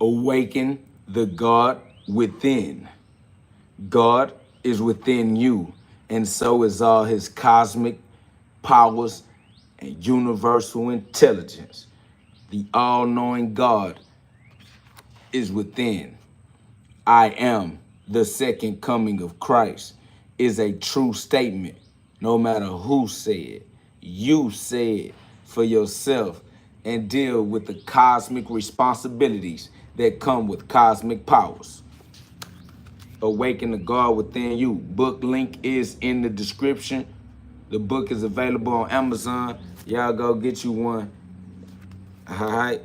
Awaken the God within. God is within you, and so is all his cosmic powers and universal intelligence. The all-knowing God is within. I am the second coming of Christ is a true statement, no matter who said. You say it for yourself and deal with the cosmic responsibilities that come with cosmic powers. Awaken the God within you. Book link is in the description. The book is available on Amazon. Y'all go get you one. All right.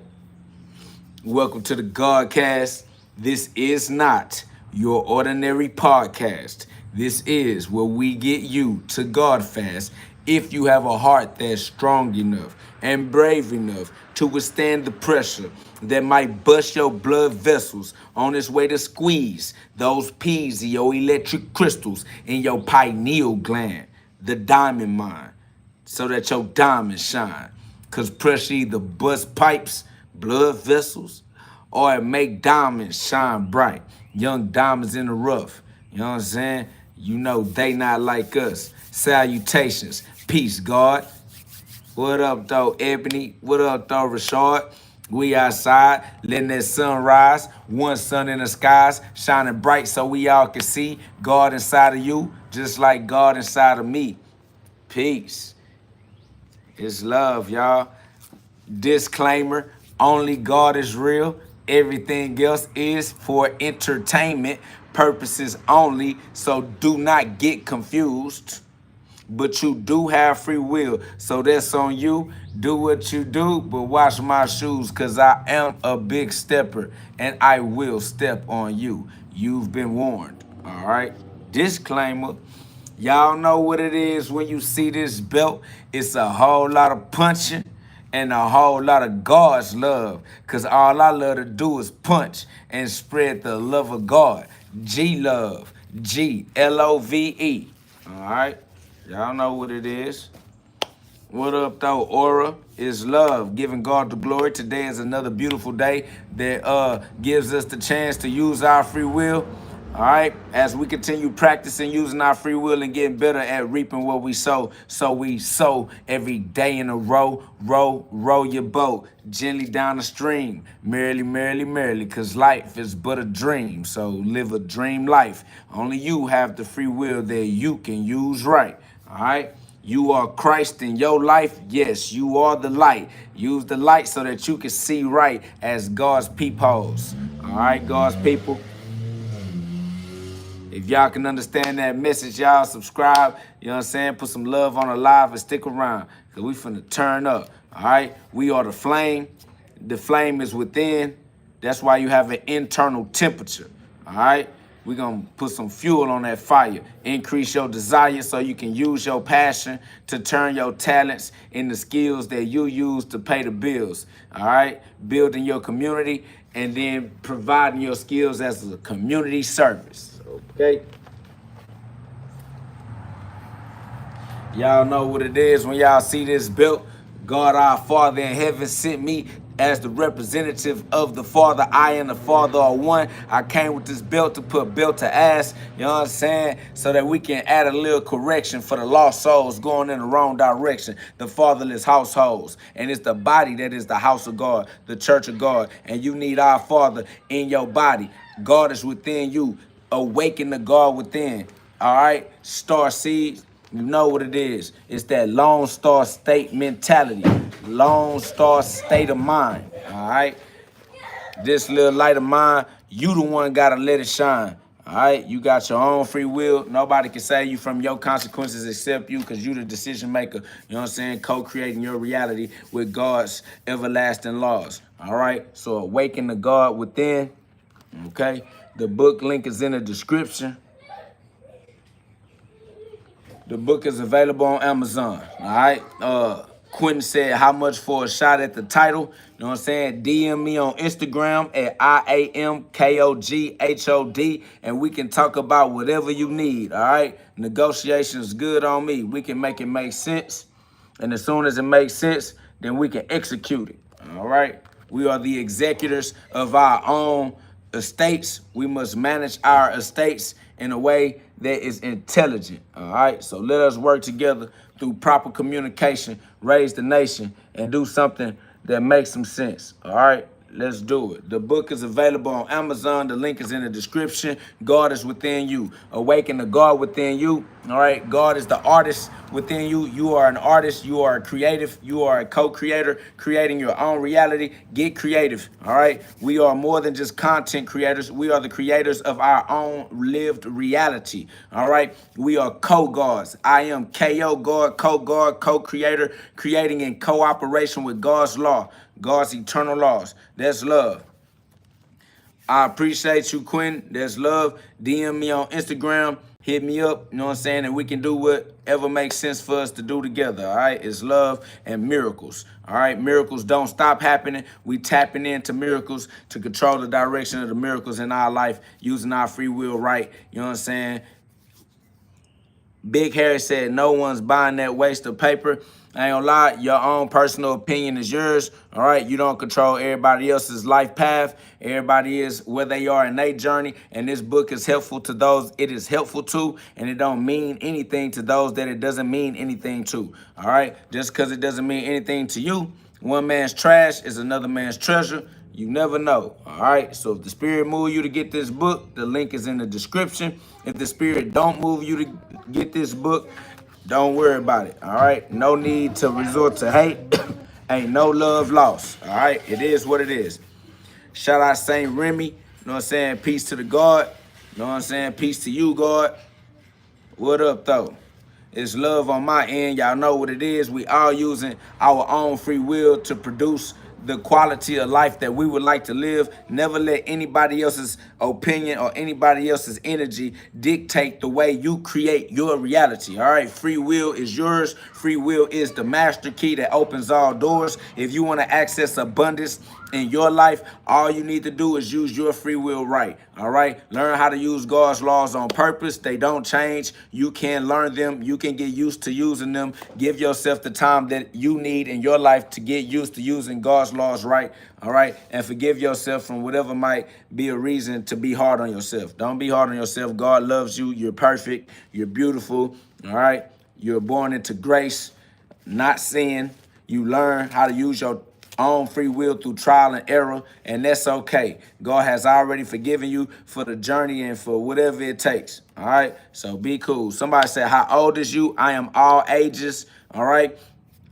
Welcome to the Godcast. This is not your ordinary podcast. This is where we get you to God fast if you have a heart that's strong enough and brave enough to withstand the pressure that might bust your blood vessels on its way to squeeze those peas of your electric crystals in your pineal gland, the diamond mine, so that your diamonds shine. Cause pressure either bust pipes, blood vessels, or it make diamonds shine bright. Young diamonds in the rough. You know what I'm saying? You know they not like us. Salutations. Peace, God. What up, though, Ebony? What up, though, Rashard? We outside, letting that sun rise. One sun in the skies, shining bright so we all can see God inside of you, just like God inside of me. Peace. It's love, y'all. Disclaimer, only God is real. Everything else is for entertainment purposes only, so do not get confused. But you do have free will, so that's on you. Do what you do, but wash my shoes, because I am a big stepper, and I will step on you. You've been warned, all right? Disclaimer. Y'all know what it is when you see this belt. It's a whole lot of punching and a whole lot of God's love. Because all I love to do is punch and spread the love of God. G-Love. G-L-O-V-E. All right? Y'all know what it is. What up, though? Aura is love, giving God the glory. Today is another beautiful day that gives us the chance to use our free will. All right, as we continue practicing using our free will and getting better at reaping what we sow. So we sow every day in a row. Row your boat gently down the stream. Merrily, merrily, merrily, because life is but a dream. So live a dream life. Only you have the free will that you can use right. All right. You are Christ in your life. Yes, you are the light. Use the light so that you can see right as God's peepholes. All right, God's people. If y'all can understand that message, y'all subscribe. You know what I'm saying? Put some love on the live and stick around, because we finna turn up. All right? We are the flame. The flame is within. That's why you have an internal temperature. All right? We're going to put some fuel on that fire. Increase your desire so you can use your passion to turn your talents into skills that you use to pay the bills. All right? Building your community and then providing your skills as a community service. Okay? Y'all know what it is when y'all see this belt. God, our Father in heaven, sent me as the representative of the Father. I and the Father are one. I came with this belt to put belt to ass, you know what I'm saying? So that we can add a little correction for the lost souls going in the wrong direction. The fatherless households. And it's the body that is the house of God, the church of God. And you need our Father in your body. God is within you. Awaken the God within. All right? Star seeds. You know what it is. It's that Lone Star State mentality. Lone Star state of mind. All right? This little light of mine, you the one got to let it shine. All right? You got your own free will. Nobody can save you from your consequences except you, because you the decision maker. You know what I'm saying? Co-creating your reality with God's everlasting laws. All right? So awaken the God within. Okay? The book link is in the description. The book is available on Amazon. All right. Quentin said, how much for a shot at the title? You know what I'm saying? DM me on Instagram at IAMKOGHOD, and we can talk about whatever you need. All right. Negotiation is good on me. We can make it make sense. And as soon as it makes sense, then we can execute it. All right. We are the executors of our own estates. We must manage our estates in a way that is intelligent. All right. So let us work together through proper communication, raise the nation, and do something that makes some sense. All right. Let's do it. The book is available on Amazon. The link is in the description. God is within you. Awaken the God within you. All right. God is the artist within you. You are an artist. You are a creative. You are a co-creator, creating your own reality. Get creative. All right. We are more than just content creators. We are the creators of our own lived reality. All right. We are co-gods. I am KO God, co-God, co-creator, creating in cooperation with God's law. God's eternal laws. That's love. I appreciate you, Quinn. That's love. DM me on Instagram. Hit me up. You know what I'm saying? And we can do whatever makes sense for us to do together. All right? It's love and miracles. All right? Miracles don't stop happening. We tapping into miracles to control the direction of the miracles in our life using our free will right. You know what I'm saying? Big Harry said no one's buying that waste of paper. I ain't gonna lie, your own personal opinion is yours, all right? You don't control everybody else's life path. Everybody is where they are in their journey, and this book is helpful to those it is helpful to, and it don't mean anything to those that it doesn't mean anything to, all right? Just because it doesn't mean anything to you, one man's trash is another man's treasure. You never know, all right? So if the spirit move you to get this book, the link is in the description. If the spirit don't move you to get this book, don't worry about it, all right? No need to resort to hate. Ain't no love lost, all right? It is what it is. Shout out St. Remy, you know what I'm saying? Peace to the God, you know what I'm saying? Peace to you, God. What up, though? It's love on my end. Y'all know what it is. We all using our own free will to produce the quality of life that we would like to live. Never let anybody else's opinion or anybody else's energy dictate the way you create your reality. All right, free will is yours. Free will is the master key that opens all doors. If you want to access abundance in your life, all you need to do is use your free will right. All right, learn how to use God's laws on purpose. They don't change. You can learn them. You can get used to using them. Give yourself the time that you need in your life to get used to using God's laws right. All right, and forgive yourself from whatever might be a reason to be hard on yourself. Don't be hard on yourself. God loves you. You're perfect. You're beautiful. All right, you're born into grace, not sin. You learn how to use your own free will through trial and error, and that's okay. God has already forgiven you for the journey and for whatever it takes. All right, so be cool. Somebody said, how old is you? I am all ages. All right,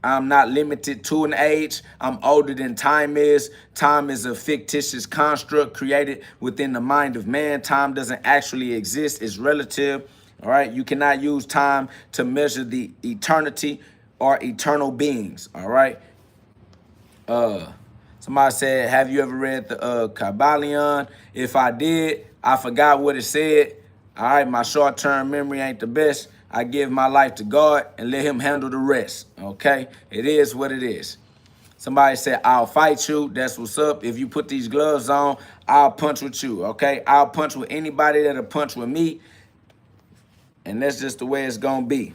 I'm not limited to an age. I'm older than time is. Time is a fictitious construct created within the mind of man. Time doesn't actually exist. It's relative. All right, you cannot use time to measure the eternity or eternal beings. All right. Somebody said, have you ever read the Kabbalion? If I did, I forgot what it said. All right, my short-term memory ain't the best. I give my life to God and let him handle the rest, okay? It is what it is. Somebody said, I'll fight you. That's what's up. If you put these gloves on, I'll punch with you, okay? I'll punch with anybody that'll punch with me, and that's just the way it's going to be.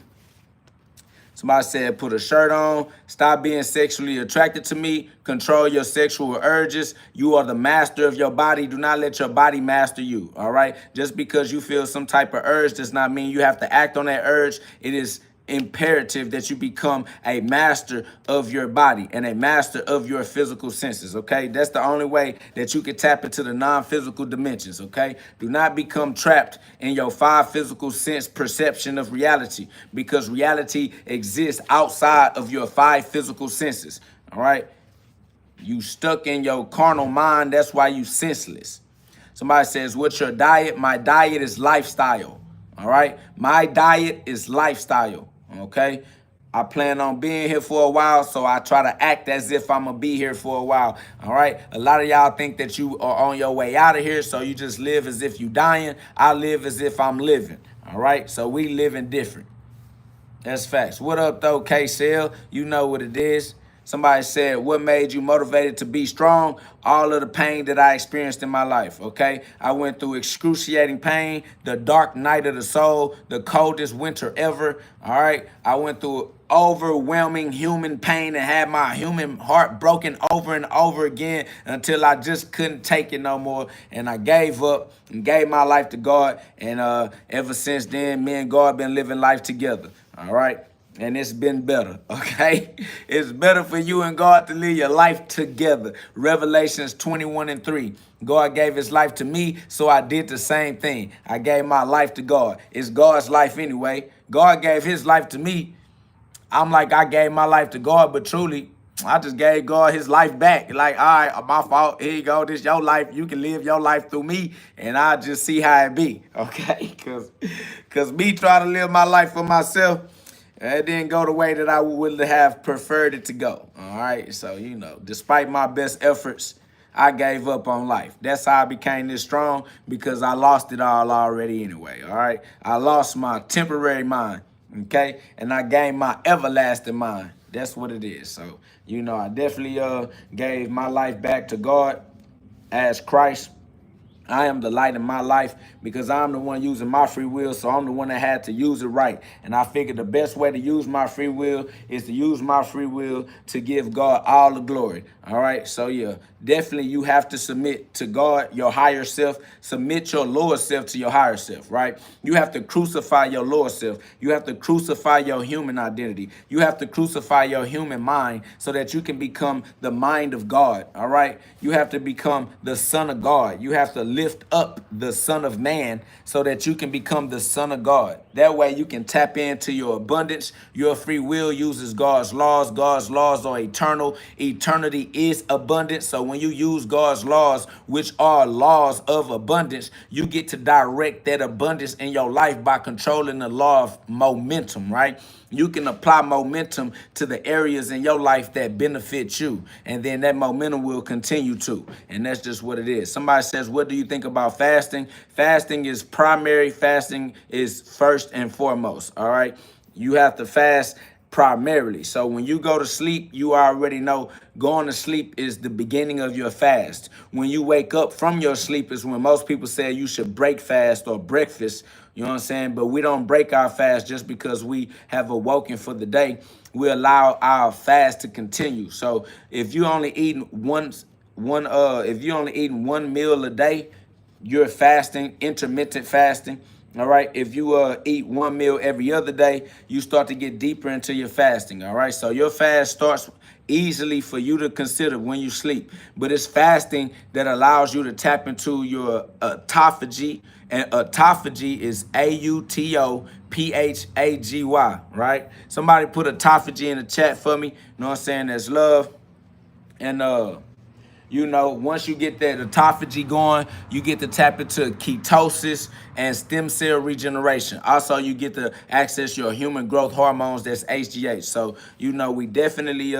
Somebody said, put a shirt on, stop being sexually attracted to me, control your sexual urges. You are the master of your body. Do not let your body master you, all right? Just because you feel some type of urge does not mean you have to act on that urge. It is imperative that you become a master of your body and a master of your physical senses, okay? That's the only way that you can tap into the non-physical dimensions, okay? Do not become trapped in your 5 physical sense perception of reality, because reality exists outside of your 5 physical senses, all right? You stuck in your carnal mind, that's why you senseless. Somebody says, what's your diet? My diet is lifestyle, all right? My diet is lifestyle. Okay, I plan on being here for a while, so I try to act as if I'm gonna be here for a while. All right, a lot of y'all think that you are on your way out of here, so you just live as if you dying. I live as if I'm living. All right, so we living different. That's facts. What up, though, K-Cell? You know what it is. Somebody said, what made you motivated to be strong? All of the pain that I experienced in my life, okay? I went through excruciating pain, the dark night of the soul, the coldest winter ever, all right? I went through overwhelming human pain and had my human heart broken over and over again until I just couldn't take it no more. And I gave up and gave my life to God. And ever since then, me and God been living life together. All right. And it's been better, okay? It's better for you and God to live your life together. Revelations 21:3. God gave his life to me, so I did the same thing. I gave my life to God. It's God's life anyway. God gave his life to me. I'm like, I gave my life to God, but truly, I just gave God his life back. Like, all right, my fault. Here you go. This your life. You can live your life through me, and I'll just see how it be, okay? Because me trying to live my life for myself, it didn't go the way that I would have preferred it to go. All right. So, despite my best efforts, I gave up on life. That's how I became this strong, because I lost it all already anyway. All right. I lost my temporary mind. Okay. And I gained my everlasting mind. That's what it is. So, I definitely gave my life back to God as Christ. I am the light in my life because I'm the one using my free will, so I'm the one that had to use it right. And I figured the best way to use my free will is to use my free will to give God all the glory. All right, so yeah, definitely you have to submit to God, your higher self. Submit your lower self to your higher self, right? You have to crucify your lower self. You have to crucify your human identity. You have to crucify your human mind so that you can become the mind of God, all right? You have to become the Son of God. You have to lift up the Son of Man so that you can become the Son of God. That way you can tap into your abundance. Your free will uses God's laws. God's laws are eternal. Eternity is abundance. So when you use God's laws, which are laws of abundance, you get to direct that abundance in your life by controlling the law of momentum, right? You can apply momentum to the areas in your life that benefit you, and then that momentum will continue to. And that's just what it is. Somebody says, what do you think about fasting? Fasting is primary. Fasting is first and foremost, all right? You have to fast primarily. So when you go to sleep, you already know going to sleep is the beginning of your fast. When you wake up from your sleep is when most people say you should break fast or breakfast. You know what I'm saying? But we don't break our fast just because we have awoken for the day. We allow our fast to continue. So if you only eating if you only eating one meal a day, you're fasting, intermittent fasting. All right. If you eat one meal every other day, you start to get deeper into your fasting. All right. So your fast starts easily for you to consider when you sleep. But it's fasting that allows you to tap into your autophagy. And autophagy is AUTOPHAGY, right? Somebody put autophagy in the chat for me. You know what I'm saying? That's love. And once you get that autophagy going, you get to tap into ketosis and stem cell regeneration. Also, you get to access your human growth hormones, that's HGH. So, we definitely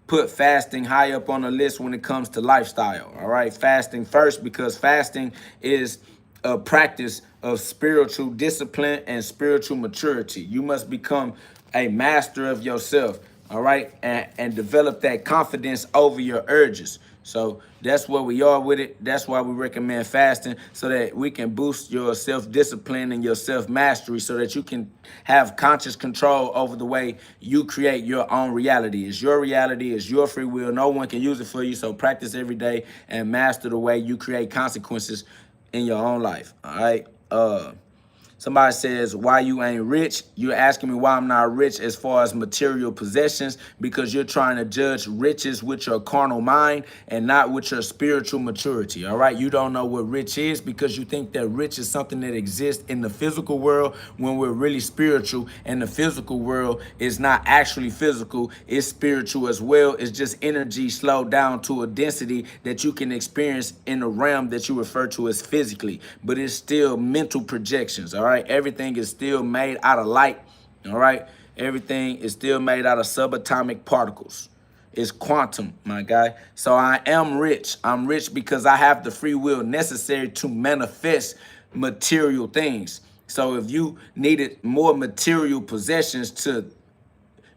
put fasting high up on the list when it comes to lifestyle. All right, fasting first, because fasting is a practice of spiritual discipline and spiritual maturity. You must become a master of yourself, all right, and develop that confidence over your urges. So that's where we are with it. That's why we recommend fasting, so that we can boost your self-discipline and your self-mastery, so that you can have conscious control over the way you create your own reality. It's your reality. It's your free will. No one can use it for you. So practice every day and master the way you create consequences in your own life. All right. Somebody says, why you ain't rich? You're asking me why I'm not rich as far as material possessions, because you're trying to judge riches with your carnal mind and not with your spiritual maturity. All right. You don't know what rich is because you think that rich is something that exists in the physical world, when we're really spiritual, and the physical world is not actually physical. It's spiritual as well. It's just energy slowed down to a density that you can experience in a realm that you refer to as physically, but it's still mental projections. All right. Everything is still made out of light. All right. Everything is still made out of subatomic particles. It's quantum, my guy. So I am rich. I'm rich because I have the free will necessary to manifest material things. So if you needed more material possessions to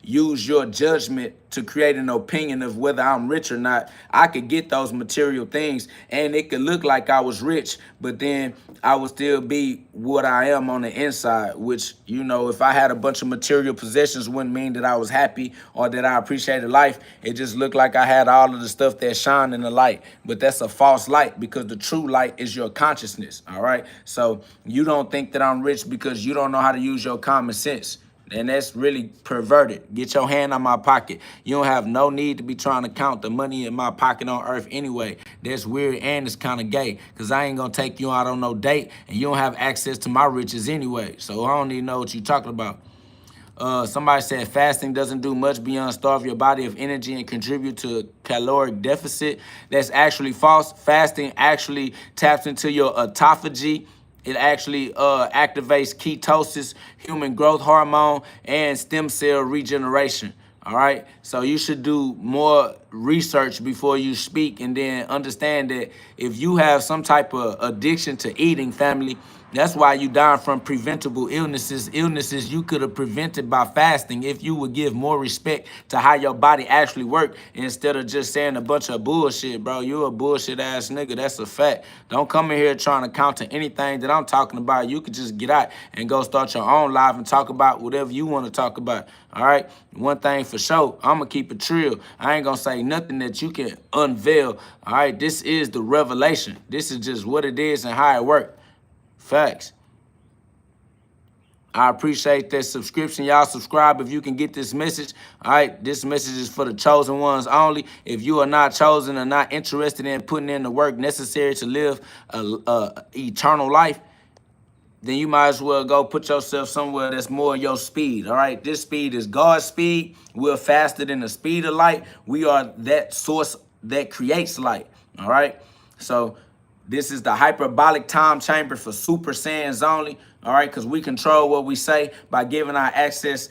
use your judgment to create an opinion of whether I'm rich or not. I could get those material things and it could look like I was rich, but then I would still be what I am on the inside, which, you know, if I had a bunch of material possessions wouldn't mean that I was happy or that I appreciated life. It just looked like I had all of the stuff that shine in the light, but that's a false light because the true light is your consciousness, all right? So you don't think that I'm rich because you don't know how to use your common sense. And that's really perverted. Get your hand on my pocket. You don't have no need to be trying to count the money in my pocket on earth anyway. That's weird and it's kind of gay because I ain't going to take you out on no date and you don't have access to my riches anyway. So I don't even know what you're talking about. Somebody said fasting doesn't do much beyond starve your body of energy and contribute to a caloric deficit. That's actually false. Fasting actually taps into your autophagy. It actually activates ketosis, human growth hormone, and stem cell regeneration. All right. So you should do more research before you speak, and then understand that if you have some type of addiction to eating, family, that's why you dying from preventable illnesses. Illnesses you could have prevented by fasting if you would give more respect to how your body actually works instead of just saying a bunch of bullshit, bro. You a bullshit ass nigga. That's a fact. Don't come in here trying to counter anything that I'm talking about. You could just get out and go start your own life and talk about whatever you want to talk about. All right. One thing for sure, I'm going to keep it real. I ain't going to say nothing that you can unveil. All right. This is the revelation. This is just what it is and how it works. Facts. I appreciate that subscription. Y'all subscribe if you can get this message. All right, this message is for the chosen ones only. If you are not chosen or not interested in putting in the work necessary to live a eternal life, then you might as well go put yourself somewhere that's more your speed. All right, this speed is God's speed. We're faster than the speed of light. We are that source that creates light. All right, so this is the hyperbolic time chamber for Super Saiyans only, all right? Because we control what we say by giving ourselves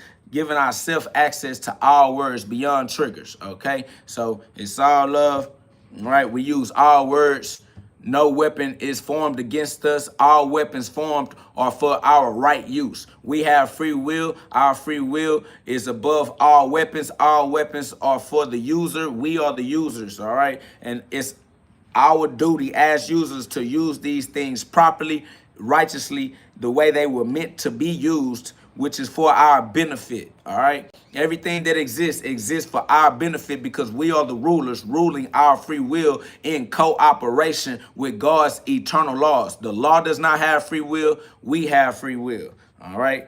access to all words beyond triggers, okay? So it's all love, all right? We use all words. No weapon is formed against us. All weapons formed are for our right use. We have free will. Our free will is above all weapons. All weapons are for the user. We are the users, all right? And it's our duty as users to use these things properly, righteously, the way they were meant to be used, which is for our benefit, all right? Everything that exists for our benefit because we are the rulers ruling our free will in cooperation with God's eternal laws. The law does not have free will. We have free will, all right?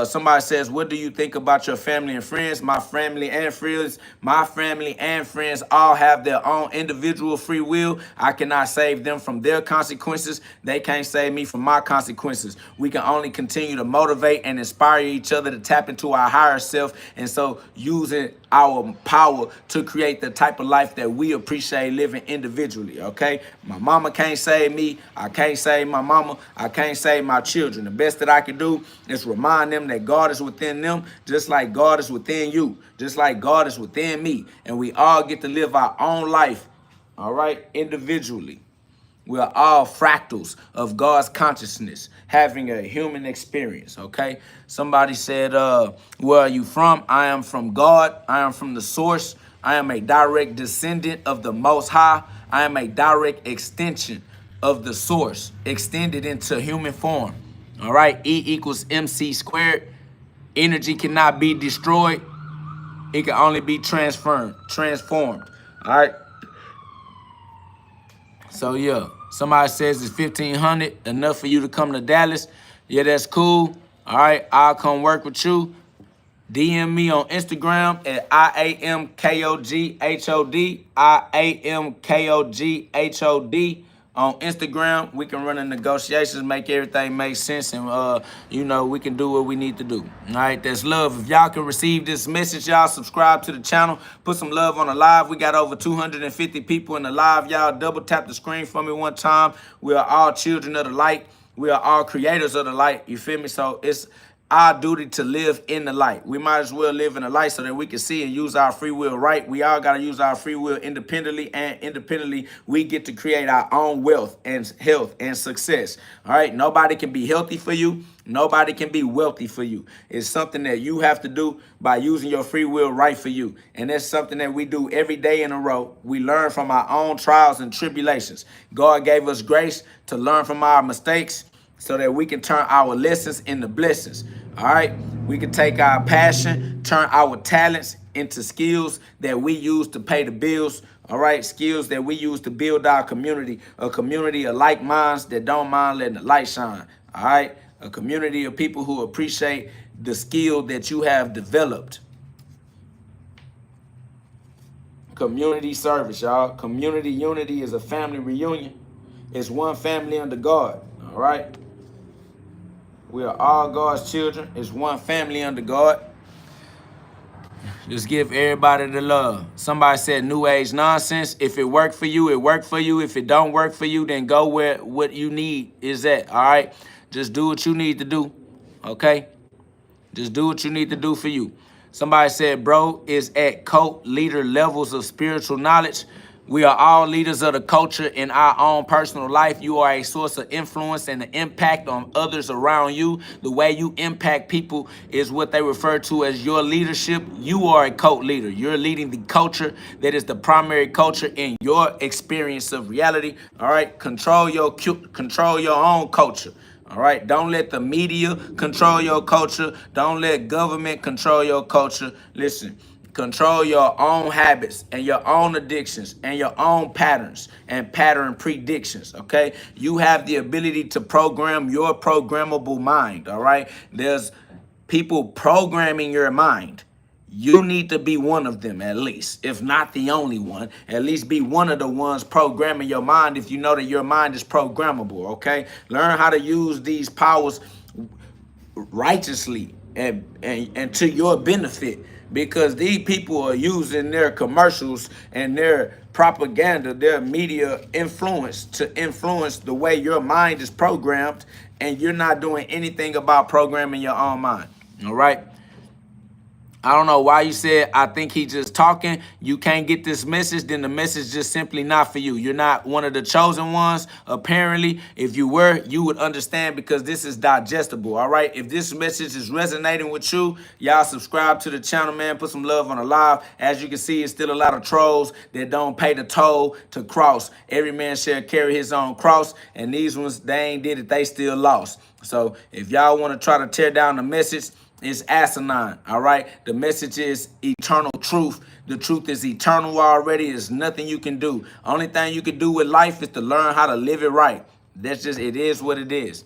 Somebody says, what do you think about your family and friends? My family and friends all have their own individual free will. I cannot save them from their consequences. They can't save me from my consequences. We can only continue to motivate and inspire each other to tap into our higher self. And so using our power to create the type of life that we appreciate living individually, okay? My mama can't save me. I can't save my mama. I can't save my children. The best that I can do is remind them that God is within them, just like God is within you, just like God is within me. And we all get to live our own life, all right, individually. We are all fractals of God's consciousness, having a human experience, okay? Somebody said, where are you from? I am from God. I am from the source. I am a direct descendant of the Most High. I am a direct extension of the source, extended into human form, all right? E equals MC squared. Energy cannot be destroyed. It can only be transformed, all right? So, yeah, somebody says it's 1,500, enough for you to come to Dallas. Yeah, that's cool. All right, I'll come work with you. DM me on Instagram at IAMKOGHOD, IAMKOGHOD. On Instagram, we can run the negotiations, make everything make sense, and, you know, we can do what we need to do. All right, that's love. If y'all can receive this message, y'all subscribe to the channel. Put some love on the live. We got over 250 people in the live. Y'all double tap the screen for me one time. We are all children of the light. We are all creators of the light. You feel me? So it's our duty to live in the light. We might as well live in the light so that we can see and use our free will right. We all got to use our free will independently, and independently we get to create our own wealth and health and success. All right, nobody can be healthy for you. Nobody can be wealthy for you. It's something that you have to do by using your free will right for you. And that's something that we do every day in a row. We learn from our own trials and tribulations. God gave us grace to learn from our mistakes so that we can turn our lessons into blessings. All right, we can take our passion, turn our talents into skills that we use to pay the bills. All right, skills that we use to build our community, a community of like minds that don't mind letting the light shine. All right, a community of people who appreciate the skill that you have developed. Community service, y'all. Community unity is a family reunion. It's one family under God. All right. We are all God's children. It's one family under God. Just give everybody the love. Somebody said new age nonsense. If it worked for you, it worked for you. If it don't work for you, then go where what you need is at. All right. Just do what you need to do. Okay. Just do what you need to do for you. Somebody said, bro, is at cult leader levels of spiritual knowledge. We are all leaders of the culture in our own personal life. You are a source of influence and an impact on others around you. The way you impact people is what they refer to as your leadership. You are a cult leader. You're leading the culture that is the primary culture in your experience of reality. All right, control your own culture. All right, don't let the media control your culture. Don't let government control your culture. Listen, control your own habits and your own addictions and your own patterns and pattern predictions, okay? You have the ability to program your programmable mind, all right? There's people programming your mind. You need to be one of them at least, if not the only one. At least be one of the ones programming your mind if you know that your mind is programmable, okay? Learn how to use these powers righteously and to your benefit, because these people are using their commercials and their propaganda, their media influence to influence the way your mind is programmed, and you're not doing anything about programming your own mind, all right? I don't know why you said, I think he just talking. You can't get this message, then the message just simply not for you. You're not one of the chosen ones. Apparently, if you were, you would understand, because this is digestible, all right? If this message is resonating with you, y'all subscribe to the channel, man. Put some love on the live. As you can see, it's still a lot of trolls that don't pay the toll to cross. Every man shall carry his own cross, and these ones, they ain't did it. They still lost. So if y'all want to try to tear down the message, it's asinine, all right? The message is eternal truth. The truth is eternal already. There's nothing you can do. Only thing you can do with life is to learn how to live it right. That's just, it is what it is.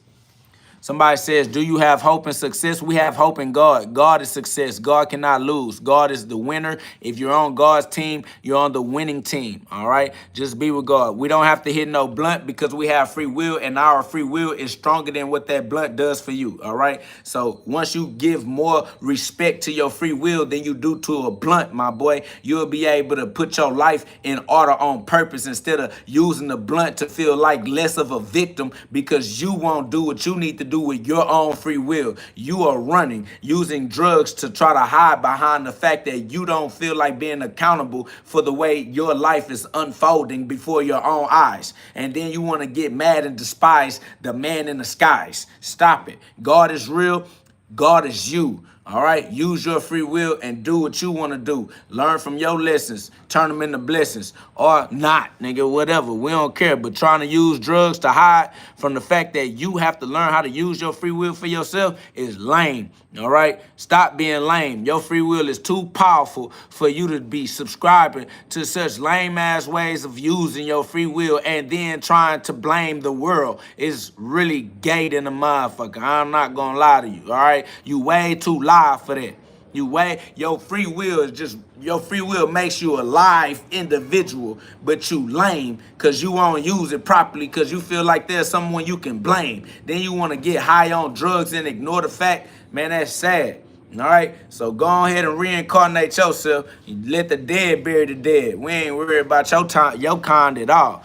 Somebody says, do you have hope and success? We have hope in God. God is success. God cannot lose. God is the winner. If you're on God's team, you're on the winning team, all right? Just be with God. We don't have to hit no blunt because we have free will, and our free will is stronger than what that blunt does for you, all right? So once you give more respect to your free will than you do to a blunt, my boy, you'll be able to put your life in order on purpose instead of using the blunt to feel like less of a victim because you won't do what you need to do with your own free will. You are running, using drugs to try to hide behind the fact that you don't feel like being accountable for the way your life is unfolding before your own eyes. And then you want to get mad and despise the man in the skies. Stop it. God is real. God is you. All right, use your free will and do what you want to do. Learn from your lessons, turn them into blessings, or not, nigga, whatever. We don't care. But trying to use drugs to hide from the fact that you have to learn how to use your free will for yourself is lame. All right, stop being lame. Your free will is too powerful for you to be subscribing to such lame ass ways of using your free will and then trying to blame the world. It's really gay than a motherfucker. I'm not gonna lie to you. All right, you way too live for that. Your free will is just, your free will makes you a live individual, but you lame because you won't use it properly because you feel like there's someone you can blame. Then you want to get high on drugs and ignore the fact, man, that's sad. All right, so go ahead and reincarnate yourself. Let the dead bury the dead. We ain't worried about your kind at all.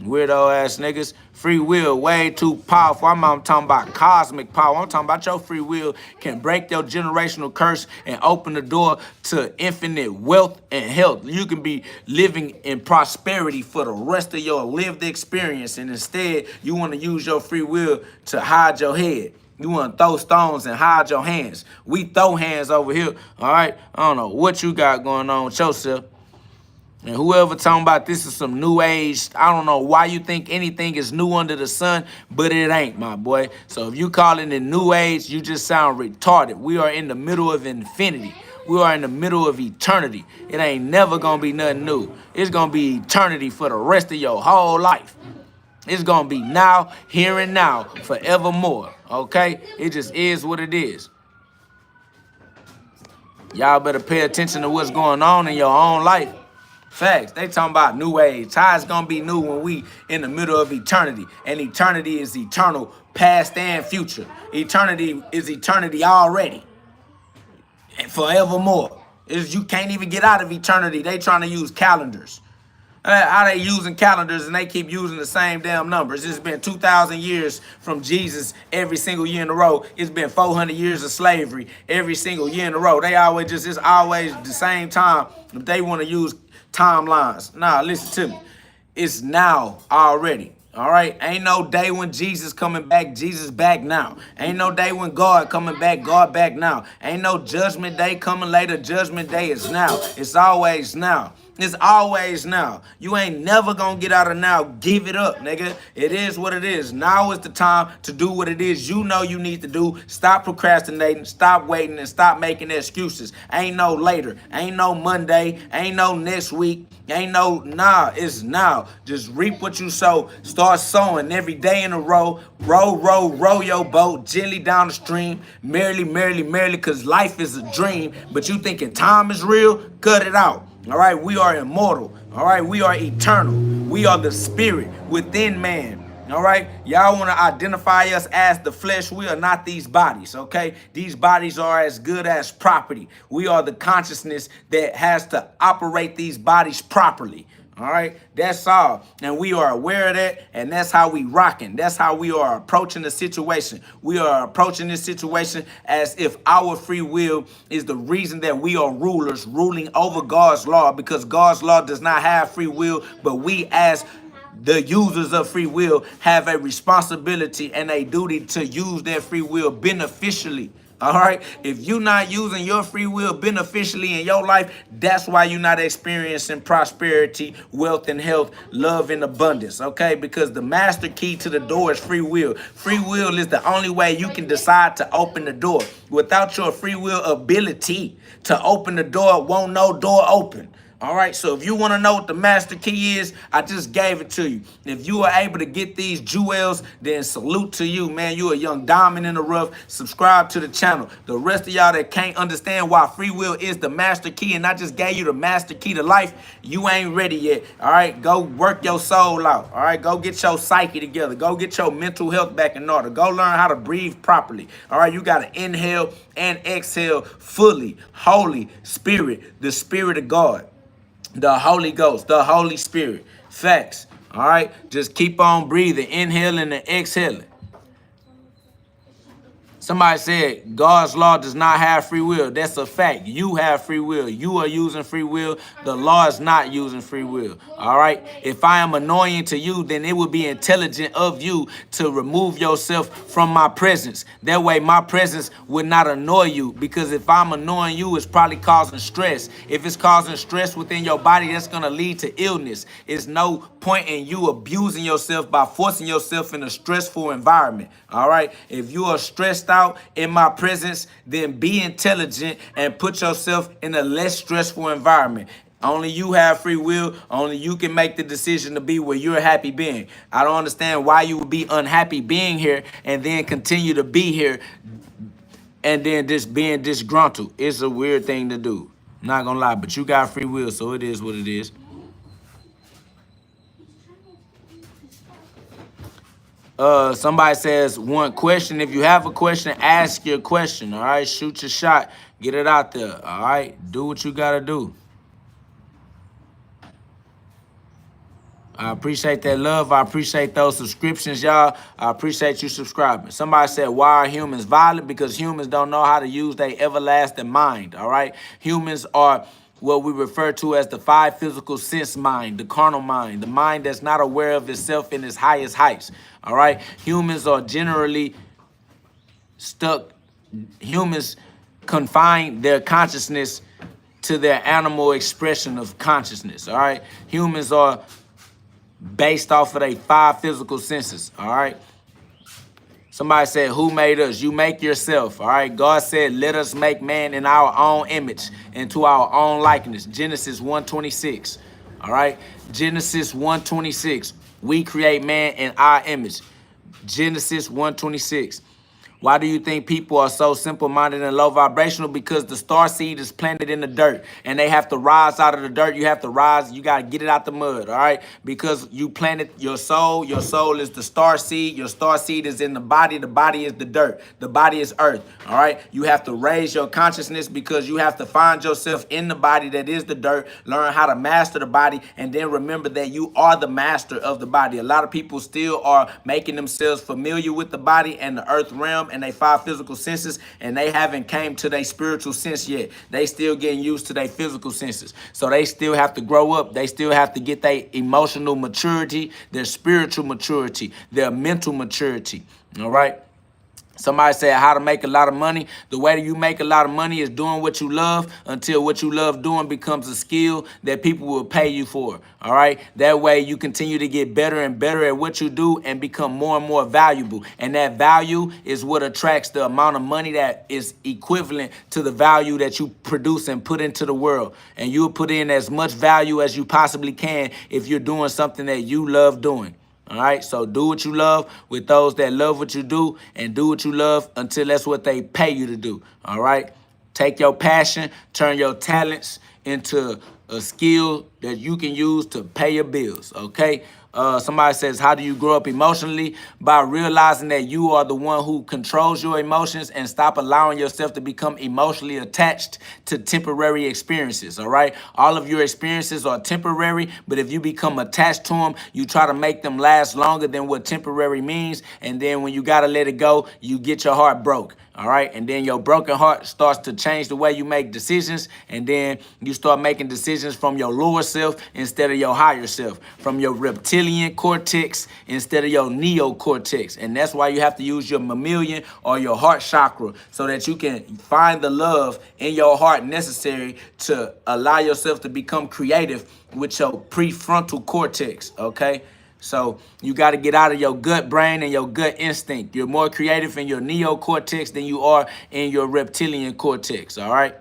Weirdo ass niggas. Free will, way too powerful. I'm talking about cosmic power. I'm talking about your free will can break your generational curse and open the door to infinite wealth and health. You can be living in prosperity for the rest of your lived experience. And instead, you want to use your free will to hide your head. You want to throw stones and hide your hands. We throw hands over here, all right? I don't know what you got going on with yourself. And whoever talking about this is some new age, I don't know why you think anything is new under the sun, but it ain't, my boy. So if you calling it new age, you just sound retarded. We are in the middle of infinity. We are in the middle of eternity. It ain't never gonna be nothing new. It's gonna be eternity for the rest of your whole life. It's gonna be now, here and now, forevermore, okay? It just is what it is. Y'all better pay attention to what's going on in your own life. Facts. They talking about new age. How it's gonna be new when we in the middle of eternity. And eternity is eternal, past and future. Eternity is eternity already. And forevermore. You can't even get out of eternity. They trying to use calendars. How they using calendars and they keep using the same damn numbers. It's been 2,000 years from Jesus every single year in a row. It's been 400 years of slavery every single year in a row. They always it's always the same time. If they want to use timelines. Nah, listen to me. It's now already. All right? Ain't no day when Jesus coming back. Jesus back now. Ain't no day when God coming back. God back now. Ain't no judgment day coming later. Judgment day is now. It's always now. It's always now. You ain't never gonna get out of now. Give it up, nigga. It is what it is. Now is the time to do what it is you know you need to do. Stop procrastinating. Stop waiting and stop making excuses. Ain't no later. Ain't no Monday. Ain't no next week. Ain't no, nah, it's now. Just reap what you sow. Start sowing every day in a row. Row your boat gently down the stream. Merrily, because life is a dream. But you thinking time is real? Cut it out. All right, we are immortal. All right, we are eternal. We are the spirit within man. All right, y'all want to identify us as the flesh. We are not these bodies, okay? These bodies are as good as property. We are the consciousness that has to operate these bodies properly. All right, that's all. And we are aware of that, and that's how we rocking. That's how we are approaching the situation. We are approaching this situation as if our free will is the reason that we are rulers ruling over God's law, because God's law does not have free will, but we as the users of free will have a responsibility and a duty to use their free will beneficially. All right. If you're not using your free will beneficially in your life, that's why you're not experiencing prosperity, wealth, and health, love, and abundance. OK, because the master key to the door is free will. Free will is the only way you can decide to open the door. Without your free will ability to open the door, won't no door open. All right, so if you want to know what the master key is, I just gave it to you. If you are able to get these jewels, then salute to you, man. You a young diamond in the rough. Subscribe to the channel. The rest of y'all that can't understand why free will is the master key and I just gave you the master key to life, you ain't ready yet. All right, go work your soul out. All right, go get your psyche together. Go get your mental health back in order. Go learn how to breathe properly. All right, you got to inhale and exhale fully. Holy Spirit, the Spirit of God. The Holy Ghost, the Holy Spirit. Facts. All right. Just keep on breathing, inhaling and exhaling. Somebody said God's law does not have free will. That's a fact. You have free will. You are using free will. The law is not using free will. All right. If I am annoying to you, then it would be intelligent of you to remove yourself from my presence. That way my presence would not annoy you, because if I'm annoying you, it's probably causing stress. If it's causing stress within your body, that's going to lead to illness. It's no point in you abusing yourself by forcing yourself in a stressful environment. All right. If you are stressed out in my presence, then be intelligent and put yourself in a less stressful environment. Only you have free will. Only you can make the decision to be where you're happy being. I don't understand why you would be unhappy being here and then continue to be here and then just being disgruntled. It's a weird thing to do. I'm not gonna lie, but you got free will, so it is what it is. Somebody says one question. If you have a question, ask your question. All right, shoot your shot, get it out there. All right, do what you gotta do. I appreciate that love. I appreciate those subscriptions, y'all. I appreciate you subscribing. Somebody said, why are humans violent? Because humans don't know how to use their everlasting mind, all right? Humans are what we refer to as the five physical sense mind, the carnal mind, the mind that's not aware of itself in its highest heights, all right? Humans are generally stuck. Humans confine their consciousness to their animal expression of consciousness, all right? Humans are based off of their five physical senses, all right? Somebody said, who made us? You make yourself, all right? God said, let us make man in our own image and to our own likeness. Genesis 1:26, all right? Genesis 1:26, we create man in our image. Genesis 1:26. Why do you think people are so simple-minded and low vibrational? Because the star seed is planted in the dirt, and they have to rise out of the dirt. You have to rise. You got to get it out the mud, all right? Because you planted your soul. Your soul is the star seed. Your star seed is in the body. The body is the dirt. The body is earth, all right? You have to raise your consciousness because you have to find yourself in the body that is the dirt, learn how to master the body, and then remember that you are the master of the body. A lot of people still are making themselves familiar with the body and the earth realm and they five physical senses, and they haven't came to their spiritual sense yet. They still getting used to their physical senses. So they still have to grow up. They still have to get their emotional maturity, their spiritual maturity, their mental maturity. All right. Somebody said how to make a lot of money. The way that you make a lot of money is doing what you love until what you love doing becomes a skill that people will pay you for. All right. That way you continue to get better and better at what you do and become more and more valuable. And that value is what attracts the amount of money that is equivalent to the value that you produce and put into the world. And you'll put in as much value as you possibly can if you're doing something that you love doing. All right, so do what you love with those that love what you do, and do what you love until that's what they pay you to do. All right, take your passion, turn your talents into a skill that you can use to pay your bills. Okay. Somebody says, how do you grow up emotionally? By realizing that you are the one who controls your emotions and stop allowing yourself to become emotionally attached to temporary experiences, all right? All of your experiences are temporary, but if you become attached to them, you try to make them last longer than what temporary means, and then when you got to let it go, you get your heart broke. All right. And then your broken heart starts to change the way you make decisions. And then you start making decisions from your lower self instead of your higher self, from your reptilian cortex instead of your neocortex. And that's why you have to use your mammalian or your heart chakra so that you can find the love in your heart necessary to allow yourself to become creative with your prefrontal cortex. OK. So you got to get out of your gut brain and your gut instinct. You're more creative in your neocortex than you are in your reptilian cortex, all right?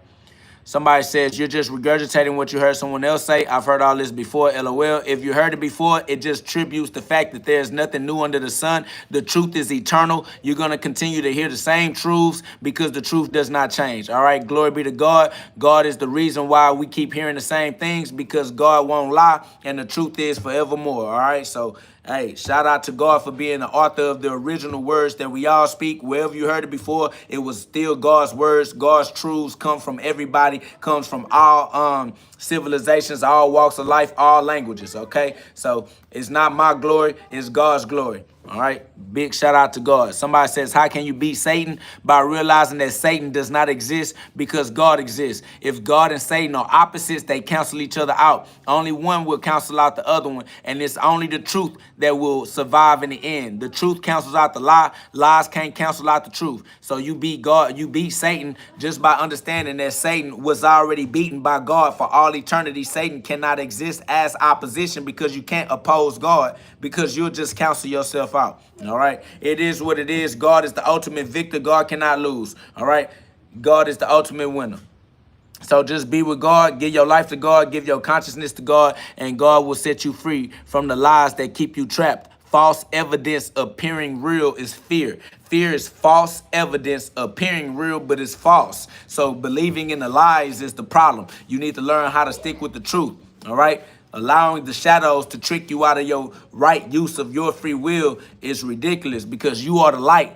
Somebody says you're just regurgitating what you heard someone else say. I've heard all this before, LOL. If you heard it before, it just tributes the fact that there's nothing new under the sun. The truth is eternal. You're going to continue to hear the same truths because the truth does not change, all right? Glory be to God. God is the reason why we keep hearing the same things, because God won't lie, and the truth is forevermore, all right? So, hey, shout out to God for being the author of the original words that we all speak. Wherever you heard it before, it was still God's words. God's truths come from everybody, comes from all civilizations, all walks of life, all languages, okay? So it's not my glory, it's God's glory. All right, big shout out to God. Somebody says, how can you beat Satan? By realizing that Satan does not exist because God exists. If God and Satan are opposites, they cancel each other out. Only one will cancel out the other one, and it's only the truth that will survive in the end. The truth cancels out the lie. Lies can't cancel out the truth. So you beat God, you beat Satan just by understanding that Satan was already beaten by God for all eternity. Satan cannot exist as opposition because you can't oppose God, because you'll just cancel yourself out. All right. It is what it is. God is the ultimate victor. God cannot lose. All right. God is the ultimate winner. So just be with God, give your life to God, give your consciousness to God, and God will set you free from the lies that keep you trapped. False evidence appearing real is fear. Fear is false evidence appearing real, but it's false. So believing in the lies is the problem. You need to learn how to stick with the truth. All right. Allowing the shadows to trick you out of your right use of your free will is ridiculous, because you are the light.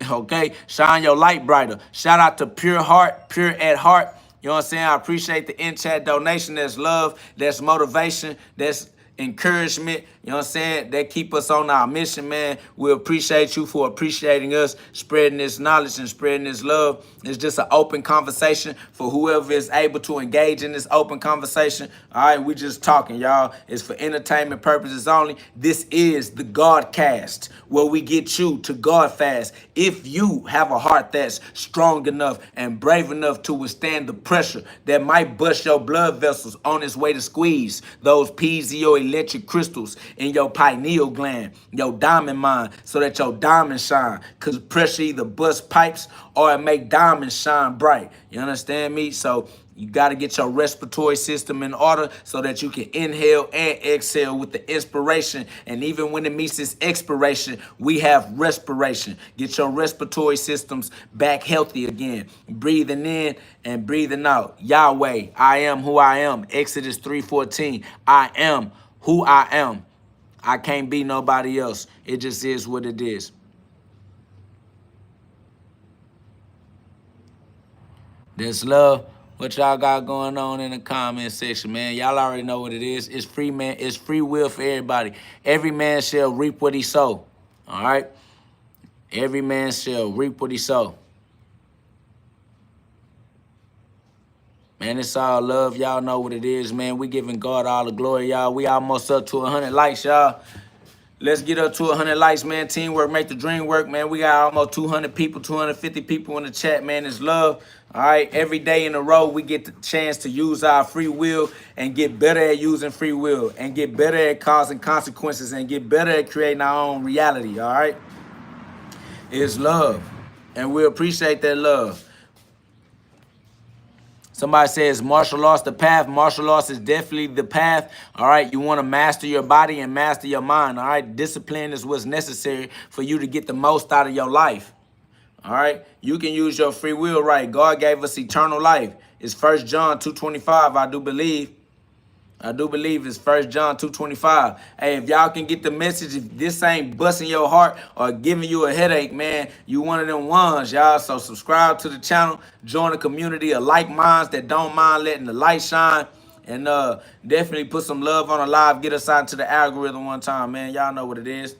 Okay. Shine your light brighter. Shout out to Pure Heart, Pure at Heart. You know what I'm saying? I appreciate the in-chat donation. That's love. That's motivation. That's encouragement, you know what I'm saying, that keep us on our mission, man. We appreciate you for appreciating us, spreading this knowledge and spreading this love. It's just an open conversation for whoever is able to engage in this open conversation. All right, we just talking, y'all. It's for entertainment purposes only. This is the Godcast, where we get you to God fast. If you have a heart that's strong enough and brave enough to withstand the pressure that might bust your blood vessels on its way to squeeze those piezoelectric crystals in your pineal gland, your diamond mine, so that your diamonds shine. Because pressure either bust pipes or it make diamonds shine bright. You understand me? So you got to get your respiratory system in order so that you can inhale and exhale with the inspiration. And even when it meets its expiration, we have respiration. Get your respiratory systems back healthy again. Breathing in and breathing out. Yahweh, I am who I am. Exodus 3:14. I am who I am. I can't be nobody else. It just is what it is. This love. What y'all got going on in the comment section, man? Y'all already know what it is. It's free, man. It's free will for everybody. Every man shall reap what he sow. All right? Every man shall reap what he sow. Man, it's all love. Y'all know what it is, man. We giving God all the glory, y'all. We almost up to 100 likes, y'all. Let's get up to 100 likes, man. Teamwork make the dream work, man. We got almost 200 people, 250 people in the chat, man. It's love. All right, every day in a row, we get the chance to use our free will and get better at using free will and get better at causing consequences and get better at creating our own reality, all right? It's love, and we appreciate that love. Somebody says martial arts the path. Martial arts is definitely the path. All right, you want to master your body and master your mind. All right, discipline is what's necessary for you to get the most out of your life. All right, you can use your free will, right? God gave us eternal life. It's 1 John 2:25, I do believe. It's 1 John 2:25. Hey, if y'all can get the message, if this ain't busting your heart or giving you a headache, man, you one of them ones, y'all. So subscribe to the channel, join a community of like minds that don't mind letting the light shine, and definitely put some love on a live. Get us out into the algorithm one time, man. Y'all know what it is.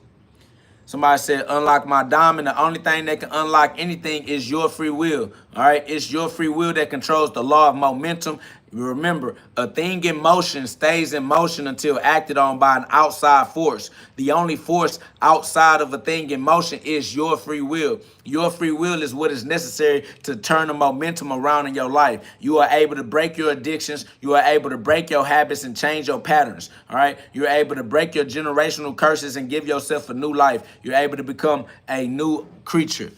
Somebody said, unlock my diamond. The only thing that can unlock anything is your free will. All right, it's your free will that controls the law of momentum. Remember, a thing in motion stays in motion until acted on by an outside force. The only force outside of a thing in motion is your free will. Your free will is what is necessary to turn the momentum around in your life. You are able to break your addictions. You are able to break your habits and change your patterns. All right, you're able to break your generational curses and give yourself a new life. You're able to become a new creature.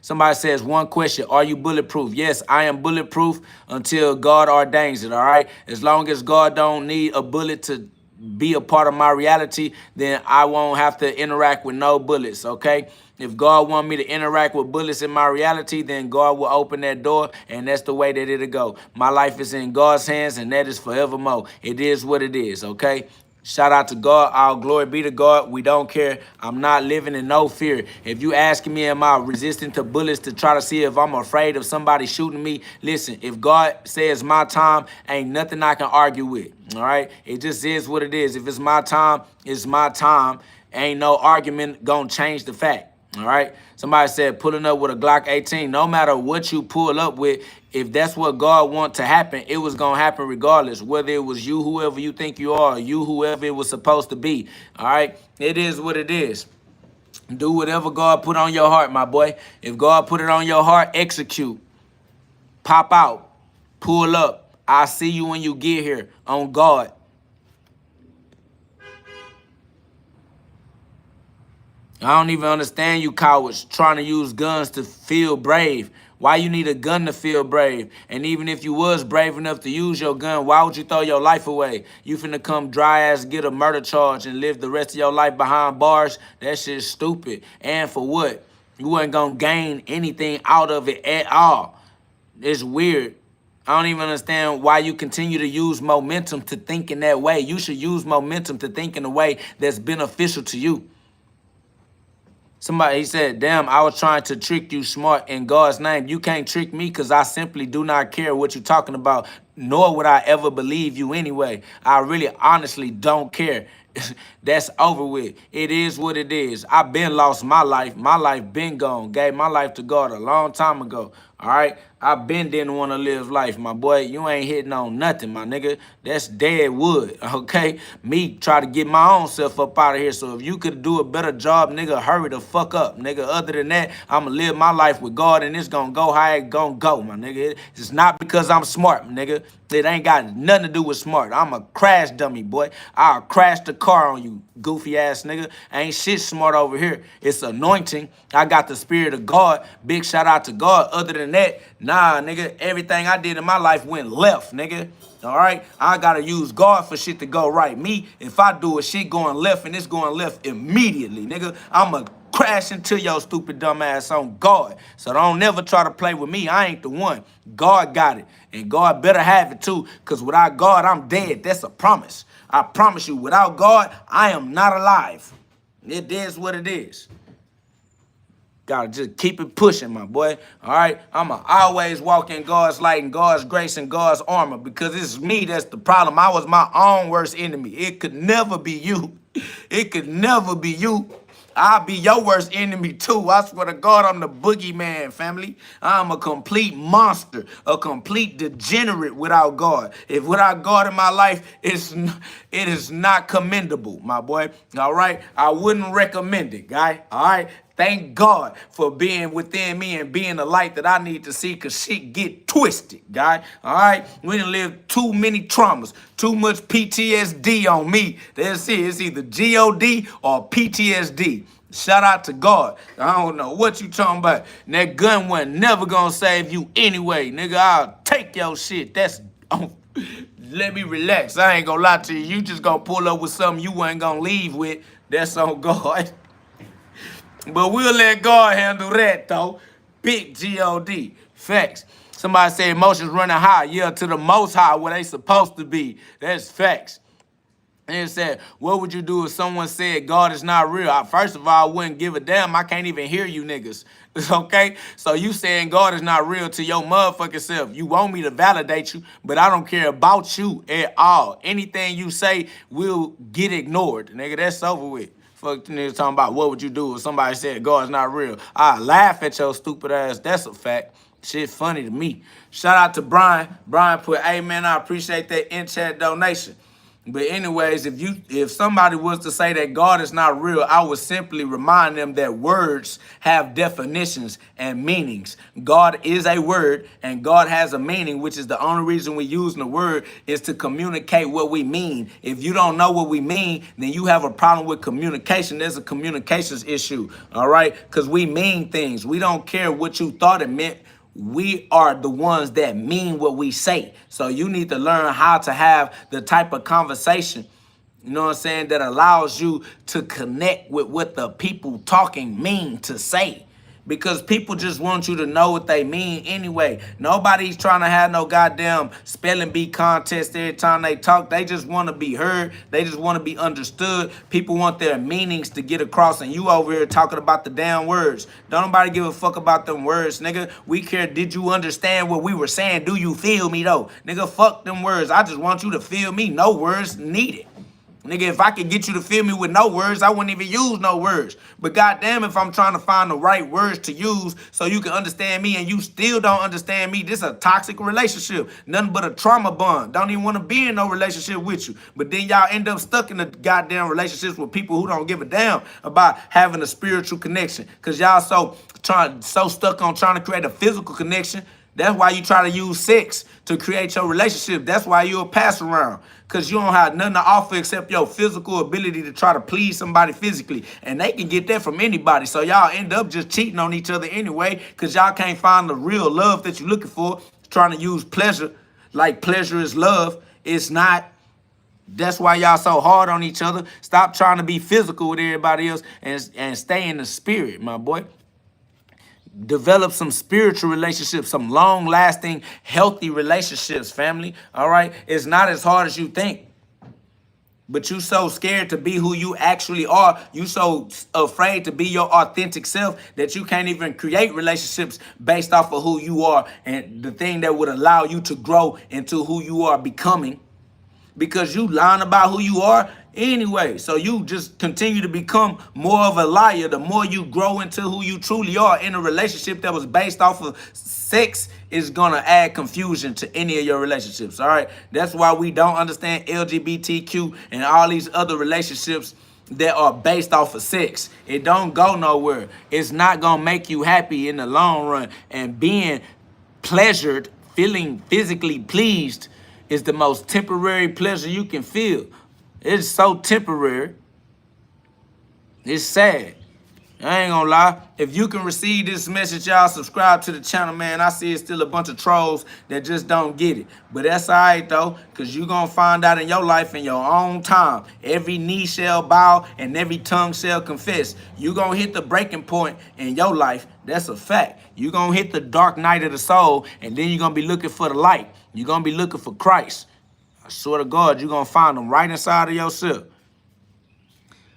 Somebody says, one question, are you bulletproof? Yes, I am bulletproof until God ordains it, all right? As long as God don't need a bullet to be a part of my reality, then I won't have to interact with no bullets, okay? If God want me to interact with bullets in my reality, then God will open that door, and that's the way that it'll go. My life is in God's hands, and that is forevermore. It is what it is, okay? Shout out to God. All glory be to God. We don't care. I'm not living in no fear. If you asking me, am I resistant to bullets to try to see if I'm afraid of somebody shooting me? Listen, if God says my time, ain't nothing I can argue with. All right? It just is what it is. If it's my time, it's my time. Ain't no argument gonna change the fact. All right. Somebody said pulling up with a Glock 18. No matter what you pull up with, if that's what God wants to happen, it was going to happen regardless. Whether it was you, whoever you think you are, you, whoever it was supposed to be. All right. It is what it is. Do whatever God put on your heart, my boy. If God put it on your heart, execute. Pop out. Pull up. I'll see you when you get here. On God. I don't even understand you cowards trying to use guns to feel brave. Why you need a gun to feel brave? And even if you was brave enough to use your gun, why would you throw your life away? You finna come dry ass get a murder charge and live the rest of your life behind bars? That shit's stupid. And for what? You wasn't gonna gain anything out of it at all. It's weird. I don't even understand why you continue to use momentum to think in that way. You should use momentum to think in a way that's beneficial to you. Somebody, he said, damn, I was trying to trick you smart in God's name. You can't trick me because I simply do not care what you're talking about, nor would I ever believe you anyway. I really honestly don't care. That's over with. It is what it is. I been lost my life. My life been gone. Gave my life to God a long time ago. All right? I been didn't want to live life, my boy. You ain't hitting on nothing, my nigga. That's dead wood, okay? Me try to get my own self up out of here. So if you could do a better job, nigga, hurry the fuck up, nigga. Other than that, I'ma live my life with God and it's gonna go how it gonna go, my nigga. It's not because I'm smart, nigga. It ain't got nothing to do with smart. I'm a crash dummy, boy. I'll crash the car on you, goofy ass nigga. Ain't shit smart over here. It's anointing. I got the spirit of God. Big shout out to God. Other than that, nah, nigga, everything I did in my life went left, nigga. All right? I gotta use God for shit to go right. Me, if I do a shit going left and it's going left immediately, nigga, I'ma crash into your stupid dumb ass on God. So don't never try to play with me. I ain't the one. God got it. And God better have it too. Because without God, I'm dead. That's a promise. I promise you, without God, I am not alive. It is what it is. Gotta just keep it pushing, my boy. All right? I'ma always walk in God's light and God's grace and God's armor because it's me that's the problem. I was my own worst enemy. It could never be you. It could never be you. I'll be your worst enemy too. I swear to God, I'm the boogeyman, family. I'm a complete monster, a complete degenerate without God. If without God in my life, it is not commendable, my boy. All right? I wouldn't recommend it, guy. All right? Thank God for being within me and being the light that I need to see because shit get twisted, guy. All right? We done lived too many traumas, too much PTSD on me. That's it. It's either GOD or PTSD. Shout out to God. I don't know what you talking about. And that gun wasn't never gonna save you anyway, nigga. I'll take your shit. That's... let me relax. I ain't gonna lie to you. You just gonna pull up with something you ain't gonna leave with. That's on God. But we'll let God handle that, though. Big G-O-D. Facts. Somebody say emotions running high. Yeah, to the most high where they supposed to be. That's facts. And it said, what would you do if someone said God is not real? First of all, I wouldn't give a damn. I can't even hear you niggas. Okay? So you saying God is not real to your motherfucking self. You want me to validate you, but I don't care about you at all. Anything you say will get ignored. Nigga, that's over with. Fuck niggas talking about what would you do if somebody said God's not real. I laugh at your stupid ass. That's a fact. Shit funny to me. Shout out to Brian. Brian put, hey man, I appreciate that in-chat donation. But anyways, if somebody was to say that God is not real, I would simply remind them that words have definitions and meanings. God is a word and God has a meaning, which is the only reason we're using the word is to communicate what we mean. If you don't know what we mean, then you have a problem with communication. There's a communications issue, all right? Because we mean things. We don't care what you thought it meant. We are the ones that mean what we say. So you need to learn how to have the type of conversation, you know what I'm saying, that allows you to connect with what the people talking mean to say. Because people just want you to know what they mean anyway. Nobody's trying to have no goddamn spelling bee contest every time they talk. They just want to be heard. They just want to be understood. People want their meanings to get across, and you over here talking about the damn words. Don't nobody give a fuck about them words, nigga. We care, did you understand what we were saying? Do you feel me, though? Nigga, fuck them words. I just want you to feel me. No words needed. Nigga, if I could get you to feel me with no words, I wouldn't even use no words. But goddamn, if I'm trying to find the right words to use so you can understand me and you still don't understand me, this is a toxic relationship. Nothing but a trauma bond. Don't even want to be in no relationship with you. But then y'all end up stuck in the goddamn relationships with people who don't give a damn about having a spiritual connection. Because y'all so stuck on trying to create a physical connection. That's why you try to use sex to create your relationship. That's why you'll pass around. Because you don't have nothing to offer except your physical ability to try to please somebody physically. And they can get that from anybody. So y'all end up just cheating on each other anyway because y'all can't find the real love that you're looking for. Trying to use pleasure like pleasure is love. It's not. That's why y'all so hard on each other. Stop trying to be physical with everybody else and stay in the spirit, my boy. Develop some spiritual relationships, some long-lasting, healthy relationships, family. All right? It's not as hard as you think. But you so scared to be who you actually are. You so afraid to be your authentic self that you can't even create relationships based off of who you are and the thing that would allow you to grow into who you are becoming. Because you lying about who you are, Anyway, so you just continue to become more of a liar the more you grow into who you truly are. In a relationship that was based off of sex is gonna add confusion to any of your relationships. All right, that's why we don't understand LGBTQ and all these other relationships that are based off of sex. It don't go nowhere. It's not gonna make you happy in the long run. And being pleasured, feeling physically pleased, is the most temporary pleasure you can feel. It's so temporary. It's sad. I ain't gonna lie. If you can receive this message, y'all subscribe to the channel, man. I see it's still a bunch of trolls that just don't get it. But that's all right, though, because you're going to find out in your life in your own time. Every knee shall bow and every tongue shall confess. You're going to hit the breaking point in your life. That's a fact. You're going to hit the dark night of the soul, and then you're going to be looking for the light. You're going to be looking for Christ. I swear to God, you're going to find him right inside of yourself.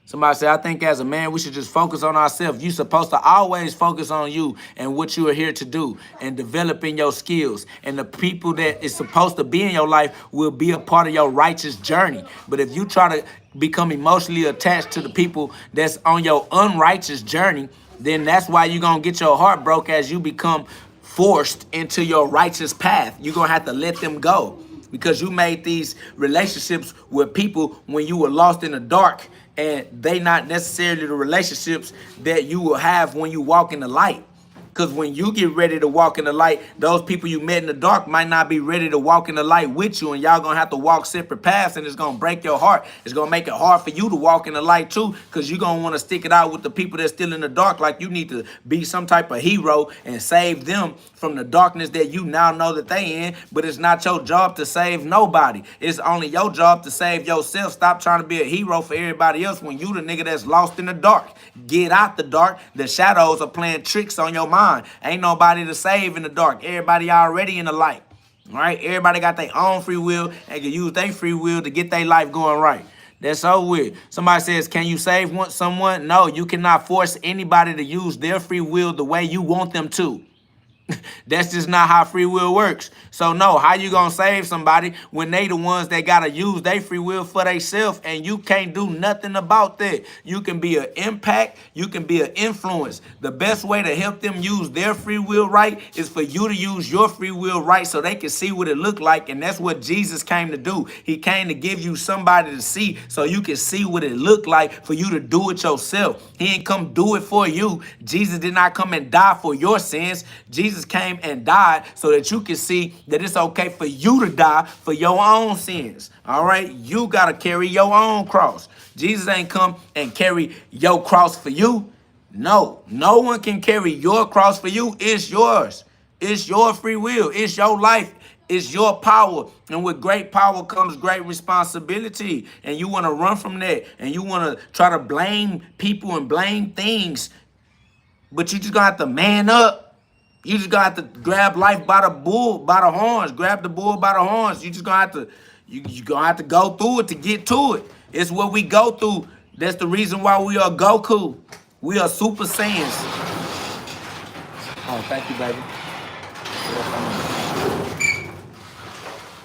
Somebody said, I think as a man, we should just focus on ourselves. You're supposed to always focus on you and what you are here to do and developing your skills. And the people that is supposed to be in your life will be a part of your righteous journey. But if you try to become emotionally attached to the people that's on your unrighteous journey, then that's why you're going to get your heart broke as you become forced into your righteous path. You're going to have to let them go because you made these relationships with people when you were lost in the dark. And they not necessarily the relationships that you will have when you walk in the light. Because when you get ready to walk in the light, those people you met in the dark might not be ready to walk in the light with you. And y'all going to have to walk separate paths. And it's going to break your heart. It's going to make it hard for you to walk in the light too. Because you're going to want to stick it out with the people that's still in the dark. Like you need to be some type of hero and save them from the darkness that you now know that they in. But it's not your job to save nobody. It's only your job to save yourself. Stop trying to be a hero for everybody else when you the nigga that's lost in the dark. Get out the dark. The shadows are playing tricks on your mind. Ain't nobody to save in the dark. Everybody already in the light. All right? Everybody got their own free will and can use their free will to get their life going right. That's so weird. Somebody says, can you save someone? No, you cannot force anybody to use their free will the way you want them to. That's just not how free will works. So no, how you gonna save somebody when they the ones that gotta use their free will for themselves and you can't do nothing about that? You can be an impact, you can be an influence. The best way to help them use their free will right is for you to use your free will right so they can see what it look like. And that's what Jesus came to do. He came to give you somebody to see so you can see what it look like for you to do it yourself. He ain't come do it for you. Jesus did not come and die for your sins. Jesus came and died so that you can see that it's okay for you to die for your own sins. All right? You got to carry your own cross. Jesus ain't come and carry your cross for you. No, no one can carry your cross for you. It's yours. It's your free will. It's your life. It's your power. And with great power comes great responsibility. And you want to run from that. And you want to try to blame people and blame things. But you just going to have to man up. You just gonna have to grab life by the horns. Grab the bull by the horns. You just gonna have to, you gonna have to go through it to get to it. It's what we go through. That's the reason why we are Goku. We are Super Saiyans. Oh, thank you, baby.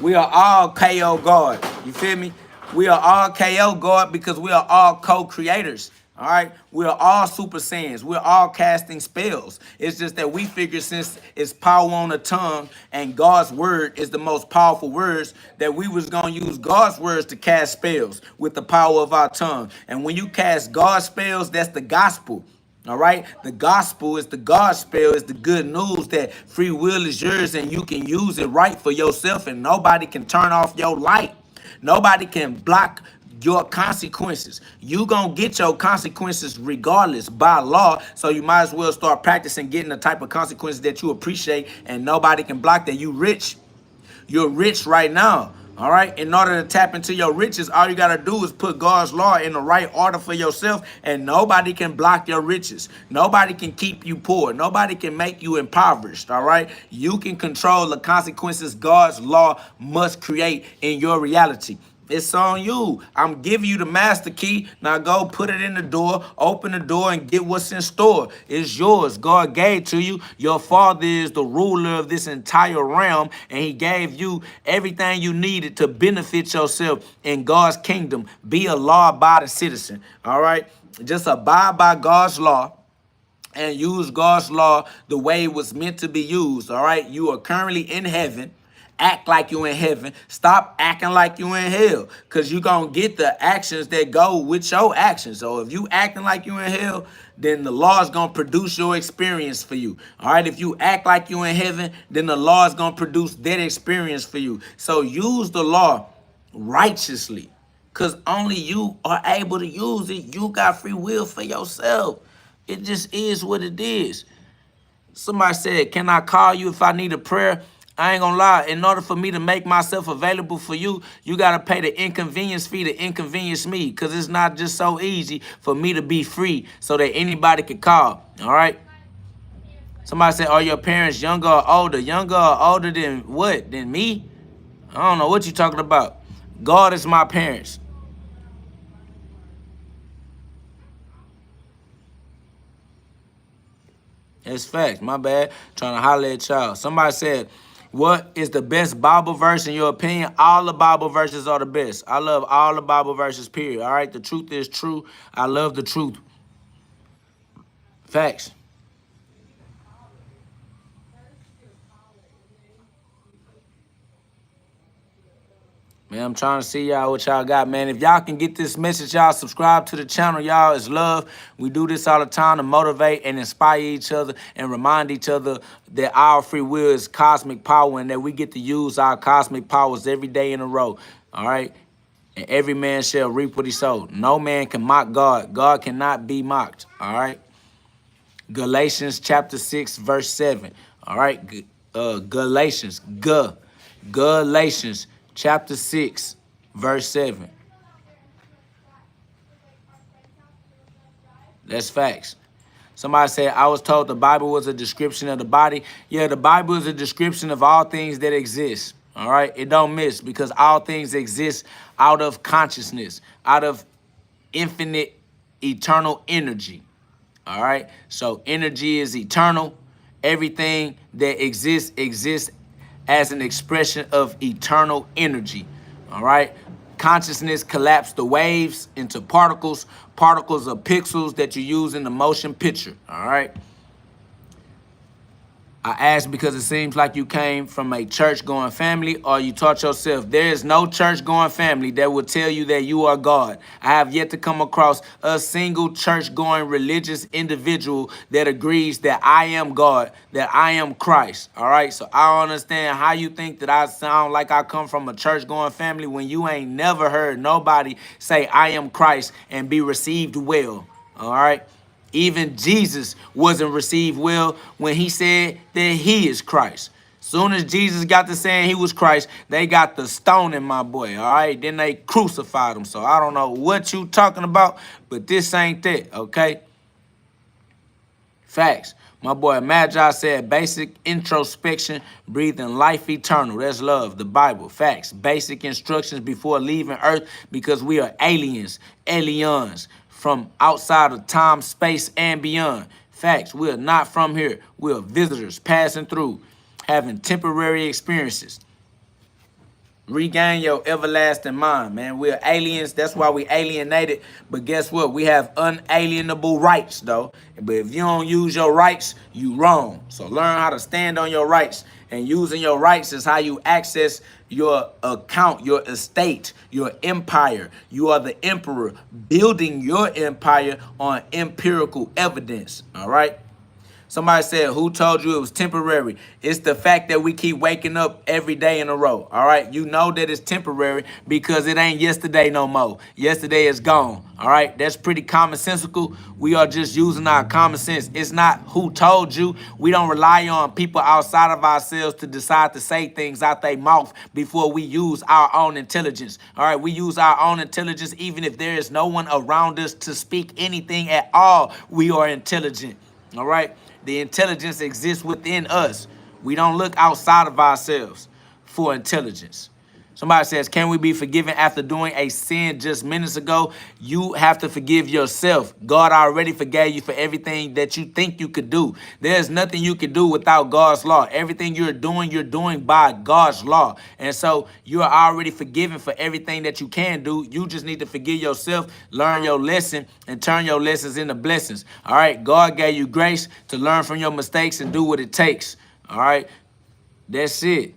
We are all KO God. You feel me? We are all KO God because we are all co-creators. All right, we're all Super Saiyans. We're all casting spells. It's just that we figure since it's power on the tongue and God's word is the most powerful words, that we was going to use God's words to cast spells with the power of our tongue. And when you cast God's spells, that's the gospel. All right, the gospel is the God spell, is the good news that free will is yours and you can use it right for yourself and nobody can turn off your light. Nobody can block your consequences. You gonna get your consequences regardless by law, so you might as well start practicing getting the type of consequences that you appreciate and nobody can block that. You rich. You're rich right now. All right, in order to tap into your riches, all you got to do is put God's law in the right order for yourself, and nobody can block your riches. Nobody can keep you poor. Nobody can make you impoverished, all right? You can control the consequences God's law must create in your reality. It's on you. I'm giving you the master key. Now go put it in the door, open the door, and get what's in store. It's yours. God gave to you. Your father is the ruler of this entire realm, and he gave you everything you needed to benefit yourself in God's kingdom. Be a law-abiding citizen. All right? Just abide by God's law and use God's law the way it was meant to be used. All right? You are currently in heaven. Act like you in heaven. Stop acting like you in hell, because you're going to get the actions that go with your actions. So if you acting like you in hell, then the law is going to produce your experience for you. All right? If you act like you in heaven, then the law is going to produce that experience for you. So use the law righteously, because only you are able to use it. You got free will for yourself. It just is what it is. Somebody said, can I call you if I need a prayer? I ain't gonna lie. In order for me to make myself available for you, you gotta pay the inconvenience fee to inconvenience me, because it's not just so easy for me to be free so that anybody can call. All right? Somebody said, are your parents younger or older? Younger or older than what? Than me? I don't know what you're talking about. God is my parents. It's facts. My bad. Trying to holler at y'all. Somebody said, what is the best Bible verse in your opinion? All the Bible verses are the best. I love all the Bible verses, period. All right? The truth is true. I love the truth. Facts. Man, I'm trying to see y'all what y'all got, man. If y'all can get this message, y'all subscribe to the channel. Y'all, it's love. We do this all the time to motivate and inspire each other and remind each other that our free will is cosmic power and that we get to use our cosmic powers every day in a row. All right? And every man shall reap what he sowed. No man can mock God. God cannot be mocked. All right? Galatians chapter 6, verse 7. All right? Galatians chapter 6, verse 7. That's facts. Somebody said, I was told the Bible was a description of the body. Yeah, the Bible is a description of all things that exist. All right? It don't miss, because all things exist out of consciousness, out of infinite, eternal energy. All right? So energy is eternal. Everything that exists as an expression of eternal energy. All right? Consciousness collapsed the waves into particles. Particles are pixels that you use in the motion picture. All right? I asked because it seems like you came from a church-going family, or you taught yourself. There is no church-going family that will tell you that you are God. I have yet to come across a single church-going religious individual that agrees that I am God, that I am Christ. All right? So I don't understand how you think that I sound like I come from a church-going family when you ain't never heard nobody say I am Christ and be received well. All right? Even Jesus wasn't received well when he said that he is Christ. Soon as Jesus got to saying he was Christ, they got the stoning my boy, all right? Then they crucified him. So I don't know what you talking about, but this ain't that, okay? Facts. My boy Magi said basic introspection, breathing life eternal. That's love, the Bible. Facts. Basic instructions before leaving Earth, because we are aliens from outside of time, space, and beyond. Facts. We are not from here. We are visitors passing through, having temporary experiences. Regain your everlasting mind, man. We're aliens. That's why we alienated. But guess what? We have unalienable rights, though. But if you don't use your rights, you wrong. So learn how to stand on your rights. And using your rights is how you access your account, your estate, your empire. You are the emperor, building your empire on empirical evidence. All right? Somebody said, who told you it was temporary? It's the fact that we keep waking up every day in a row. All right? You know that it's temporary because it ain't yesterday no more. Yesterday is gone. All right? That's pretty commonsensical. We are just using our common sense. It's not who told you. We don't rely on people outside of ourselves to decide to say things out their mouth before we use our own intelligence. All right? We use our own intelligence even if there is no one around us to speak anything at all. We are intelligent. All right? The intelligence exists within us. We don't look outside of ourselves for intelligence. Somebody says, can we be forgiven after doing a sin just minutes ago? You have to forgive yourself. God already forgave you for everything that you think you could do. There's nothing you can do without God's law. Everything you're doing by God's law. And so you are already forgiven for everything that you can do. You just need to forgive yourself, learn your lesson, and turn your lessons into blessings. All right? God gave you grace to learn from your mistakes and do what it takes. All right? That's it.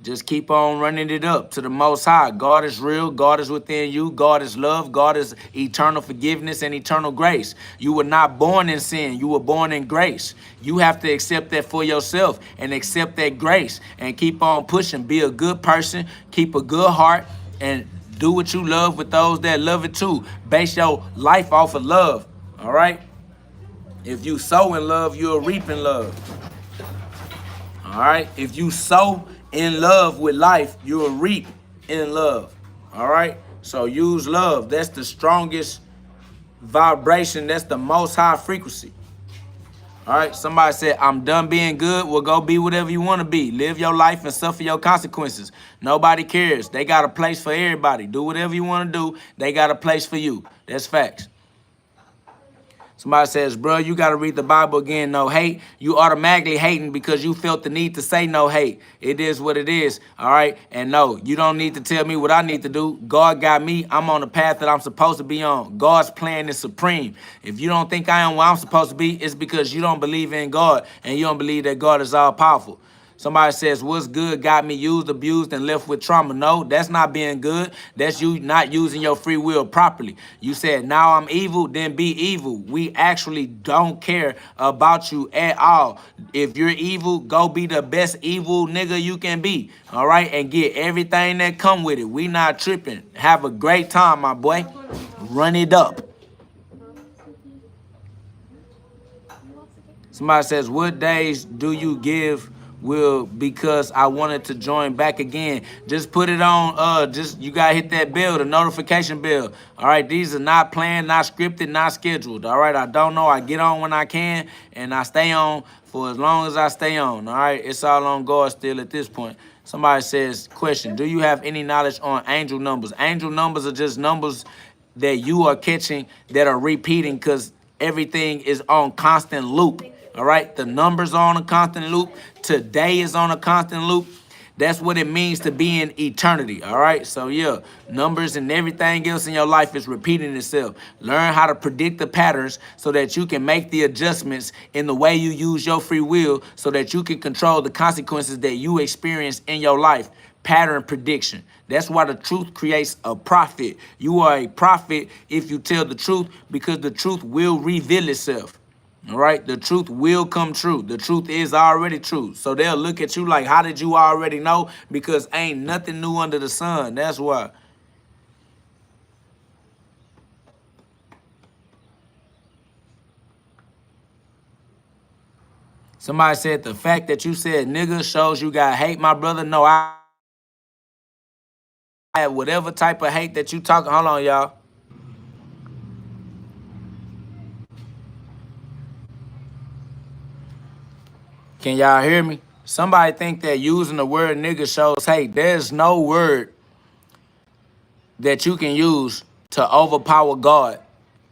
Just keep on running it up to the Most High. God is real. God is within you. God is love. God is eternal forgiveness and eternal grace. You were not born in sin. You were born in grace. You have to accept that for yourself and accept that grace and keep on pushing. Be a good person. Keep a good heart and do what you love with those that love it too. Base your life off of love. All right? If you sow in love, you'll reap in love. All right? If you sow in love with life, you'll reap in love. All right? So use love. That's the strongest vibration. That's the most high frequency. All right? Somebody said, I'm done being good. Well, go be whatever you want to be. Live your life and suffer your consequences. Nobody cares. They got a place for everybody. Do whatever you want to do. They got a place for you. That's facts. Somebody says, bro, you got to read the Bible again. No hate. You automatically hating because you felt the need to say no hate. It is what it is. All right. And no, you don't need to tell me what I need to do. God got me. I'm on the path that I'm supposed to be on. God's plan is supreme. If you don't think I am where I'm supposed to be, it's because you don't believe in God and you don't believe that God is all powerful. Somebody says, what's good got me used, abused, and left with trauma. No, that's not being good. That's you not using your free will properly. You said, now I'm evil, then be evil. We actually don't care about you at all. If you're evil, go be the best evil nigga you can be. All right? And get everything that come with it. We not tripping. Have a great time, my boy. Run it up. Somebody says, what days do you give will because I wanted to join back again? Just put it on, you gotta hit that bell, the notification bell. All right, these are not planned, not scripted, not scheduled. All right, I don't know. I get on when I can and I stay on for as long as I stay on. All right, it's all on God still at this point. Somebody says, question, do you have any knowledge on angel numbers? Angel numbers are just numbers that you are catching that are repeating because everything is on constant loop. All right, the numbers are on a constant loop. Today is on a constant loop. That's what it means to be in eternity. All right, so yeah, numbers and everything else in your life is repeating itself. Learn how to predict the patterns so that you can make the adjustments in the way you use your free will so that you can control the consequences that you experience in your life. Pattern prediction. That's why the truth creates a prophet. You are a prophet if you tell the truth because the truth will reveal itself. All right, the truth will come true. The truth is already true. So they'll look at you like, how did you already know? Because ain't nothing new under the sun. That's why. Somebody said the fact that you said nigga shows you got hate, my brother. No, I have whatever type of hate that you talking. Hold on, y'all. Can y'all hear me? Somebody think that using the word nigga shows hate. There's no word that you can use to overpower God.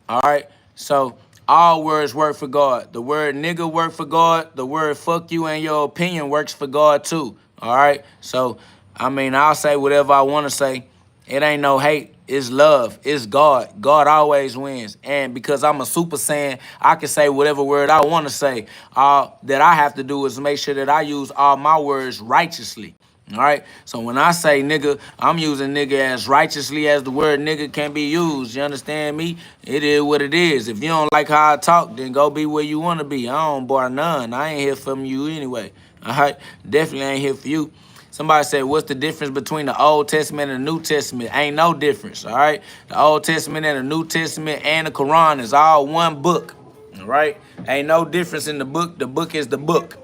All right? So all words work for God. The word nigga work for God. The word fuck you and your opinion works for God too. All right? So, I mean, I'll say whatever I want to say. It ain't no hate. It's love. It's God. God always wins. And because I'm a super saiyan, I can say whatever word I want to say. All that I have to do is make sure that I use all my words righteously. All right? So when I say nigga, I'm using nigga as righteously as the word nigga can be used. You understand me? It is what it is. If you don't like how I talk, then go be where you want to be. I don't bar none. I ain't here from you anyway. All right? Definitely ain't here for you. Somebody said, what's the difference between the Old Testament and the New Testament? Ain't no difference, all right? The Old Testament and the New Testament and the Quran is all one book, all right? Ain't no difference in the book. The book is the book.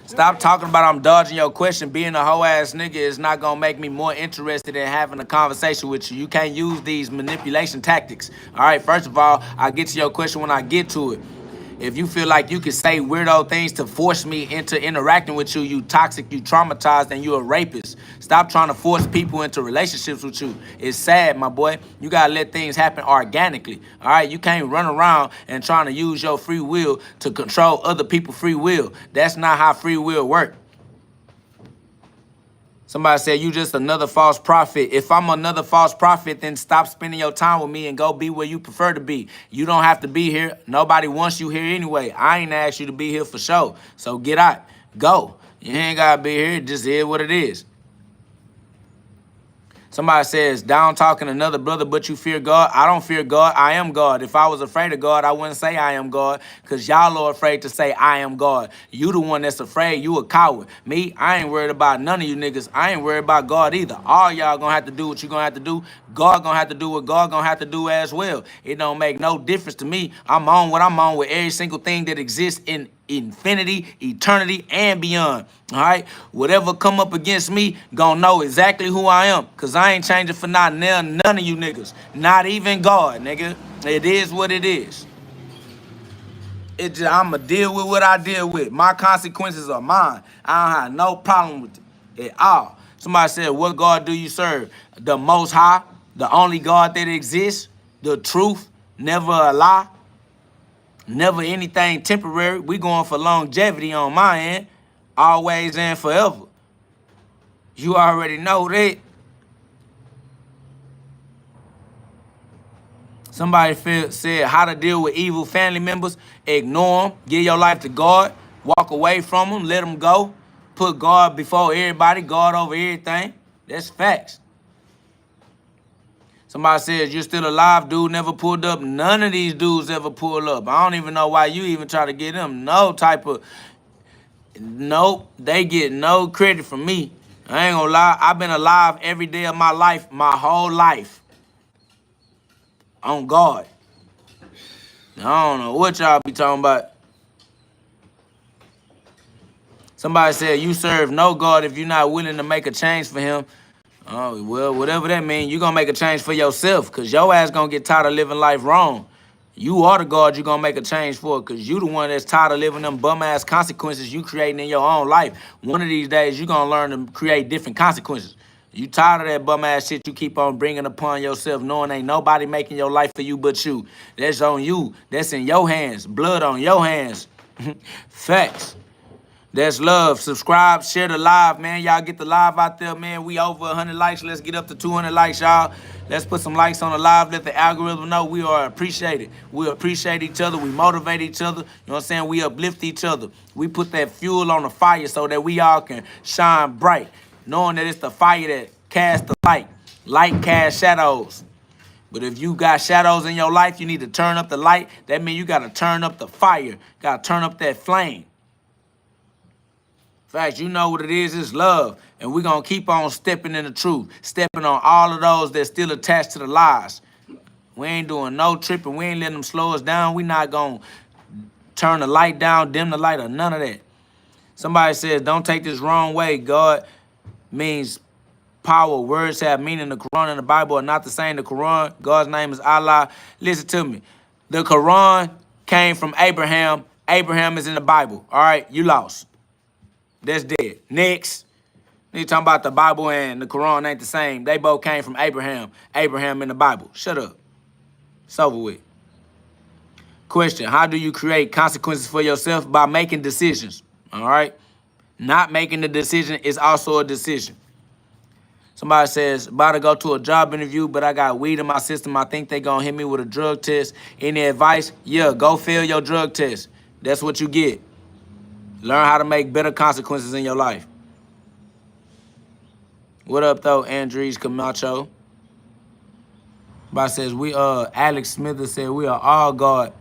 Stop talking about I'm dodging your question. Being a hoe-ass nigga is not going to make me more interested in having a conversation with you. You can't use these manipulation tactics, all right? First of all, I'll get to your question when I get to it. If you feel like you can say weirdo things to force me into interacting with you, you toxic, you traumatized, and you a rapist. Stop trying to force people into relationships with you. It's sad, my boy. You gotta let things happen organically. All right, you can't run around and trying to use your free will to control other people's free will. That's not how free will works. Somebody said, you just another false prophet. If I'm another false prophet, then stop spending your time with me and go be where you prefer to be. You don't have to be here. Nobody wants you here anyway. I ain't asked you to be here for sure. So get out. Go. You ain't got to be here. It just is what it is. Somebody says, down talking another brother, but you fear God. I don't fear God. I am God. If I was afraid of God, I wouldn't say I am God, because y'all are afraid to say I am God. You the one that's afraid. You a coward. Me, I ain't worried about none of you niggas. I ain't worried about God either. All y'all gonna have to do what you gonna have to do. God gonna have to do what God gonna have to do as well. It don't make no difference to me. I'm on what I'm on with every single thing that exists in infinity, eternity, and beyond. All right, whatever come up against me, gonna know exactly who I am, because I ain't changing for none of you niggas, not even God, nigga. It is what it is. I'ma deal with what I deal with. My consequences are mine. I don't have no problem with it at all. Somebody said, what God do you serve? The Most High, the only God that exists, the truth, never a lie, never anything temporary. We going for longevity on my end, always and forever. You already know that. Somebody said how to deal with evil family members. Ignore them. Give your life to God. Walk away from them. Let them go. Put God before everybody. God over everything. That's facts. Somebody says, you're still alive, dude, never pulled up. None of these dudes ever pull up. I don't even know why you even try to get them. No type of, nope, they get no credit from me. I ain't gonna lie, I've been alive every day of my life, my whole life. On God. I don't know what y'all be talking about. Somebody said, you serve no God if you're not willing to make a change for him. Oh, well, whatever that means, you're going to make a change for yourself, because your ass going to get tired of living life wrong. You are the God you're going to make a change for, because you the one that's tired of living them bum-ass consequences you creating in your own life. One of these days, you're going to learn to create different consequences. You tired of that bum-ass shit you keep on bringing upon yourself, knowing ain't nobody making your life for you but you. That's on you. That's in your hands. Blood on your hands. Facts. That's love. Subscribe, share the live, man. Y'all get the live out there, man. We over 100 likes. Let's get up to 200 likes, y'all. Let's put some likes on the live. Let the algorithm know we are appreciated. We appreciate each other. We motivate each other. You know what I'm saying? We uplift each other. We put that fuel on the fire so that we all can shine bright, knowing that it's the fire that casts the light. Light casts shadows. But if you got shadows in your life, you need to turn up the light. That means you got to turn up the fire. Got to turn up that flame. Facts, you know what it is. It's love. And we're going to keep on stepping in the truth. Stepping on all of those that still attached to the lies. We ain't doing no tripping. We ain't letting them slow us down. We not going to turn the light down, dim the light, or none of that. Somebody says, don't take this wrong way. God means power. Words have meaning. The Quran and the Bible are not the same. The Quran, God's name is Allah. Listen to me. The Quran came from Abraham. Abraham is in the Bible. All right, you lost. That's dead. Next. You talking about the Bible and the Quran ain't the same. They both came from Abraham. Abraham in the Bible. Shut up. It's over with. Question, how do you create consequences for yourself? By making decisions. All right? Not making the decision is also a decision. Somebody says, about to go to a job interview, but I got weed in my system. I think they gonna hit me with a drug test. Any advice? Yeah, go fail your drug test. That's what you get. Learn how to make better consequences in your life. What up, though, Andres Camacho? Somebody says, Alex Smithers said, we are all God.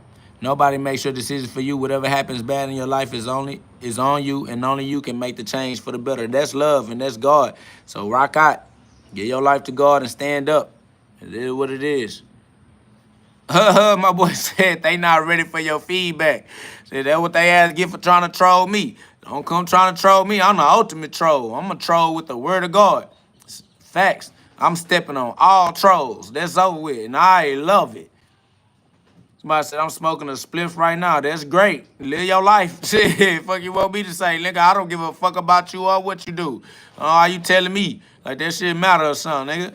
Nobody makes your decisions for you. Whatever happens bad in your life is on you, and only you can make the change for the better. That's love, and that's God. So rock out. Give your life to God and stand up. It is what it is. My boy said they not ready for your feedback. Said that's what they asked get for trying to troll me. Don't come trying to troll me. I'm the ultimate troll. I'm a troll with the word of God. Facts. I'm stepping on all trolls. That's over with, and I love it. Somebody said, I'm smoking a spliff right now. That's great. Live your life. Shit, fuck you want me to say. Nigga, I don't give a fuck about you or what you do. Are you telling me? Like that shit matter or something, nigga.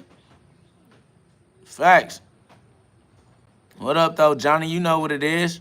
Facts. What up, though, Johnny? You know what it is.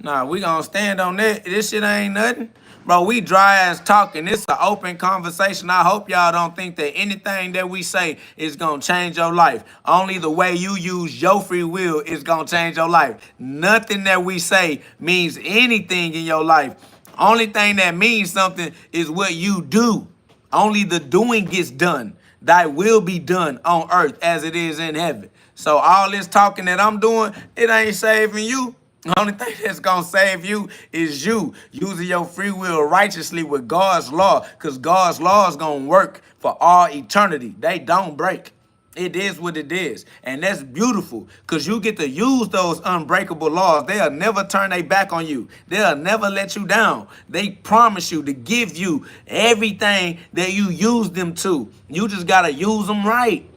Nah, we gonna stand on that. This shit ain't nothing. Bro, we dry ass talking. It's an open conversation. I hope y'all don't think that anything that we say is gonna change your life. Only the way you use your free will is gonna change your life. Nothing that we say means anything in your life. Only thing that means something is what you do. Only the doing gets done. Thy will be done on earth as it is in heaven. So all this talking that I'm doing, it ain't saving you. The only thing that's going to save you is you using your free will righteously with God's law, because God's law is going to work for all eternity. They don't break. It is what it is. And that's beautiful, because you get to use those unbreakable laws. They'll never turn their back on you. They'll never let you down. They promise you to give you everything that you use them to. You just got to use them right.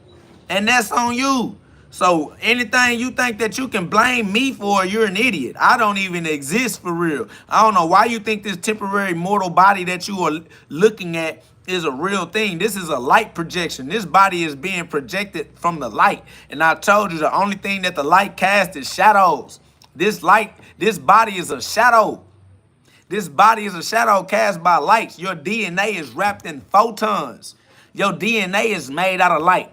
And that's on you. So anything you think that you can blame me for, you're an idiot. I don't even exist for real. I don't know why you think this temporary mortal body that you are looking at is a real thing. This is a light projection. This body is being projected from the light. And I told you the only thing that the light casts is shadows. This body is a shadow. This body is a shadow cast by lights. Your DNA is wrapped in photons. Your DNA is made out of light.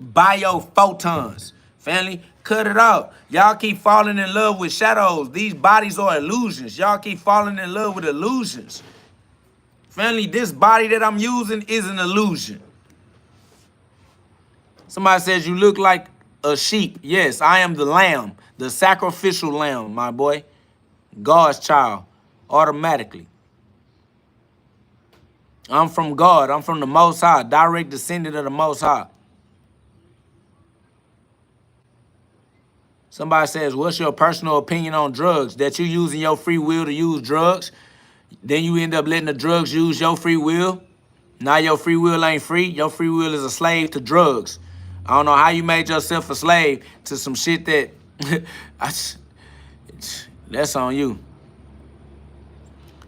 Biophotons. Family, cut it out. Y'all keep falling in love with shadows. These bodies are illusions. Y'all keep falling in love with illusions. Family, this body that I'm using is an illusion. Somebody says you look like a sheep. Yes, I am the lamb, the sacrificial lamb, my boy. God's child, automatically. I'm from God. I'm from the Most High, direct descendant of the Most High. Somebody says, what's your personal opinion on drugs? That you using your free will to use drugs? Then you end up letting the drugs use your free will? Now your free will ain't free. Your free will is a slave to drugs. I don't know how you made yourself a slave to some shit that... that's on you.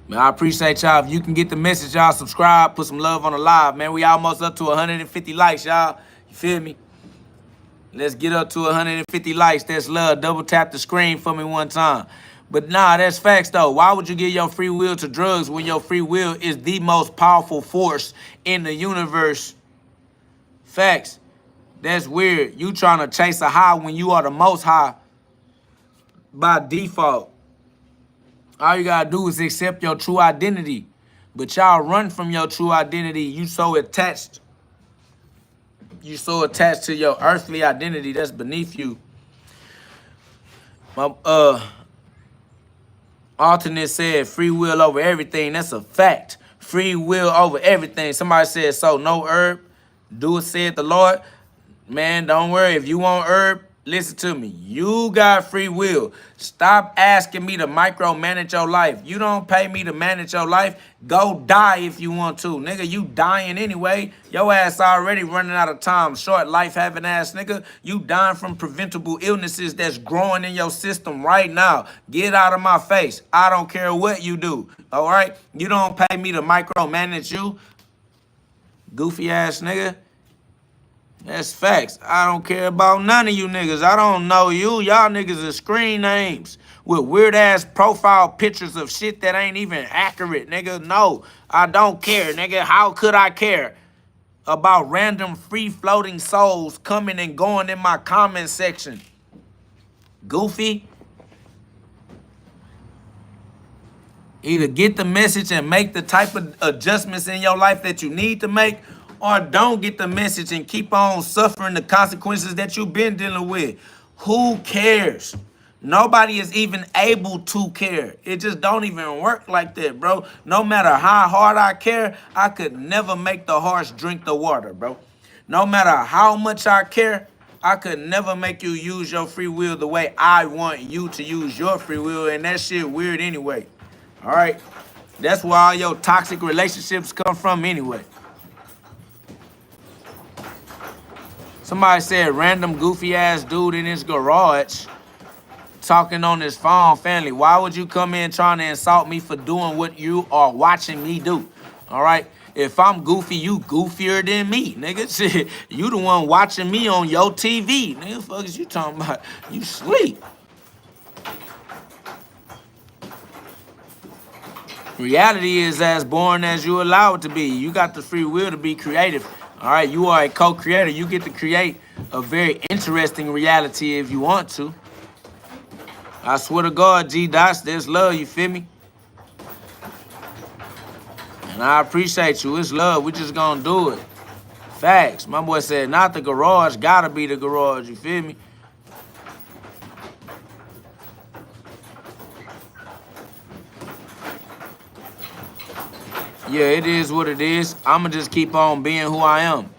Man, I appreciate y'all. If you can get the message, y'all subscribe, put some love on the live, man. We almost up to 150 likes, y'all. You feel me? Let's get up to 150 likes. That's love. Double tap the screen for me one time. But nah, that's facts though. Why would you give your free will to drugs when your free will is the most powerful force in the universe? Facts. That's weird. You trying to chase a high when you are the most high by default. All you gotta do is accept your true identity. But y'all run from your true identity. You so attached. You so attached to your earthly identity that's beneath you. My alternate said free will over everything. That's a fact. Free will over everything. Somebody said, so no herb. Do it, said the Lord. Man, don't worry. If you want herb, listen to me. You got free will. Stop asking me to micromanage your life. You don't pay me to manage your life. Go die if you want to. Nigga, you dying anyway. Your ass already running out of time. Short life having ass nigga. You dying from preventable illnesses that's growing in your system right now. Get out of my face. I don't care what you do. All right? You don't pay me to micromanage you. Goofy ass nigga. That's facts. I don't care about none of you niggas. I don't know you. Y'all niggas are screen names with weird-ass profile pictures of shit that ain't even accurate, nigga. No, I don't care, nigga. How could I care about random free-floating souls coming and going in my comment section? Goofy. Either get the message and make the type of adjustments in your life that you need to make, or don't get the message and keep on suffering the consequences that you've been dealing with. Who cares? Nobody is even able to care. It just don't even work like that, bro. No matter how hard I care, I could never make the horse drink the water, bro. No matter how much I care, I could never make you use your free will the way I want you to use your free will, and that shit weird anyway. All right? That's where all your toxic relationships come from anyway. Somebody said random goofy ass dude in his garage. talking on this phone, family. Why would you come in trying to insult me for doing what you are watching me do? All right? If I'm goofy, you goofier than me, nigga. Shit, you the one watching me on your TV. Nigga, fuck is you talking about? You sleep. Reality is as boring as you allow it to be. You got the free will to be creative. All right, you are a co-creator. You get to create a very interesting reality if you want to. I swear to God, GhODCast, there's love, you feel me? And I appreciate you. It's love. We just gonna do it. Facts. My boy said, not the garage, gotta be the garage, you feel me? Yeah, it is what it is. I'ma just keep on being who I am.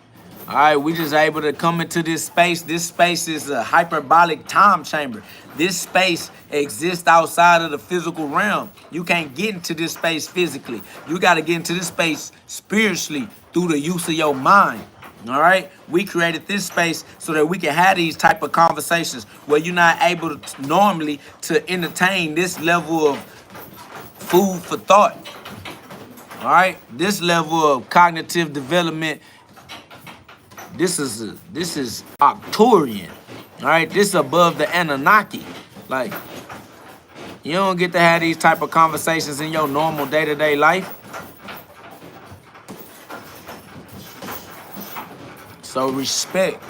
All right, we just able to come into this space. This space is a hyperbolic time chamber. This space exists outside of the physical realm. You can't get into this space physically. You got to get into this space spiritually through the use of your mind. All right, we created this space so that we can have these type of conversations where you're not able to normally to entertain this level of food for thought. All right, this level of cognitive development. This is Arcturian. All right, this is above the Anunnaki. Like, you don't get to have these type of conversations in your normal day-to-day life. So respect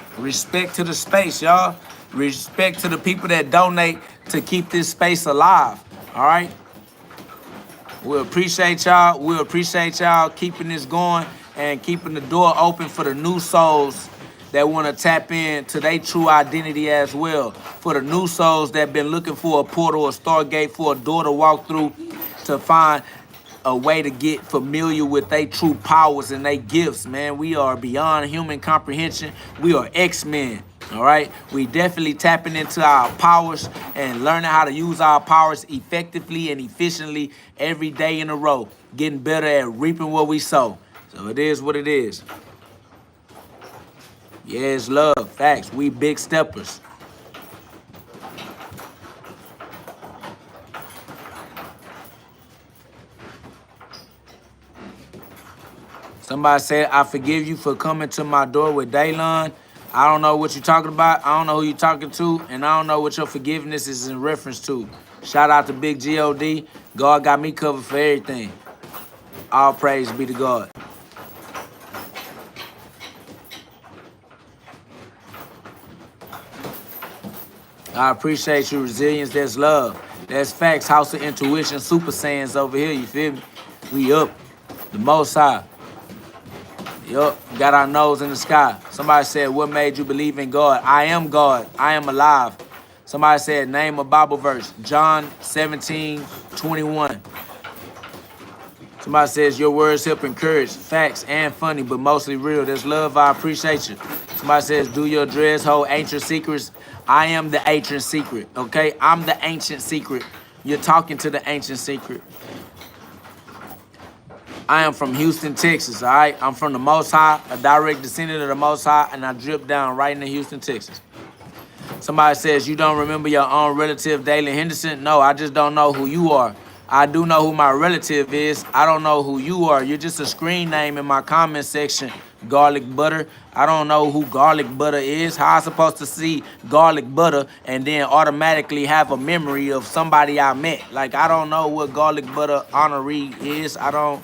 to the space, y'all. Respect to the people that donate to keep this space alive. All right. We appreciate y'all. We appreciate y'all keeping this going and keeping the door open for the new souls that want to tap into their true identity as well. For the new souls that been looking for a portal, a stargate, for a door to walk through to find a way to get familiar with their true powers and their gifts, man. We are beyond human comprehension. We are X-Men. All right, we definitely tapping into our powers and learning how to use our powers effectively and efficiently every day in a row, getting better at reaping what we sow. So it is what it is. Yeah, it's love. Facts. We big steppers. Somebody said, I forgive you for coming to my door with Daylon. I don't know what you're talking about. I don't know who you're talking to. And I don't know what your forgiveness is in reference to. Shout out to Big GhOD. God got me covered for everything. All praise be to God. I appreciate your resilience. That's love. That's facts. House of Intuition, Super Saiyans over here. You feel me? We up. The Most High. Yup, got our nose in the sky. Somebody said, what made you believe in God? I am God. I am alive. Somebody said, name a Bible verse. John 17:21. Somebody says, your words help encourage. Facts and funny, but mostly real. That's love. I appreciate you. Somebody says, do your dreads hold ancient secrets? I am the ancient secret, okay? I'm the ancient secret. You're talking to the ancient secret. I am from Houston, Texas, all right? I'm from the Most High, a direct descendant of the Most High, and I drip down right into Houston, Texas. Somebody says, you don't remember your own relative, Dalen Henderson? No, I just don't know who you are. I do know who my relative is. I don't know who you are. You're just a screen name in my comment section, Garlic Butter. I don't know who Garlic Butter is. How I supposed to see Garlic Butter and then automatically have a memory of somebody I met? Like, I don't know what Garlic Butter honoree is. I don't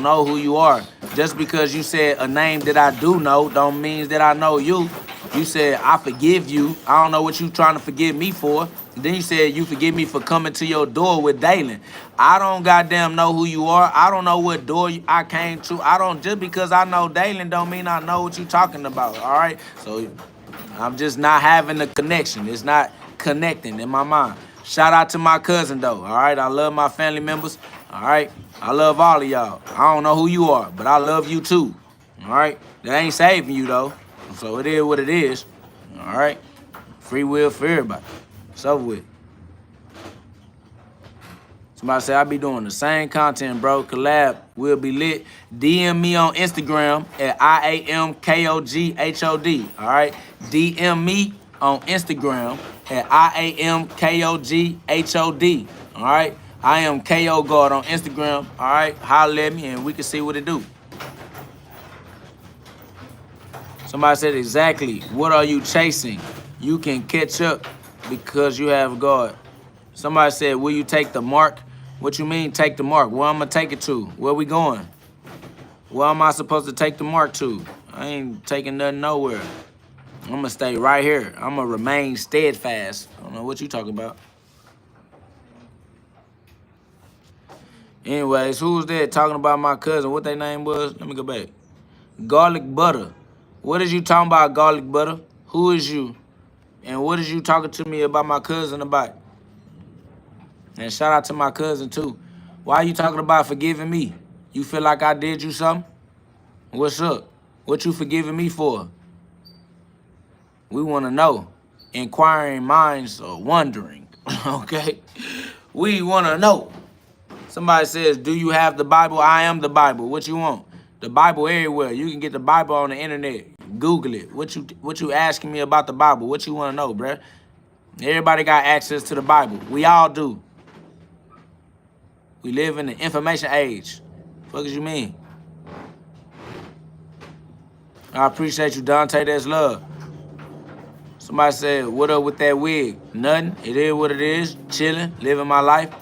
know who you are. Just because you said a name that I do know don't mean that I know you. You said, I forgive you. I don't know what you trying to forgive me for. And then you said you forgive me for coming to your door with Dalen. I don't goddamn know who you are. I don't know what door I came to. Just because I know Dalen don't mean I know what you talking about, all right? So I'm just not having the connection. It's not connecting in my mind. Shout out to my cousin, though, all right? I love my family members, all right? I love all of y'all. I don't know who you are, but I love you, too, all right? That ain't saving you, though. So it is what it is, all right? Free will for everybody. It's over with. Somebody say I be doing the same content, bro. Collab will be lit. DM me on Instagram at IAMKOGHOD, all right? DM me on Instagram at IAMKOGHOD. All right. I am KO God on Instagram. All right. Holler at me and we can see what it do. Somebody said, exactly. What are you chasing? You can catch up because you have God. Somebody said, will you take the mark? What you mean take the mark? Where I'm going to take it to? Where we going? Where am I supposed to take the mark to? I ain't taking nothing nowhere. I'm going to stay right here. I'm going to remain steadfast. I don't know what you talking about. Anyways, who was there talking about my cousin? What their name was? Let me go back. Garlic butter. What is you talking about, garlic butter? Who is you? And what is you talking to me about my cousin about? And shout out to my cousin, too. Why are you talking about forgiving me? You feel like I did you something? What's up? What you forgiving me for? We want to know. Inquiring minds are wondering, okay? We want to know. Somebody says, do you have the Bible? I am the Bible. What you want? The Bible everywhere. You can get the Bible on the internet. Google it. What you asking me about the Bible? What you want to know, bruh? Everybody got access to the Bible. We all do. We live in the information age. What do you mean? I appreciate you, Dante. That's love. Somebody said, what up with that wig? Nothing. It is what it is. Chilling. Living my life.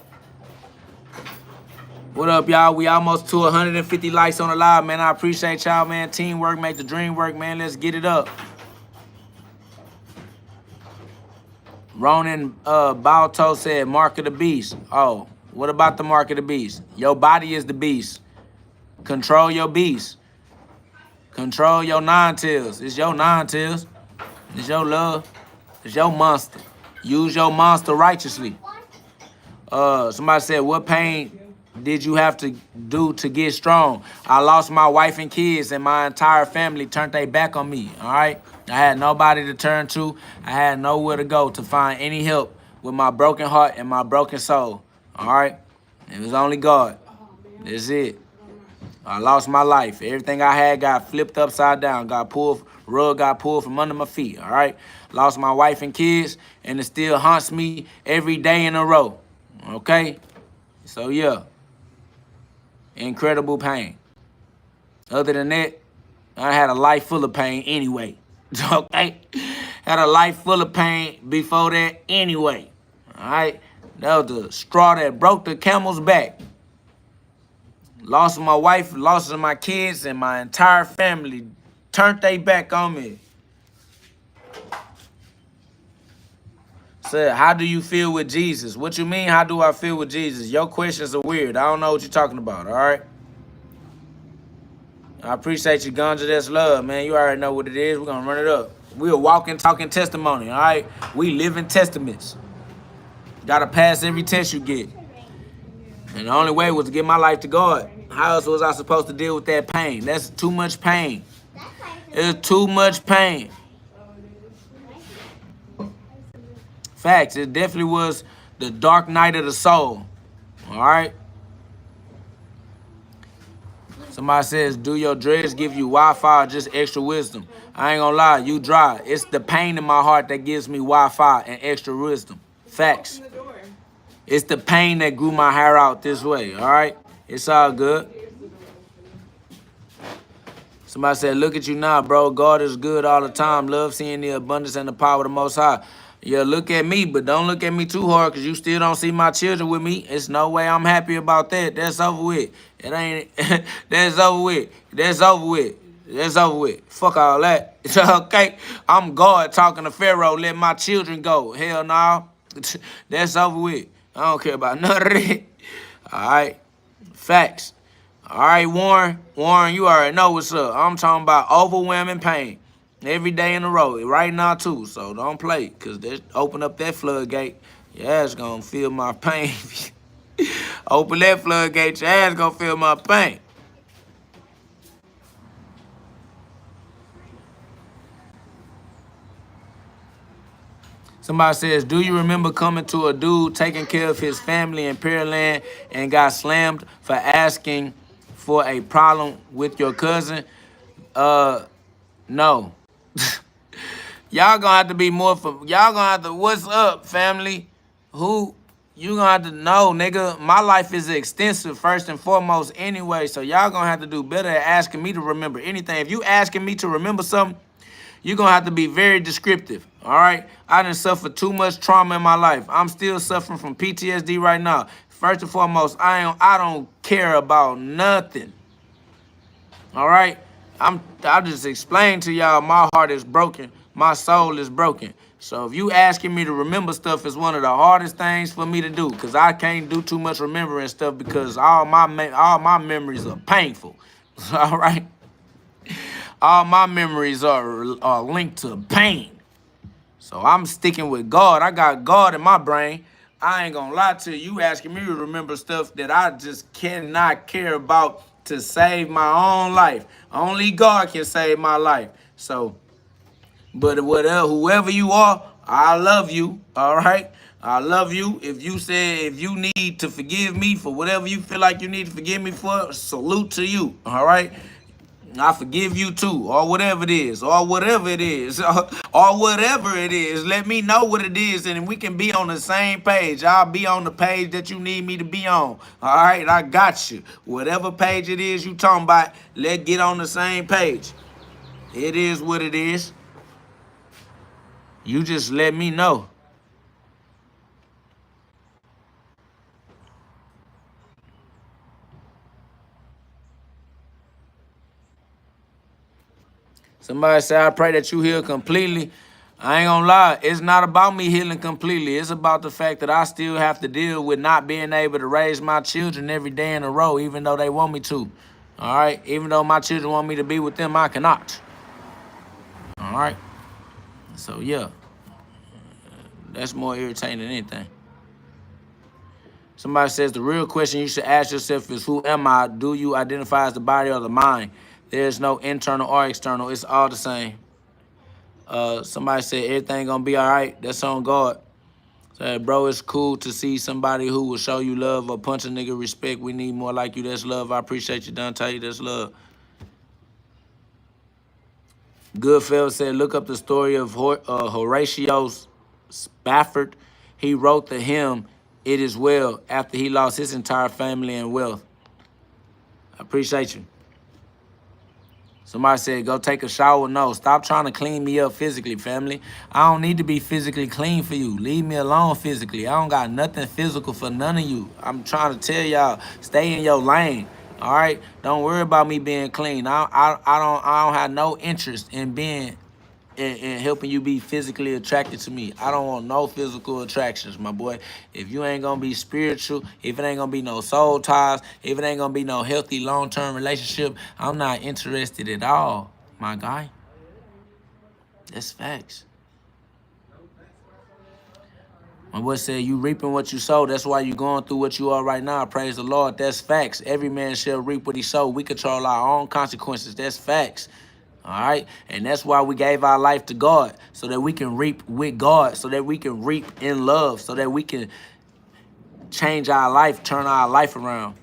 What up, y'all? We almost to 150 likes on the live, man. I appreciate y'all, man. Teamwork make the dream work, man. Let's get it up. Ronan Balto said, mark of the beast. Oh, what about the mark of the beast? Your body is the beast. Control your beast. Control your nine-tails. It's your nine-tails. It's your love. It's your monster. Use your monster righteously. Somebody said, what pain did you have to do to get strong? I lost my wife and kids, and my entire family turned their back on me, all right? I had nobody to turn to. I had nowhere to go to find any help with my broken heart and my broken soul, all right? It was only God. That's it. I lost my life. Everything I had got flipped upside down, rug got pulled from under my feet, all right? Lost my wife and kids, and it still haunts me every day in a row, okay? So, yeah. Incredible pain. Other than that, I had a life full of pain anyway. Okay? Had a life full of pain before that anyway. All right? That was the straw that broke the camel's back. Lost my wife, lost my kids, and my entire family turned their back on me. Said, how do you feel with Jesus? What you mean, how do I feel with Jesus? Your questions are weird. I don't know what you're talking about, all right? I appreciate you, Ganja. That's love, man. You already know what it is. We're going to run it up. We're a walking, talking testimony, all right? We living testaments. Got to pass every test you get. And the only way was to give my life to God. How else was I supposed to deal with that pain? That's too much pain. It's too much pain. Facts. It definitely was the dark night of the soul. All right? Somebody says, do your dreads give you Wi-Fi or just extra wisdom? I ain't gonna lie, you dry. It's the pain in my heart that gives me Wi-Fi and extra wisdom. Facts. It's the pain that grew my hair out this way, all right? It's all good. Somebody said, look at you now, bro. God is good all the time. Love seeing the abundance and the power of the Most High. Yeah, look at me, but don't look at me too hard because you still don't see my children with me. It's no way I'm happy about that. That's over with. It ain't. That's over with. That's over with. That's over with. Fuck all that. Okay? I'm God talking to Pharaoh. Let my children go. Hell no. That's over with. I don't care about none of that. All right? Facts. All right, Warren. Warren, you already know what's up. I'm talking about overwhelming pain. Every day in a row, right now too. So don't play, because they open up that floodgate. Your ass gonna feel my pain. Open that floodgate, your ass gonna feel my pain. Somebody says, do you remember coming to a dude taking care of his family in Periland and got slammed for asking for a problem with your cousin? No. Y'all gonna have to be more for, y'all gonna have to, what's up, family? Who, you gonna have to know, nigga, my life is extensive first and foremost anyway, so y'all gonna have to do better at asking me to remember anything. If you asking me to remember something, you're gonna have to be very descriptive, all right? I done suffered too much trauma in my life. I'm still suffering from PTSD right now. First and foremost, I don't care about nothing. All right? I just explained to y'all my heart is broken. My soul is broken. So if you asking me to remember stuff is one of the hardest things for me to do, because I can't do too much remembering stuff because all my memories are painful. All right? All my memories are linked to pain. So I'm sticking with God. I got God in my brain. I ain't gonna lie to you. You asking me to remember stuff that I just cannot care about to save my own life. Only God can save my life. So, but whatever, whoever you are, I love you. All right. I love you. If you need to forgive me for whatever you feel like you need to forgive me for, salute to you. All right. I forgive you too, or whatever it is, or whatever it is, or whatever it is. Let me know what it is, and we can be on the same page. I'll be on the page that you need me to be on. All right, I got you. Whatever page it is you talking about, let's get on the same page. It is what it is. You just let me know. Somebody say, I pray that you heal completely. I ain't gonna lie, it's not about me healing completely. It's about the fact that I still have to deal with not being able to raise my children every day in a row, even though they want me to. All right? Even though my children want me to be with them, I cannot. All right? So, yeah. That's more irritating than anything. Somebody says the real question you should ask yourself is, who am I? Do you identify as the body or the mind? There's no internal or external. It's all the same. Somebody said everything gonna be all right. That's on God. Said, bro, it's cool to see somebody who will show you love or punch a nigga respect. We need more like you. That's love. I appreciate you, Dante. That's love. Goodfellas said, look up the story of Horatio Spafford. He wrote the hymn, It Is Well, after he lost his entire family and wealth. I appreciate you. Somebody said, go take a shower. No, stop trying to clean me up physically, family. I don't need to be physically clean for you. Leave me alone physically. I don't got nothing physical for none of you. I'm trying to tell y'all, stay in your lane. All right? Don't worry about me being clean. I don't have no interest in being and helping you be physically attracted to me. I don't want no physical attractions, my boy. If you ain't gonna be spiritual, if it ain't gonna be no soul ties, if it ain't gonna be no healthy long-term relationship, I'm not interested at all, my guy. That's facts. My boy said, you reaping what you sow. That's why you going through what you are right now. Praise the Lord. That's facts. Every man shall reap what he sow. We control our own consequences. That's facts. All right? And that's why we gave our life to God, so that we can reap with God, so that we can reap in love, so that we can change our life, turn our life around.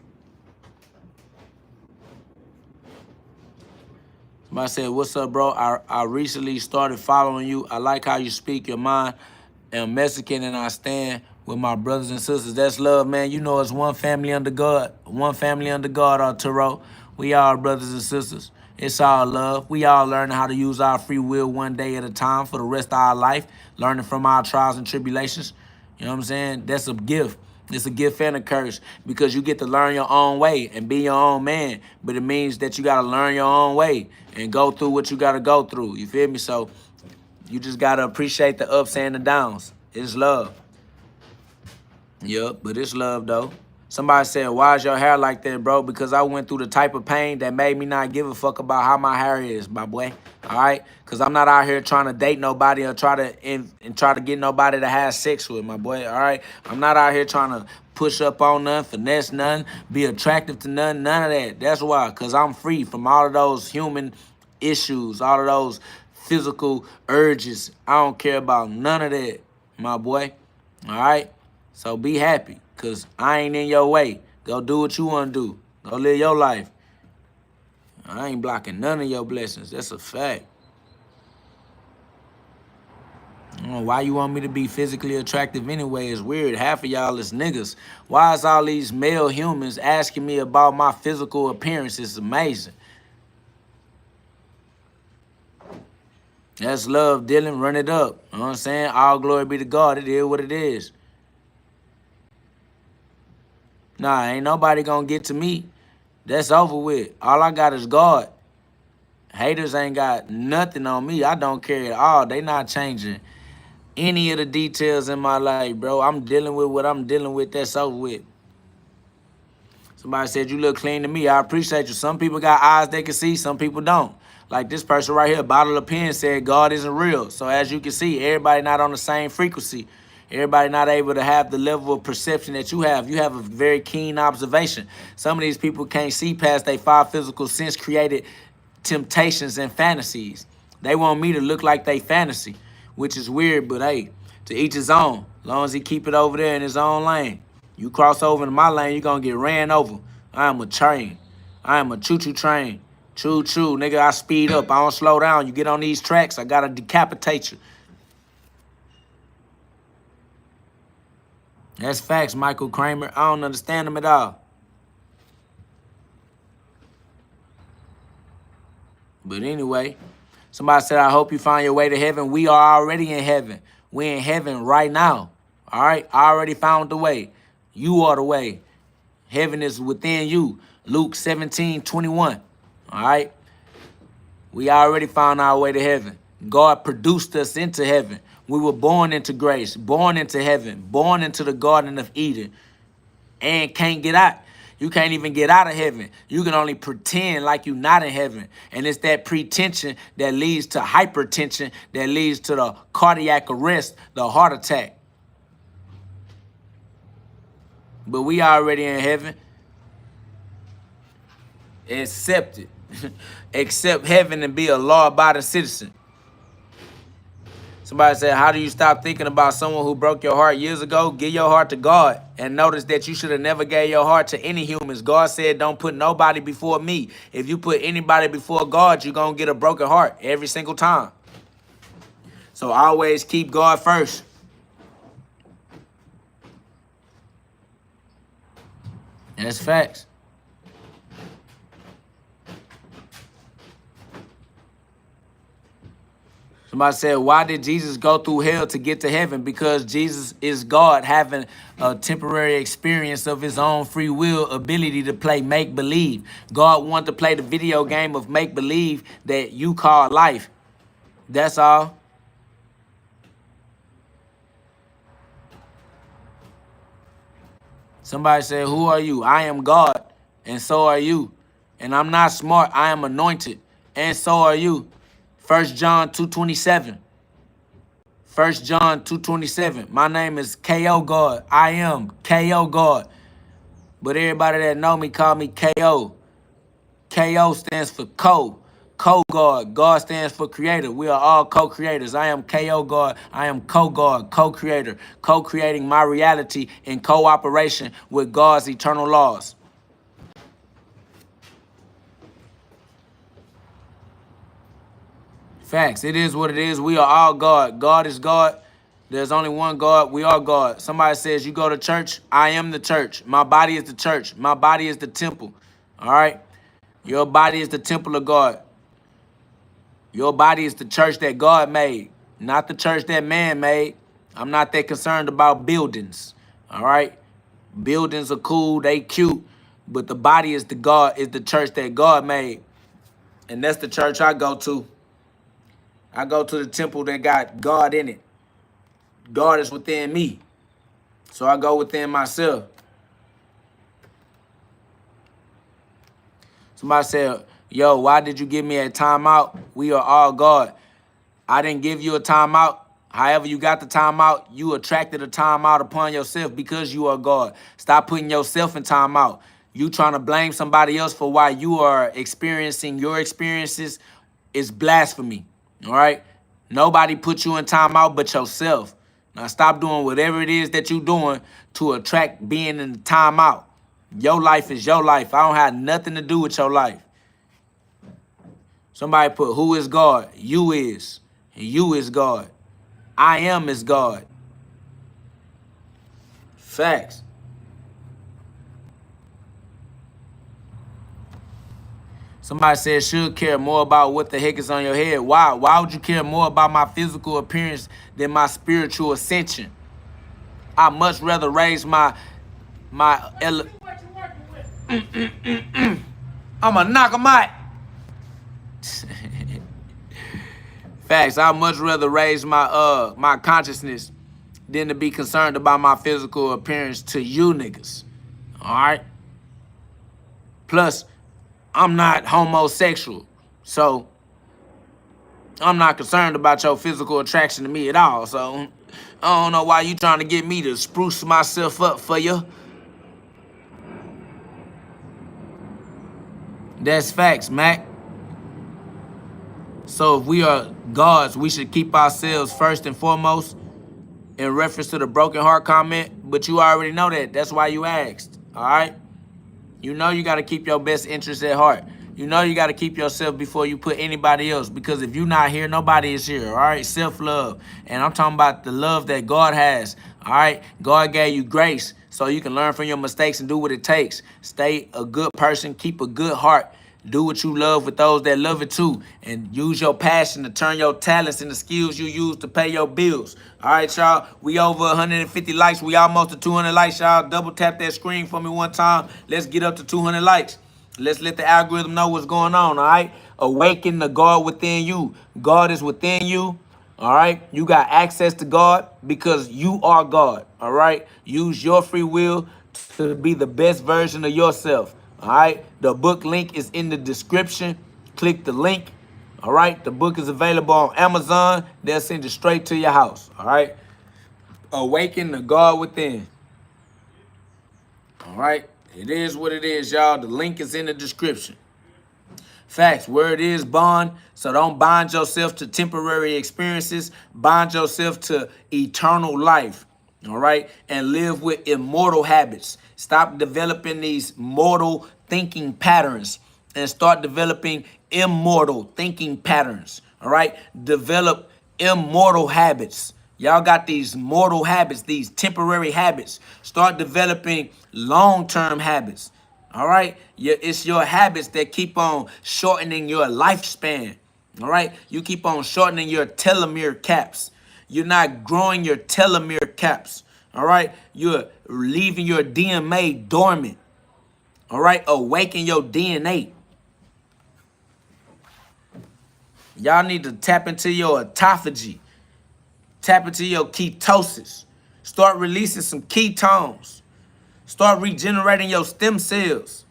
Somebody said, what's up, bro? I recently started following you. I like how you speak your mind. I'm Mexican and I stand with my brothers and sisters. That's love, man. You know it's one family under God. One family under God, Arturo. We all brothers and sisters. It's all love. We all learning how to use our free will one day at a time for the rest of our life, learning from our trials and tribulations. You know what I'm saying? That's a gift. It's a gift and a curse, because you get to learn your own way and be your own man. But it means that you got to learn your own way and go through what you got to go through. You feel me? So you just got to appreciate the ups and the downs. It's love. Yup, but it's love, though. Somebody said, why is your hair like that, bro? Because I went through the type of pain that made me not give a fuck about how my hair is, my boy. All right? Because I'm not out here trying to date nobody or try to get nobody to have sex with, my boy. All right? I'm not out here trying to push up on none, finesse none, be attractive to none, none of that. That's why, because I'm free from all of those human issues, all of those physical urges. I don't care about none of that, my boy. All right? So be happy, because I ain't in your way. Go do what you want to do. Go live your life. I ain't blocking none of your blessings. That's a fact. Why you want me to be physically attractive anyway? It's weird. Half of y'all is niggas. Why is all these male humans asking me about my physical appearance? It's amazing. That's love, Dylan. Run it up. You know what I'm saying? All glory be to God. It is what it is. Nah, ain't nobody gonna get to me. That's over with. All I got is God. Haters ain't got nothing on me. I don't care at all. They not changing any of the details in my life, bro. I'm dealing with what I'm dealing with. That's over with. Somebody said, you look clean to me. I appreciate you. Some people got eyes they can see. Some people don't. Like this person right here, Bottle of Pen, said God isn't real. So as you can see, everybody not on the same frequency. Everybody not able to have the level of perception that you have. You have a very keen observation. Some of these people can't see past their five physical sense created temptations and fantasies. They want me to look like they fantasy, which is weird, but hey, to each his own. As long as he keep it over there in his own lane. You cross over into my lane, you're going to get ran over. I am a train. I am a choo-choo train. Choo-choo, nigga, I speed up. I don't slow down. You get on these tracks, I got to decapitate you. That's facts, Michael Kramer. I don't understand them at all. But anyway, somebody said, I hope you find your way to heaven. We are already in heaven. We're in heaven right now. All right? I already found the way. You are the way. Heaven is within you. Luke 17:21. All right? We already found our way to heaven. God produced us into heaven. We were born into grace, born into heaven, born into the Garden of Eden, and can't get out. You can't even get out of heaven. You can only pretend like you're not in heaven. And it's that pretension that leads to hypertension, that leads to the cardiac arrest, the heart attack. But we already in heaven. Accept it. Accept heaven and be a law-abiding citizen. Somebody said, how do you stop thinking about someone who broke your heart years ago? Give your heart to God and notice that you should have never gave your heart to any humans. God said, don't put nobody before me. If you put anybody before God, you're going to get a broken heart every single time. So always keep God first. That's facts. Somebody said, why did Jesus go through hell to get to heaven? Because Jesus is God having a temporary experience of his own free will ability to play make-believe. God wanted to play the video game of make-believe that you call life. That's all. Somebody said, who are you? I am God, and so are you. And I'm not smart. I am anointed, and so are you. 1 John 2:27. 1 John 2:27. My name is K.O. God. I am K.O. God. But everybody that know me call me K.O. K.O. stands for Co-God. God stands for creator. We are all co-creators. I am K.O. God. I am co-God, co-creator, co-creating my reality in cooperation with God's eternal laws. Facts. It is what it is. We are all God. God is God. There's only one God. We are God. Somebody says, you go to church. I am the church. My body is the church. My body is the temple. All right? Your body is the temple of God. Your body is the church that God made, not the church that man made. I'm not that concerned about buildings. All right? Buildings are cool. They cute. But the body is the church that God made. And that's the church I go to. I go to the temple that got God in it. God is within me. So I go within myself. Somebody said, yo, why did you give me a timeout? We are all God. I didn't give you a timeout. However you got the timeout, you attracted a timeout upon yourself because you are God. Stop putting yourself in timeout. You trying to blame somebody else for why you are experiencing your experiences is blasphemy. All right? Nobody put you in timeout but yourself. Now stop doing whatever it is that you're doing to attract being in the timeout. Your life is your life. I don't have nothing to do with your life. Somebody put, who is God? You is. And you is God. I am is God. Facts. Somebody said should care more about what the heck is on your head. Why? Why would you care more about my physical appearance than my spiritual ascension? I much rather raise I'ma knock him out. Facts. I much rather raise my consciousness than to be concerned about my physical appearance to you niggas. Alright? Plus, I'm not homosexual. So I'm not concerned about your physical attraction to me at all. So I don't know why you trying to get me to spruce myself up for you. That's facts, Mac. So if we are gods, we should keep ourselves first and foremost in reference to the broken heart comment. But you already know that. That's why you asked. All right? You know you got to keep your best interest at heart. You know you got to keep yourself before you put anybody else. Because if you're not here, nobody is here. All right? Self-love. And I'm talking about the love that God has. All right? God gave you grace so you can learn from your mistakes and do what it takes. Stay a good person. Keep a good heart. Do what you love with those that love it too. And use your passion to turn your talents into skills you use to pay your bills. All right, y'all. We over 150 likes. We almost to 200 likes, y'all. Double tap that screen for me one time. Let's get up to 200 likes. Let's let the algorithm know what's going on, all right? Awaken the God within you. God is within you, all right? You got access to God because you are God, all right? Use your free will to be the best version of yourself. All right, the book link is in the description. Click the link. All right, the book is available on Amazon. They'll send it straight to your house. All right, awaken the God within. All right, it is what it is, y'all. The link is in the description. Facts, word is bond. So don't bind yourself to temporary experiences. Bind yourself to eternal life. All right, and live with immortal habits. Stop developing these mortal thinking patterns and start developing immortal thinking patterns. All right, develop immortal habits. Y'all got these mortal habits, these temporary habits. Start developing long-term habits. All right, it's your habits that keep on shortening your lifespan. All right, you keep on shortening your telomere caps. You're not growing your telomere caps. All right. You're leaving your DNA dormant. All right. Awaken your DNA. Y'all need to tap into your autophagy. Tap into your ketosis. Start releasing some ketones. Start regenerating your stem cells.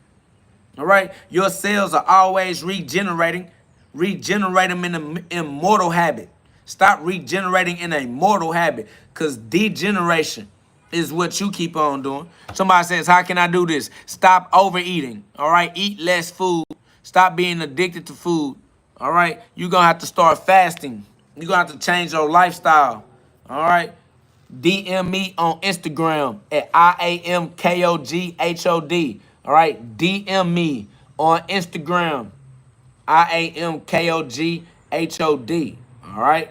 All right. Your cells are always regenerating. Regenerate them in an immortal habit. Stop regenerating in a mortal habit, because degeneration is what you keep on doing. Somebody says, how can I do this? Stop overeating. All right. Eat less food. Stop being addicted to food. All right. You're going to have to start fasting. You're going to have to change your lifestyle. All right. DM me on Instagram at IAMKOGHOD. All right. DM me on Instagram. IAMKOGHOD. All right.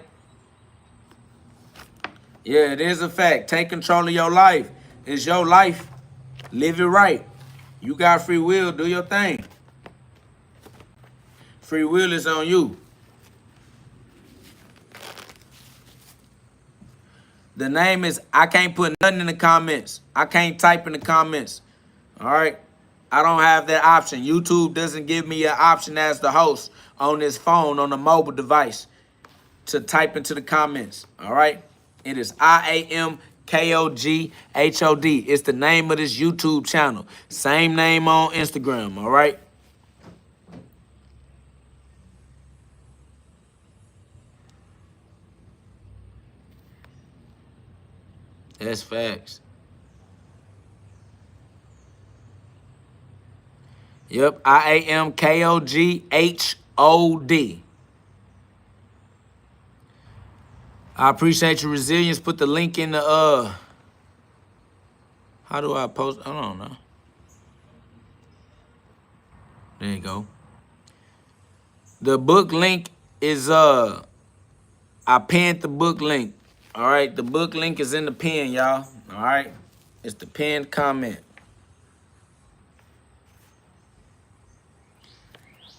Yeah, it is a fact. Take control of your life. It's your life. Live it right. You got free will. Do your thing. Free will is on you. The name is, I can't put nothing in the comments. I can't type in the comments. All right. I don't have that option. YouTube doesn't give me an option as the host on this phone, on the mobile device, to type into the comments. All right. It is IAMKOGHOD. It's the name of this YouTube channel. Same name on Instagram. All right. That's facts. Yep. IAMKOGHOD. I appreciate your resilience. Put the link in the how do I post? I don't know. There you go. The book link is I pinned the book link. All right, the book link is in the pen, y'all. All right, it's the pinned comment.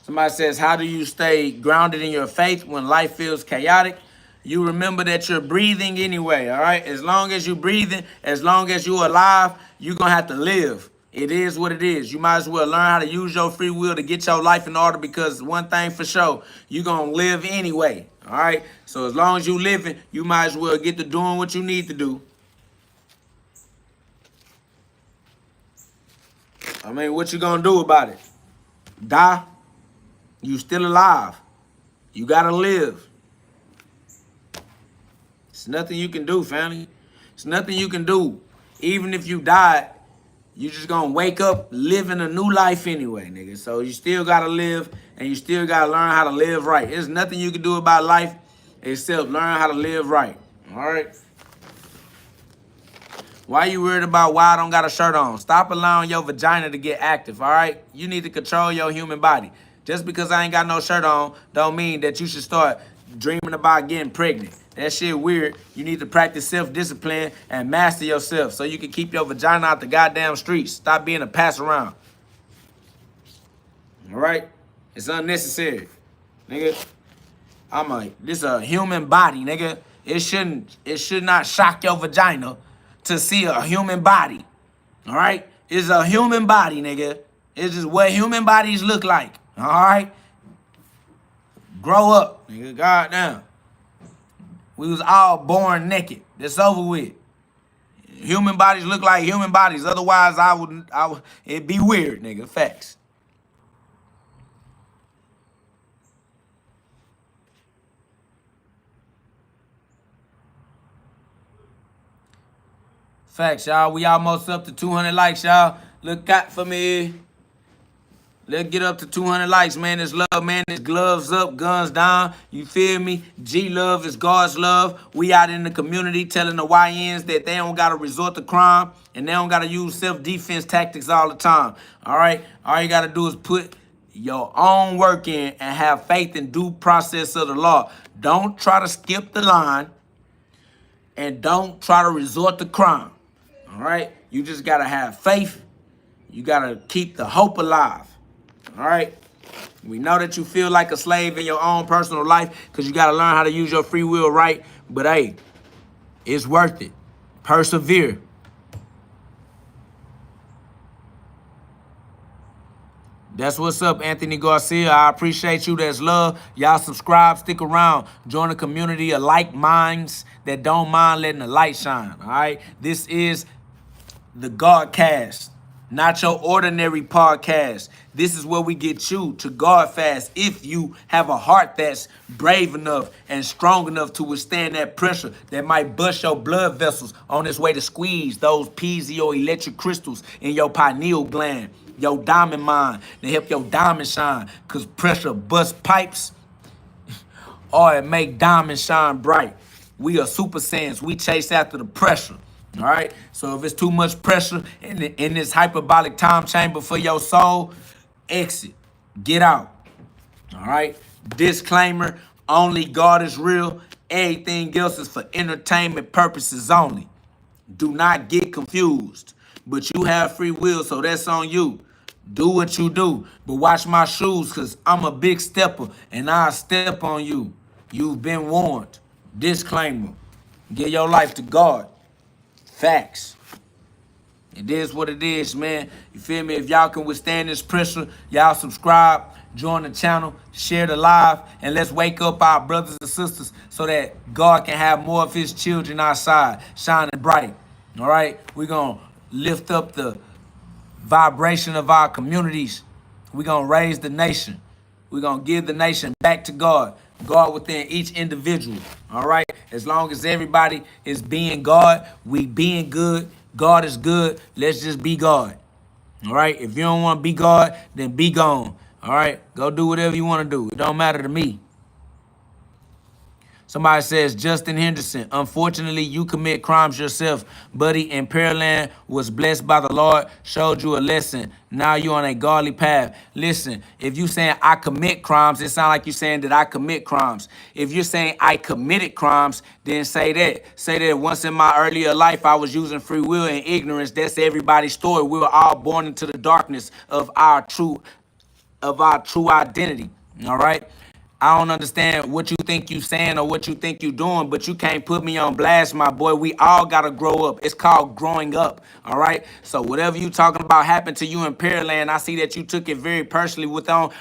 Somebody says, how do you stay grounded in your faith when life feels chaotic? You remember that you're breathing anyway, all right? As long as you're breathing, as long as you're alive, you're going to have to live. It is what it is. You might as well learn how to use your free will to get your life in order, because one thing for sure, you're going to live anyway, all right? So as long as you're living, you might as well get to doing what you need to do. I mean, what you going to do about it? Die? You still alive. You got to live. It's nothing you can do, family. It's nothing you can do. Even if you died, you just gonna wake up living a new life anyway, nigga. So you still gotta live, and you still gotta learn how to live right. There's nothing you can do about life except learn how to live right. All right? Why you worried about why I don't got a shirt on? Stop allowing your vagina to get active, all right? You need to control your human body. Just because I ain't got no shirt on don't mean that you should start dreaming about getting pregnant. That shit weird. You need to practice self-discipline and master yourself so you can keep your vagina out the goddamn streets. Stop being a pass around. All right? It's unnecessary. Nigga, this a human body, nigga. It should not shock your vagina to see a human body. All right? It's a human body, nigga. It's just what human bodies look like. All right? Grow up, nigga. Goddamn. We was all born naked. It's over with. Human bodies look like human bodies. Otherwise, it'd be weird, nigga. Facts. Facts, y'all. We almost up to 200 likes, y'all. Look out for me. Let's get up to 200 likes, man. It's love, man. It's gloves up, guns down. You feel me? G-love is God's love. We out in the community telling the YNs that they don't got to resort to crime and they don't got to use self-defense tactics all the time. All right? All you got to do is put your own work in and have faith in due process of the law. Don't try to skip the line and don't try to resort to crime. All right? You just got to have faith. You got to keep the hope alive. All right? We know that you feel like a slave in your own personal life because you got to learn how to use your free will right. But, hey, it's worth it. Persevere. That's what's up, Anthony Garcia. I appreciate you. That's love. Y'all subscribe, stick around. Join a community of like minds that don't mind letting the light shine. All right? This is the Godcast. Not your ordinary podcast. This is where we get you to God fast if you have a heart that's brave enough and strong enough to withstand that pressure that might bust your blood vessels on its way to squeeze those piezoelectric crystals in your pineal gland, your diamond mine, to help your diamond shine. Because pressure busts pipes or it make diamonds shine bright. We are super saiyans. We chase after the pressure. All right, so if it's too much pressure in this hyperbolic time chamber for your soul, exit, get out. All right, disclaimer, only God is real. Everything else is for entertainment purposes only. Do not get confused, but you have free will, so that's on you. Do what you do, but watch my shoes because I'm a big stepper and I'll step on you. You've been warned. Disclaimer, give your life to God. Facts. It is what it is, man. You feel me? If y'all can withstand this pressure, y'all subscribe, join the channel, share the live, and let's wake up our brothers and sisters so that God can have more of his children outside, shining bright. All right? We're going to lift up the vibration of our communities. We're going to raise the nation. We're going to give the nation back to God. God within each individual, all right? As long as everybody is being God, we being good, God is good, let's just be God, all right? If you don't want to be God, then be gone, all right? Go do whatever you want to do. It don't matter to me. Somebody says, Justin Henderson, unfortunately, you commit crimes yourself. Buddy in Periland was blessed by the Lord, showed you a lesson. Now you on a godly path. Listen, if you saying I commit crimes, it sounds like you saying that I commit crimes. If you're saying I committed crimes, then say that. Say that once in my earlier life, I was using free will and ignorance. That's everybody's story. We were all born into the darkness of our true identity. All right. I don't understand what you think you saying or what you think you doing, but you can't put me on blast, my boy. We all got to grow up. It's called growing up, all right? So whatever you talking about happened to you in Periland, I see that you took it very personally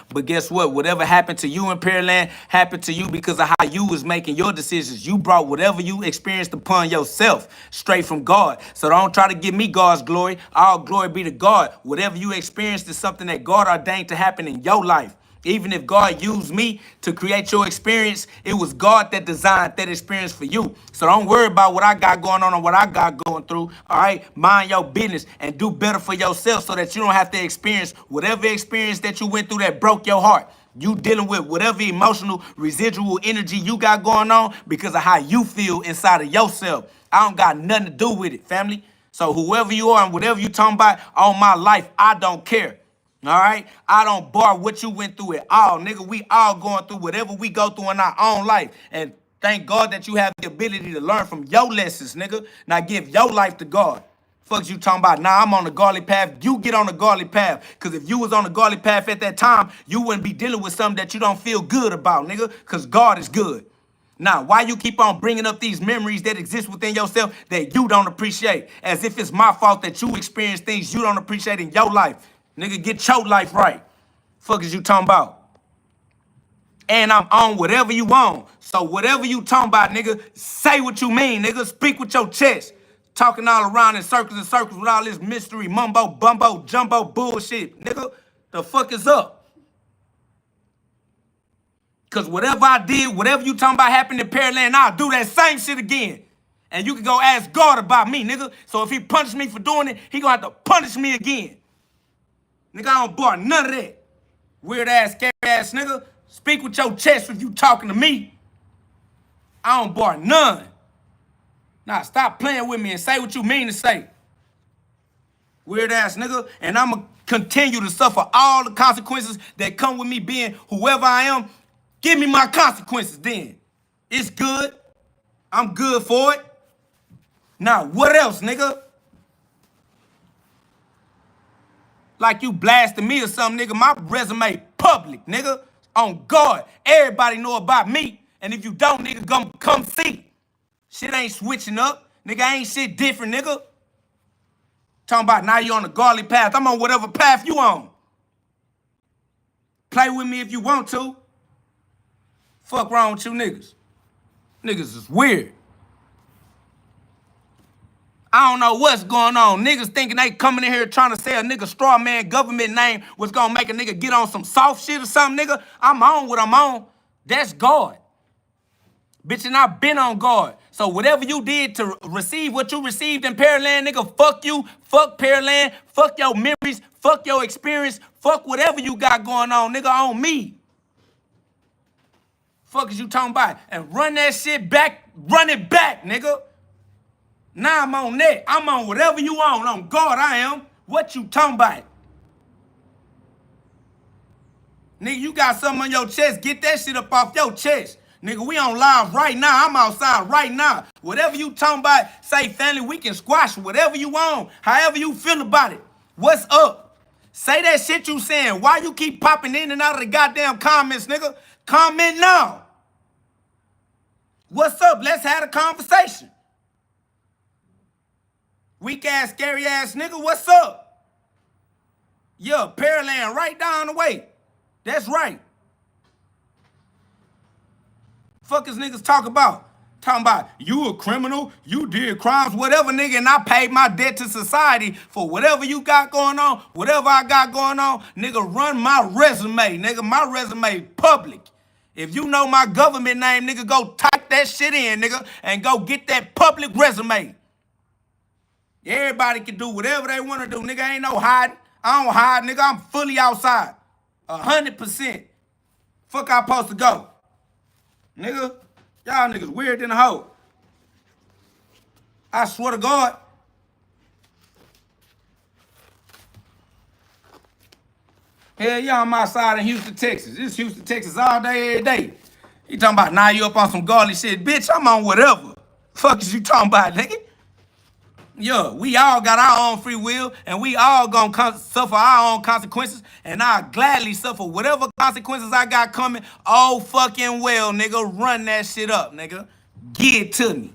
but guess what? Whatever happened to you in Periland happened to you because of how you was making your decisions. You brought whatever you experienced upon yourself straight from God. So don't try to give me God's glory. All glory be to God. Whatever you experienced is something that God ordained to happen in your life. Even if God used me to create your experience, it was God that designed that experience for you. So don't worry about what I got going on or what I got going through. All right, mind your business and do better for yourself so that you don't have to experience whatever experience that you went through that broke your heart. You dealing with whatever emotional residual energy you got going on because of how you feel inside of yourself. I don't got nothing to do with it, family. So whoever you are and whatever you talking about on my life, I don't care. All right? I don't bar what you went through at all, nigga. We all going through whatever we go through in our own life. And thank God that you have the ability to learn from your lessons, nigga. Now give your life to God. Fuck you talking about, nah, I'm on the godly path. You get on the godly path. Because if you was on the godly path at that time, you wouldn't be dealing with something that you don't feel good about, nigga. Because God is good. Now, why you keep on bringing up these memories that exist within yourself that you don't appreciate? As if it's my fault that you experience things you don't appreciate in your life. Nigga, get your life right. Fuck is you talking about? And I'm on whatever you want. So whatever you talking about, nigga, say what you mean, nigga. Speak with your chest. Talking all around in circles and circles with all this mystery, mumbo, bumbo, jumbo bullshit. Nigga, the fuck is up? Because whatever I did, whatever you talking about happened in Periland, I'll do that same shit again. And you can go ask God about me, nigga. So if he punished me for doing it, he gonna have to punish me again. Nigga, I don't bar none of that. Weird ass, scary ass nigga. Speak with your chest if you talking to me. I don't bar none. Nah, stop playing with me and say what you mean to say. Weird ass nigga. And I'ma continue to suffer all the consequences that come with me being whoever I am. Give me my consequences then. It's good. I'm good for it. Now, what else, nigga? Like you blasting me or something, nigga. My resume public, nigga. On God. Everybody know about me. And if you don't, nigga, come see. Shit ain't switching up. Nigga, ain't shit different, nigga. Talking about now you on the godly path. I'm on whatever path you on. Play with me if you want to. Fuck wrong with you niggas. Niggas is weird. I don't know what's going on. Niggas thinking they coming in here trying to say a nigga straw man government name was gonna make a nigga get on some soft shit or something, nigga. I'm on what I'm on. That's God. Bitch, and I've been on God. So whatever you did to receive what you received in Periland, nigga, fuck you, fuck Periland, fuck your memories, fuck your experience, fuck whatever you got going on, nigga, on me. Fuck is you talking about? And run that shit back, run it back, nigga. Now I'm on that. I'm on whatever you want. On God I am. What you talking about? Nigga, you got something on your chest. Get that shit up off your chest. Nigga, we on live right now. I'm outside right now. Whatever you talking about, say, family, we can squash whatever you want. However you feel about it. What's up? Say that shit you saying. Why you keep popping in and out of the goddamn comments, nigga? Comment now. What's up? Let's have a conversation. Weak ass, scary ass nigga, what's up? Yeah, Periland right down the way. That's right. Fuck is niggas talk about? Talking about you a criminal, you did crimes, whatever, nigga, and I paid my debt to society for whatever you got going on, whatever I got going on, nigga, run my resume, nigga. My resume public. If you know my government name, nigga, go type that shit in, nigga, and go get that public resume. Everybody can do whatever they want to do, nigga. Ain't no hiding. I don't hide, nigga. I'm fully outside. 100%. Fuck I supposed to go. Nigga. Y'all niggas weird than a hoe. I swear to God. Hell yeah, I'm outside in Houston, Texas. This Houston, Texas all day, every day. You talking about now you up on some godly shit. Bitch, I'm on whatever. Fuck is you talking about, nigga? Yeah, we all got our own free will, and we all gonna suffer our own consequences, and I'll gladly suffer whatever consequences I got coming. Oh, fucking well, nigga. Run that shit up, nigga. Give it to me.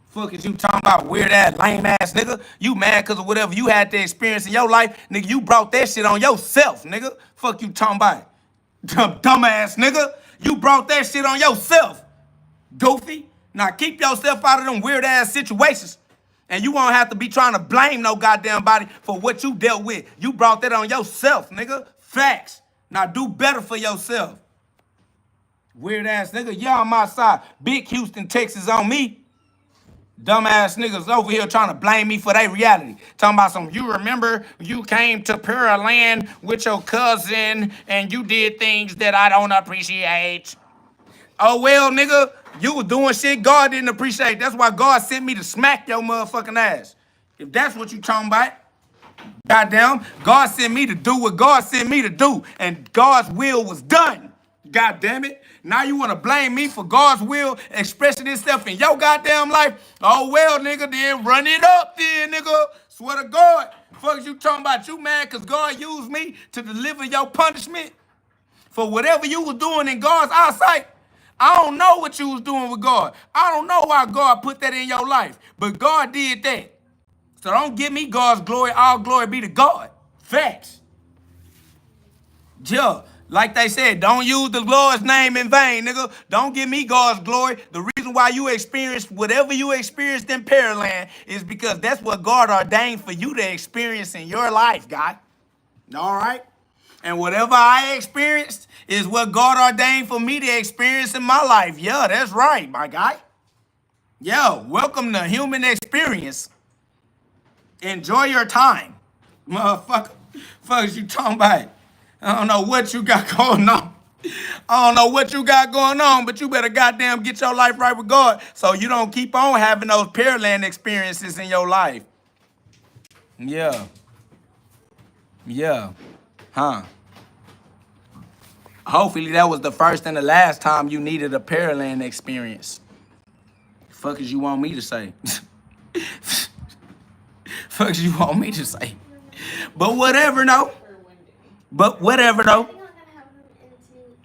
Fuck is you talking about, weird ass, lame ass nigga? You mad because of whatever you had to experience in your life, nigga? You brought that shit on yourself, nigga. Fuck you talking about, dumbass nigga. You brought that shit on yourself, goofy. Now keep yourself out of them weird ass situations. And you won't have to be trying to blame no goddamn body for what you dealt with. You brought that on yourself, nigga. Facts. Now do better for yourself. Weird ass nigga. Yeah, I'm outside. Big Houston, Texas on me. Dumbass niggas over here trying to blame me for their reality. Talking about some, you remember you came to Periland with your cousin and you did things that I don't appreciate. Oh, well, nigga, you was doing shit God didn't appreciate. That's why God sent me to smack your motherfucking ass. If that's what you talking about. Goddamn, God sent me to do what God sent me to do, and God's will was done. God damn it. Now you want to blame me for God's will expressing itself in your goddamn life? Oh, well, nigga, then run it up then, nigga. Swear to God. Fuck you talking about? You mad because God used me to deliver your punishment for whatever you was doing in God's eyesight? I don't know what you was doing with God. I don't know why God put that in your life, but God did that. So don't give me God's glory. All glory be to God. Facts. Yeah, like they said, don't use the Lord's name in vain, nigga. Don't give me God's glory. The reason why you experienced whatever you experienced in Periland is because that's what God ordained for you to experience in your life, God. All right? And whatever I experienced is what God ordained for me to experience in my life. Yeah, that's right, my guy. Yeah, welcome to human experience. Enjoy your time. Motherfucker. Fuck is you talking about? I don't know what you got going on. I don't know what you got going on, but you better goddamn get your life right with God so you don't keep on having those Periland experiences in your life. Yeah. Yeah. Huh. Hopefully that was the first and the last time you needed a Periland experience. Fuck is you want me to say? Fuck you want me to say? But whatever, though.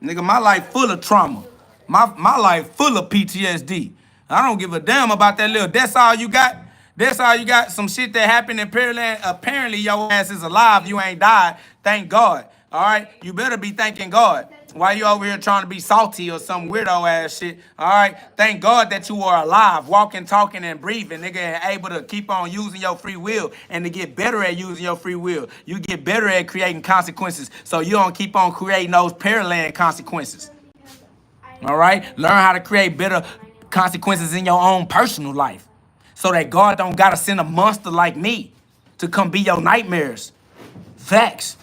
Nigga, my life full of trauma. My life full of PTSD. I don't give a damn about that little. That's all you got? That's all you got? Some shit that happened in Periland. Apparently your ass is alive. You ain't died. Thank God. All right? You better be thanking God. Why you over here trying to be salty or some weirdo ass shit? All right? Thank God that you are alive, walking, talking, and breathing, nigga, and able to keep on using your free will and to get better at using your free will. You get better at creating consequences so you don't keep on creating those Periland consequences. All right? Learn how to create better consequences in your own personal life so that God don't got to send a monster like me to come be your nightmares. Facts.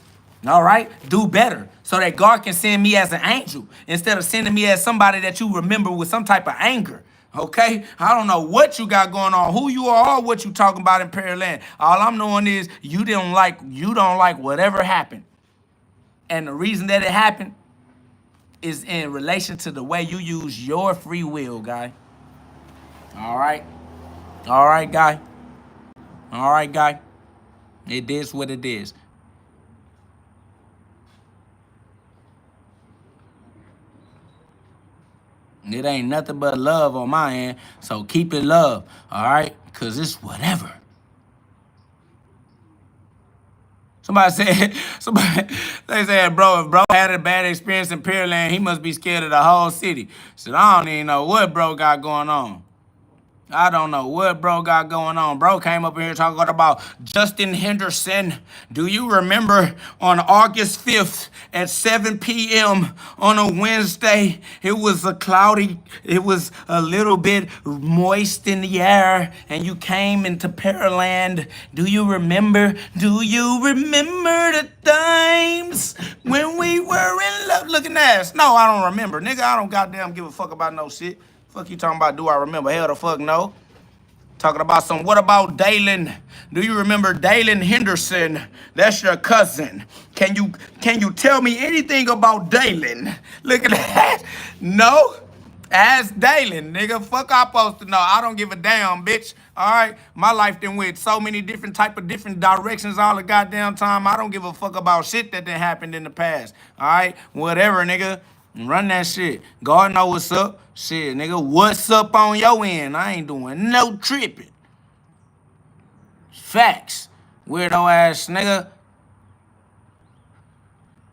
All right? Do better so that God can send me as an angel instead of sending me as somebody that you remember with some type of anger. Okay? I don't know what you got going on, who you are, or what you talking about in Periland. All I'm knowing is you don't like whatever happened. And the reason that it happened is in relation to the way you use your free will, guy. All right? All right, guy. All right, guy. It is what it is. It ain't nothing but love on my end, so keep it love, all right? Because it's whatever. They said, bro, if bro had a bad experience in Periland, he must be scared of the whole city. Said, I don't even know what bro got going on. I don't know what bro got going on. Bro came up in here talking about Justin Henderson. Do you remember on August 5th at 7 p.m. on a Wednesday, it was it was a little bit moist in the air, and you came into Periland. Do you remember? Do you remember the times when we were in love? Looking ass. No, I don't remember. Nigga, I don't goddamn give a fuck about no shit. Fuck you talking about, do I remember? Hell the fuck no. Talking about what about Dalen? Do you remember Dalen Henderson? That's your cousin. Can you tell me anything about Dalen? Look at that. No? Ask Dalen, nigga. Fuck I supposed to know. I don't give a damn, bitch. All right? My life done went so many different directions all the goddamn time. I don't give a fuck about shit that done happened in the past. All right? Whatever, nigga. Run that shit. God know what's up. Shit, nigga, what's up on your end? I ain't doing no tripping. Facts. Weirdo ass nigga.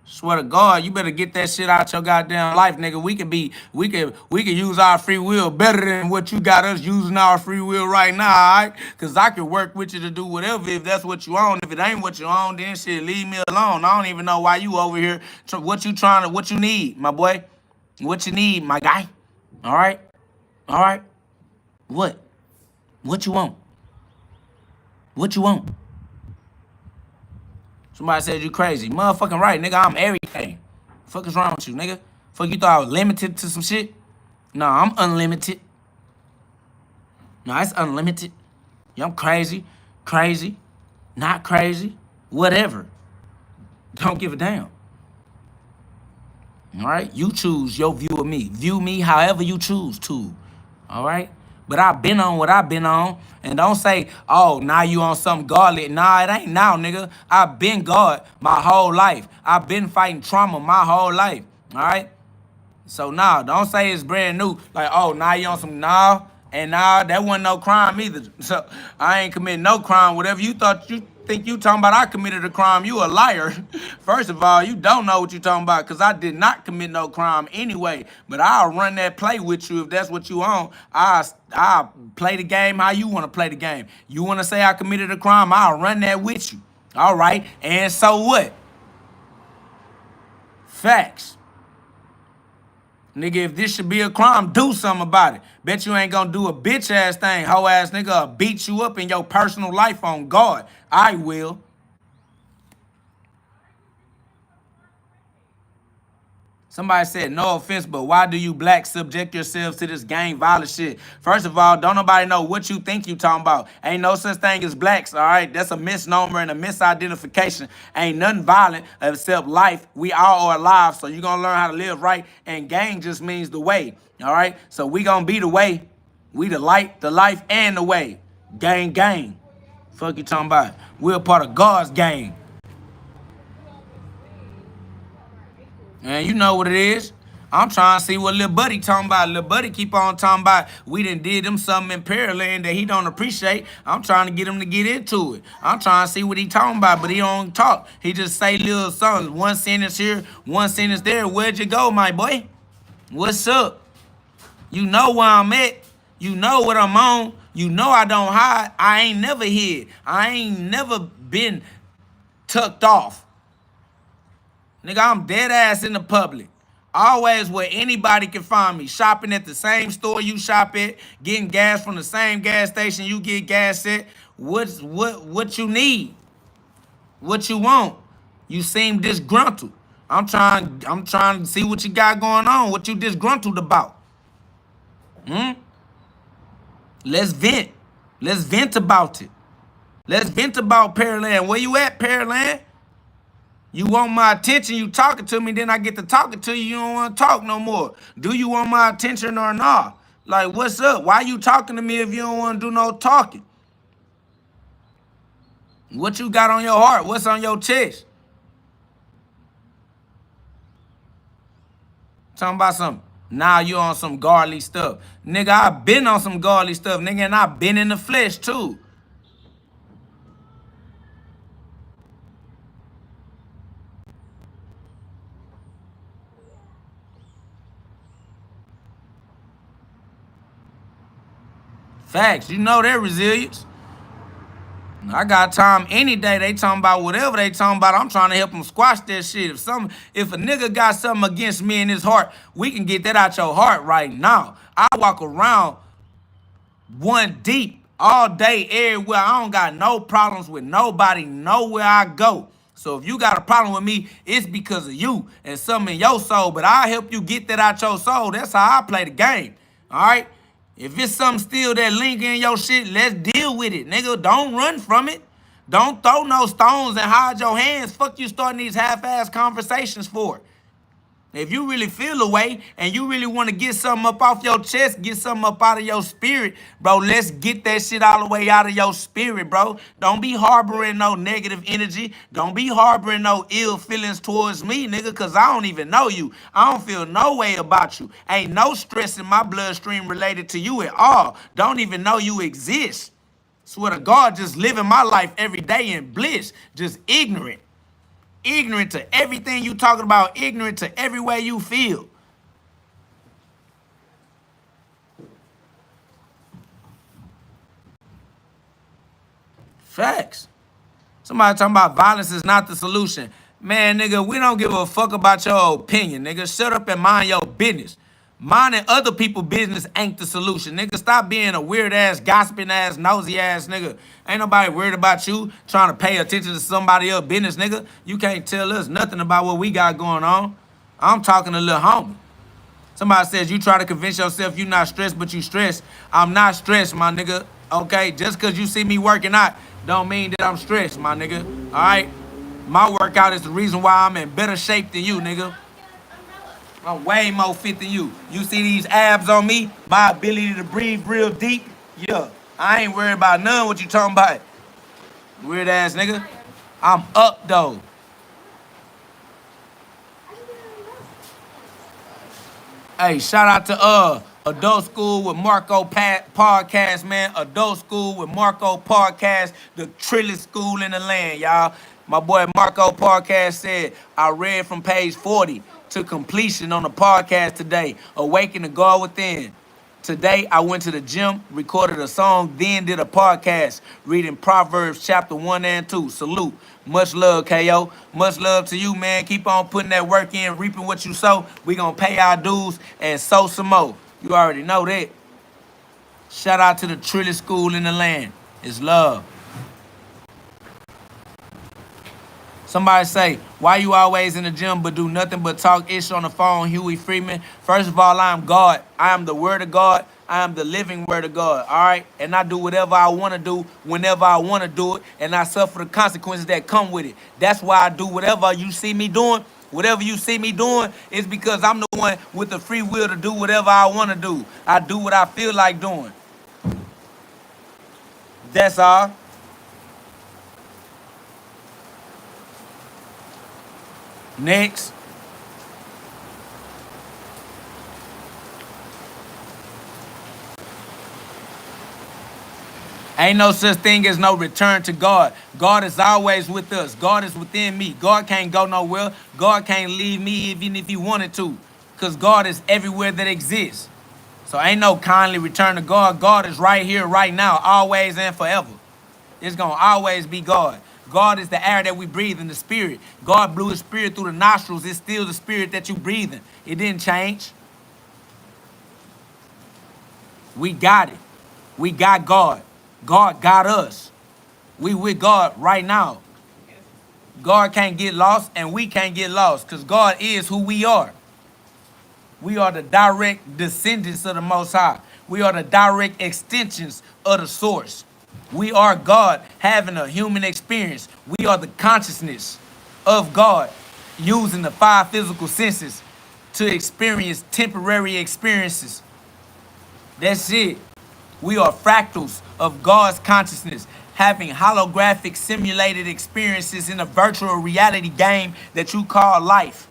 Swear to God, you better get that shit out your goddamn life, nigga. We can use our free will better than what you got us using our free will right now, all right? Because I can work with you to do whatever if that's what you own. If it ain't what you own, then shit, leave me alone. I don't even know why you over here. What you need, my boy? What you need, my guy? All right? All right? What? What you want? What you want? Somebody said you crazy. Motherfucking right, nigga. I'm everything. Fuck is wrong with you, nigga? Fuck you thought I was limited to some shit? No, I'm unlimited. No, it's unlimited. Yeah, I'm crazy. Crazy. Not crazy. Whatever. Don't give a damn. All right? You choose your view of me. View me however you choose to. All right? But I've been on what I've been on. And don't say, oh, now you on something godly. Nah, it ain't now, nigga. I've been God my whole life. I've been fighting trauma my whole life. All right? So, nah, don't say it's brand new. Like, oh, now you on some, nah. And nah, that wasn't no crime either. So, I ain't committing no crime. Whatever you think you talking about I committed a crime, you a liar. First of all, you don't know what you talking about because I did not commit no crime anyway. But I'll run that play with you if that's what you on. I'll play the game how you want to play the game. You want to say I committed a crime, I'll run that with you. All right, and so what? Facts. Nigga, if this should be a crime, do something about it. Bet you ain't gonna do a bitch ass thing, hoe ass nigga, or beat you up in your personal life on God. I will. Somebody said, no offense, but why do you blacks subject yourselves to this gang violence shit? First of all, don't nobody know what you think you talking about. Ain't no such thing as blacks, all right? That's a misnomer and a misidentification. Ain't nothing violent except life. We all are alive, so you gonna learn how to live right, and gang just means the way, all right? So we gonna be the way. We the light, the life, and the way. Gang, gang. Fuck you talking about? We're a part of God's gang. And you know what it is. I'm trying to see what Lil Buddy talking about. Lil Buddy keep on talking about we done did him something in Periland that he don't appreciate. I'm trying to get him to get into it. I'm trying to see what he talking about, but he don't talk. He just say little something. One sentence here, one sentence there. Where'd you go, my boy? What's up? You know where I'm at. You know what I'm on. You know I don't hide. I ain't never hid. I ain't never been tucked off. Nigga, I'm dead ass in the public. Always where anybody can find me. Shopping at the same store you shop at. Getting gas from the same gas station you get gas at. What you need? What you want? You seem disgruntled. I'm trying to see what you got going on. What you disgruntled about? Let's vent. Let's vent about it. Let's vent about Periland. Where you at, Periland? You want my attention, you talking to me, then I get to talking to you, you don't want to talk no more. Do you want my attention or not? Like, what's up? Why you talking to me if you don't want to do no talking? What you got on your heart? What's on your chest? Talking about something. Now you on some godly stuff. Nigga, I been on some godly stuff, nigga, and I been in the flesh too. Facts, you know their resilience. I got time any day. They talking about whatever they talking about. I'm trying to help them squash that shit. If a nigga got something against me in his heart, we can get that out your heart right now. I walk around one deep all day, everywhere. I don't got no problems with nobody, nowhere I go. So if you got a problem with me, it's because of you and something in your soul. But I'll help you get that out your soul. That's how I play the game. All right? If it's something still that linger in your shit, let's deal with it. Nigga, don't run from it. Don't throw no stones and hide your hands. Fuck you starting these half-ass conversations for. If you really feel a way and you really want to get something up off your chest, get something up out of your spirit, bro, let's get that shit all the way out of your spirit, bro. Don't be harboring no negative energy. Don't be harboring no ill feelings towards me, nigga, because I don't even know you. I don't feel no way about you. Ain't no stress in my bloodstream related to you at all. Don't even know you exist. Swear to God, just living my life every day in bliss, just ignorant. Ignorant to everything you talking about, ignorant to every way you feel. Facts. Somebody talking about violence is not the solution. Man, nigga, we don't give a fuck about your opinion, nigga. Shut up and mind your business. Minding other people's business ain't the solution. Nigga, stop being a weird-ass, gossiping-ass, nosy-ass nigga. Ain't nobody worried about you trying to pay attention to somebody else's business, nigga. You can't tell us nothing about what we got going on. I'm talking to little homie. Somebody says you try to convince yourself you not stressed, but you stressed. I'm not stressed, my nigga. Okay? Just because you see me working out don't mean that I'm stressed, my nigga. All right? My workout is the reason why I'm in better shape than you, nigga. I'm way more fit than you. You see these abs on me? My ability to breathe real deep? Yeah. I ain't worried about none what you talking about. Weird ass nigga. I'm up though. Hey, shout out to Adult School with Marco Podcast, man. Adult School with Marco Podcast, the trillest school in the land, y'all. My boy Marco Podcast said, I read from page 40 to completion on the podcast today. Awaken the God within. Today, I went to the gym, recorded a song, then did a podcast, reading Proverbs chapter 1 and 2. Salute. Much love, KO. Much love to you, man. Keep on putting that work in, reaping what you sow. We gonna pay our dues and sow some more. You already know that. Shout out to the trillest school in the land. It's love. Somebody say, why you always in the gym but do nothing but talk ish on the phone, Huey Freeman? First of all, I am God. I am the word of God. I am the living word of God, all right? And I do whatever I want to do whenever I want to do it, and I suffer the consequences that come with it. That's why I do whatever you see me doing. Whatever you see me doing is because I'm the one with the free will to do whatever I want to do. I do what I feel like doing. That's all. Next. Ain't no such thing as no return to God. God is always with us. God is within me. God can't go nowhere. God can't leave me even if he wanted to. Because God is everywhere that exists. So ain't no kindly return to God. God is right here, right now, always and forever. It's going to always be God. God is the air that we breathe in, the spirit. God blew his spirit through the nostrils. It's still the spirit that you breathe in. It didn't change. We got it. We got God. God got us. We with God right now. God can't get lost and we can't get lost because God is who we are. We are the direct descendants of the Most High. We are the direct extensions of the source. We are God having a human experience. We are the consciousness of God using the 5 physical senses to experience temporary experiences. That's it. We are fractals of God's consciousness, having holographic simulated experiences in a virtual reality game that you call life.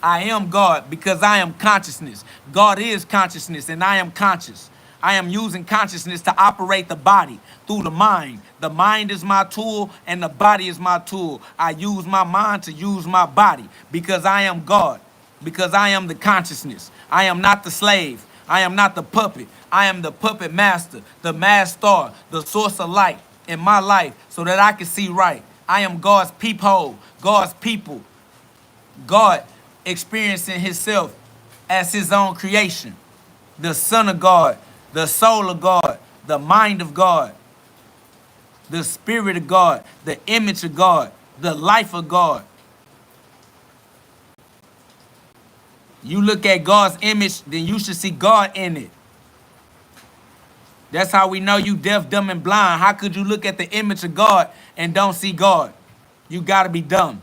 I am God because I am consciousness. God is consciousness and I am conscious. I am using consciousness to operate the body through the mind. The mind is my tool and the body is my tool. I use my mind to use my body because I am God, because I am the consciousness. I am not the slave. I am not the puppet. I am the puppet master, the master, the source of light in my life so that I can see right. I am God's peephole, God's people. God experiencing himself as his own creation, the Son of God, the soul of God, the mind of God. the spirit of God, the image of God, the life of God. You look at God's image, then you should see God in it. That's how we know you deaf, dumb, and blind. How could you look at the image of God and don't see God? You gotta be dumb.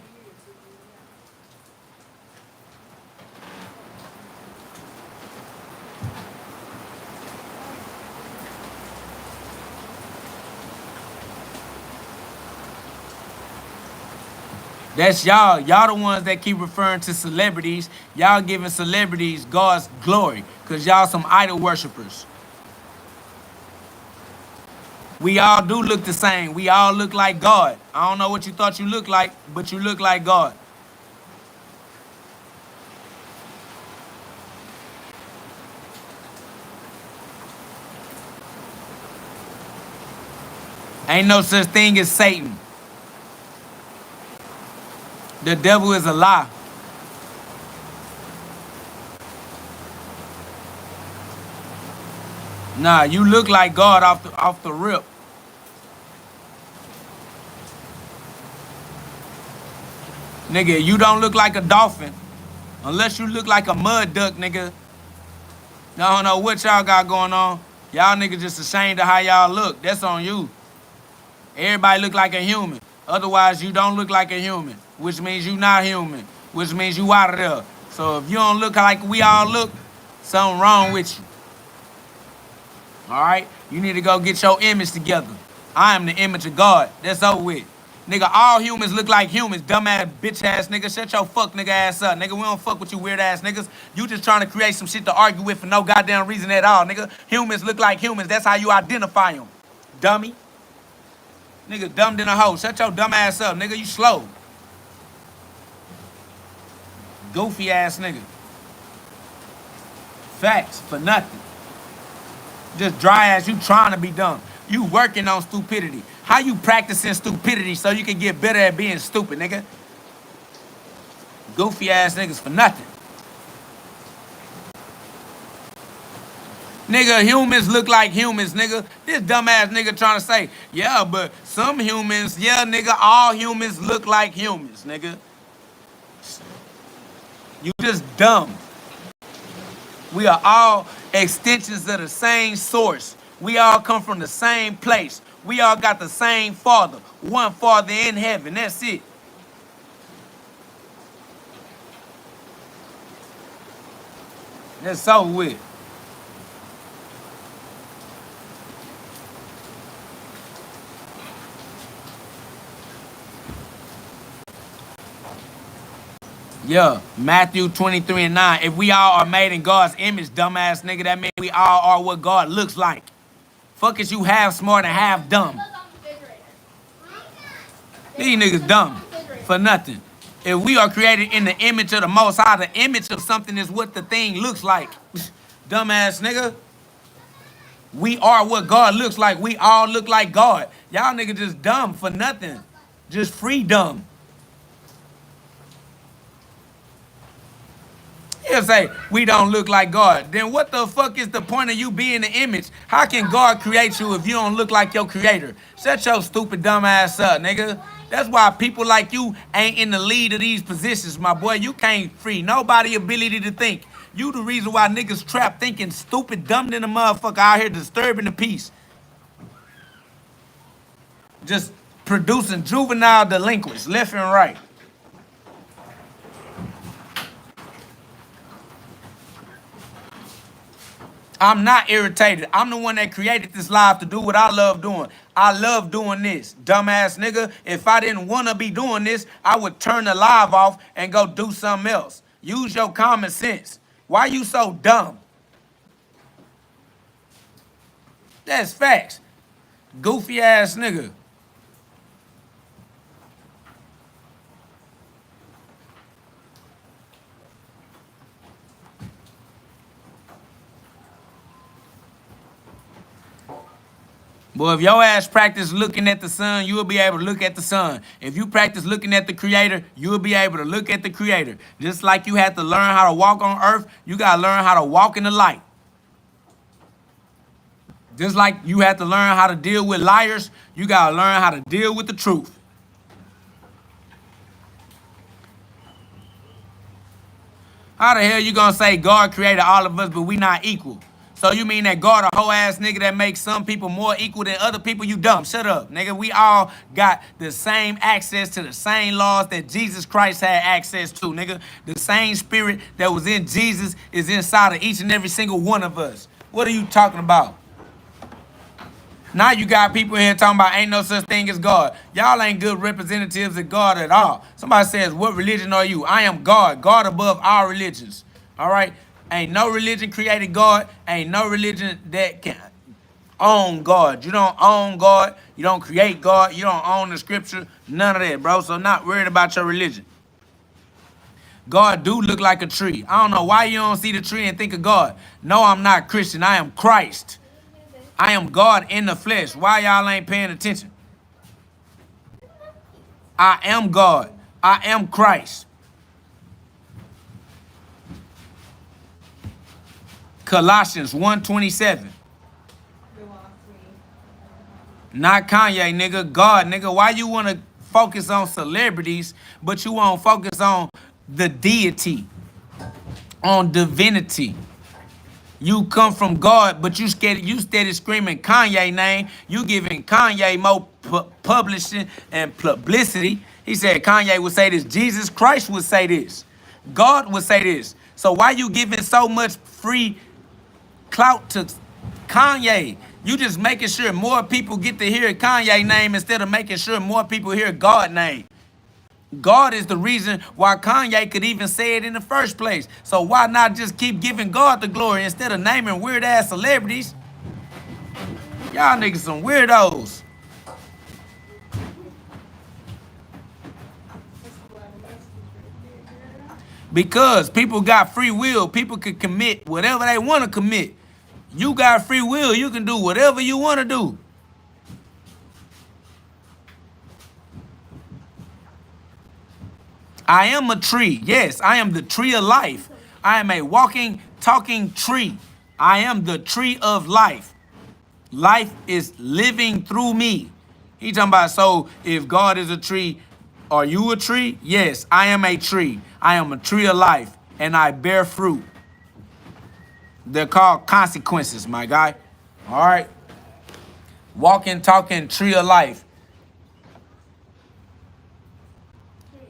That's y'all. Y'all the ones that keep referring to celebrities. Y'all giving celebrities God's glory because y'all some idol worshipers. We all do look the same. We all look like God. I don't know what you thought you looked like, but you look like God. Ain't no such thing as Satan. The devil is a lie. Nah, you look like God off the rip. Nigga, you don't look like a dolphin. Unless you look like a mud duck, nigga. I don't know what y'all got going on. Y'all niggas just ashamed of how y'all look. That's on you. Everybody look like a human. Otherwise, you don't look like a human, which means you not human, which means you out of there. So if you don't look like we all look, something wrong with you. All right? You need to go get your image together. I am the image of God. That's over with. Nigga, all humans look like humans. Dumbass, bitch ass nigga. Shut your fuck nigga ass up. Nigga, we don't fuck with you weird ass niggas. You just trying to create some shit to argue with for no goddamn reason at all, nigga. Humans look like humans. That's how you identify them. Dummy. Nigga, dumb than a hoe. Shut your dumb ass up, nigga. You slow. Goofy ass nigga. Facts for nothing. Just dry ass. You trying to be dumb. You working on stupidity. How you practicing stupidity so you can get better at being stupid, nigga? Goofy ass niggas for nothing. Nigga, humans look like humans, nigga. This dumbass nigga trying to say, yeah, but some humans, yeah, nigga, all humans look like humans, nigga. You just dumb. We are all extensions of the same source. We all come from the same place. We all got the same Father. One Father in heaven. That's it. That's so weird. Yeah, Matthew 23:9. If we all are made in God's image, dumbass nigga, that means we all are what God looks like. Fuck is you half smart and half dumb. These niggas dumb for nothing. If we are created in the image of the Most High, the image of something is what the thing looks like. Dumbass nigga. We are what God looks like. We all look like God. Y'all niggas just dumb for nothing. Just free dumb. He'll say, we don't look like God. Then what the fuck is the point of you being the image? How can God create you if you don't look like your creator? Shut your stupid dumb ass up, nigga. That's why people like you ain't in the lead of these positions, my boy. You can't free nobody ability to think. You the reason why niggas trapped thinking stupid, dumb than a motherfucker out here disturbing the peace. Just producing juvenile delinquents left and right. I'm not irritated. I'm the one that created this live to do what I love doing. I love doing this. Dumbass nigga, if I didn't want to be doing this, I would turn the live off and go do something else. Use your common sense. Why you so dumb? That's facts. Goofy ass nigga. Boy, if your ass practice looking at the sun, you will be able to look at the sun. If you practice looking at the creator, you will be able to look at the creator. Just like you had to learn how to walk on earth, you got to learn how to walk in the light. Just like you have to learn how to deal with liars, you got to learn how to deal with the truth. How the hell you gonna say God created all of us, but we not equal? So you mean that God a whole ass nigga that makes some people more equal than other people? You dumb. Shut up, nigga. We all got the same access to the same laws that Jesus Christ had access to, nigga. The same spirit that was in Jesus is inside of each and every single one of us. What are you talking about? Now you got people here talking about ain't no such thing as God. Y'all ain't good representatives of God at all. Somebody says, what religion are you? I am God. God above all religions. All right? Ain't no religion created God. Ain't no religion that can own God. You don't own God. You don't create God. You don't own the scripture. None of that, bro. So not worried about your religion. God do look like a tree. I don't know why you don't see the tree and think of God. No, I'm not Christian. I am Christ. I am God in the flesh. Why y'all ain't paying attention? I am God. I am Christ. Colossians 1:27. Not Kanye, nigga. God, nigga. Why you want to focus on celebrities, but you won't focus on the deity, on divinity? You come from God, but you steady screaming Kanye name. You giving Kanye more publishing and publicity. He said Kanye would say this. Jesus Christ would say this. God would say this. So why you giving so much free clout to Kanye? You just making sure more people get to hear Kanye name instead of making sure more people hear God name. God is the reason why Kanye could even say it in the first place. So why not just keep giving God the glory instead of naming weird ass celebrities? Y'all niggas some weirdos. Because people got free will. People can commit whatever they want to commit. You got free will. You can do whatever you want to do. I am a tree. Yes, I am the tree of life. I am a walking, talking tree. I am the tree of life. Life is living through me. He talking about, so if God is a tree, are you a tree? Yes, I am a tree. I am a tree of life, and I bear fruit. They're called consequences, my guy. All right? Walking, talking, tree of life.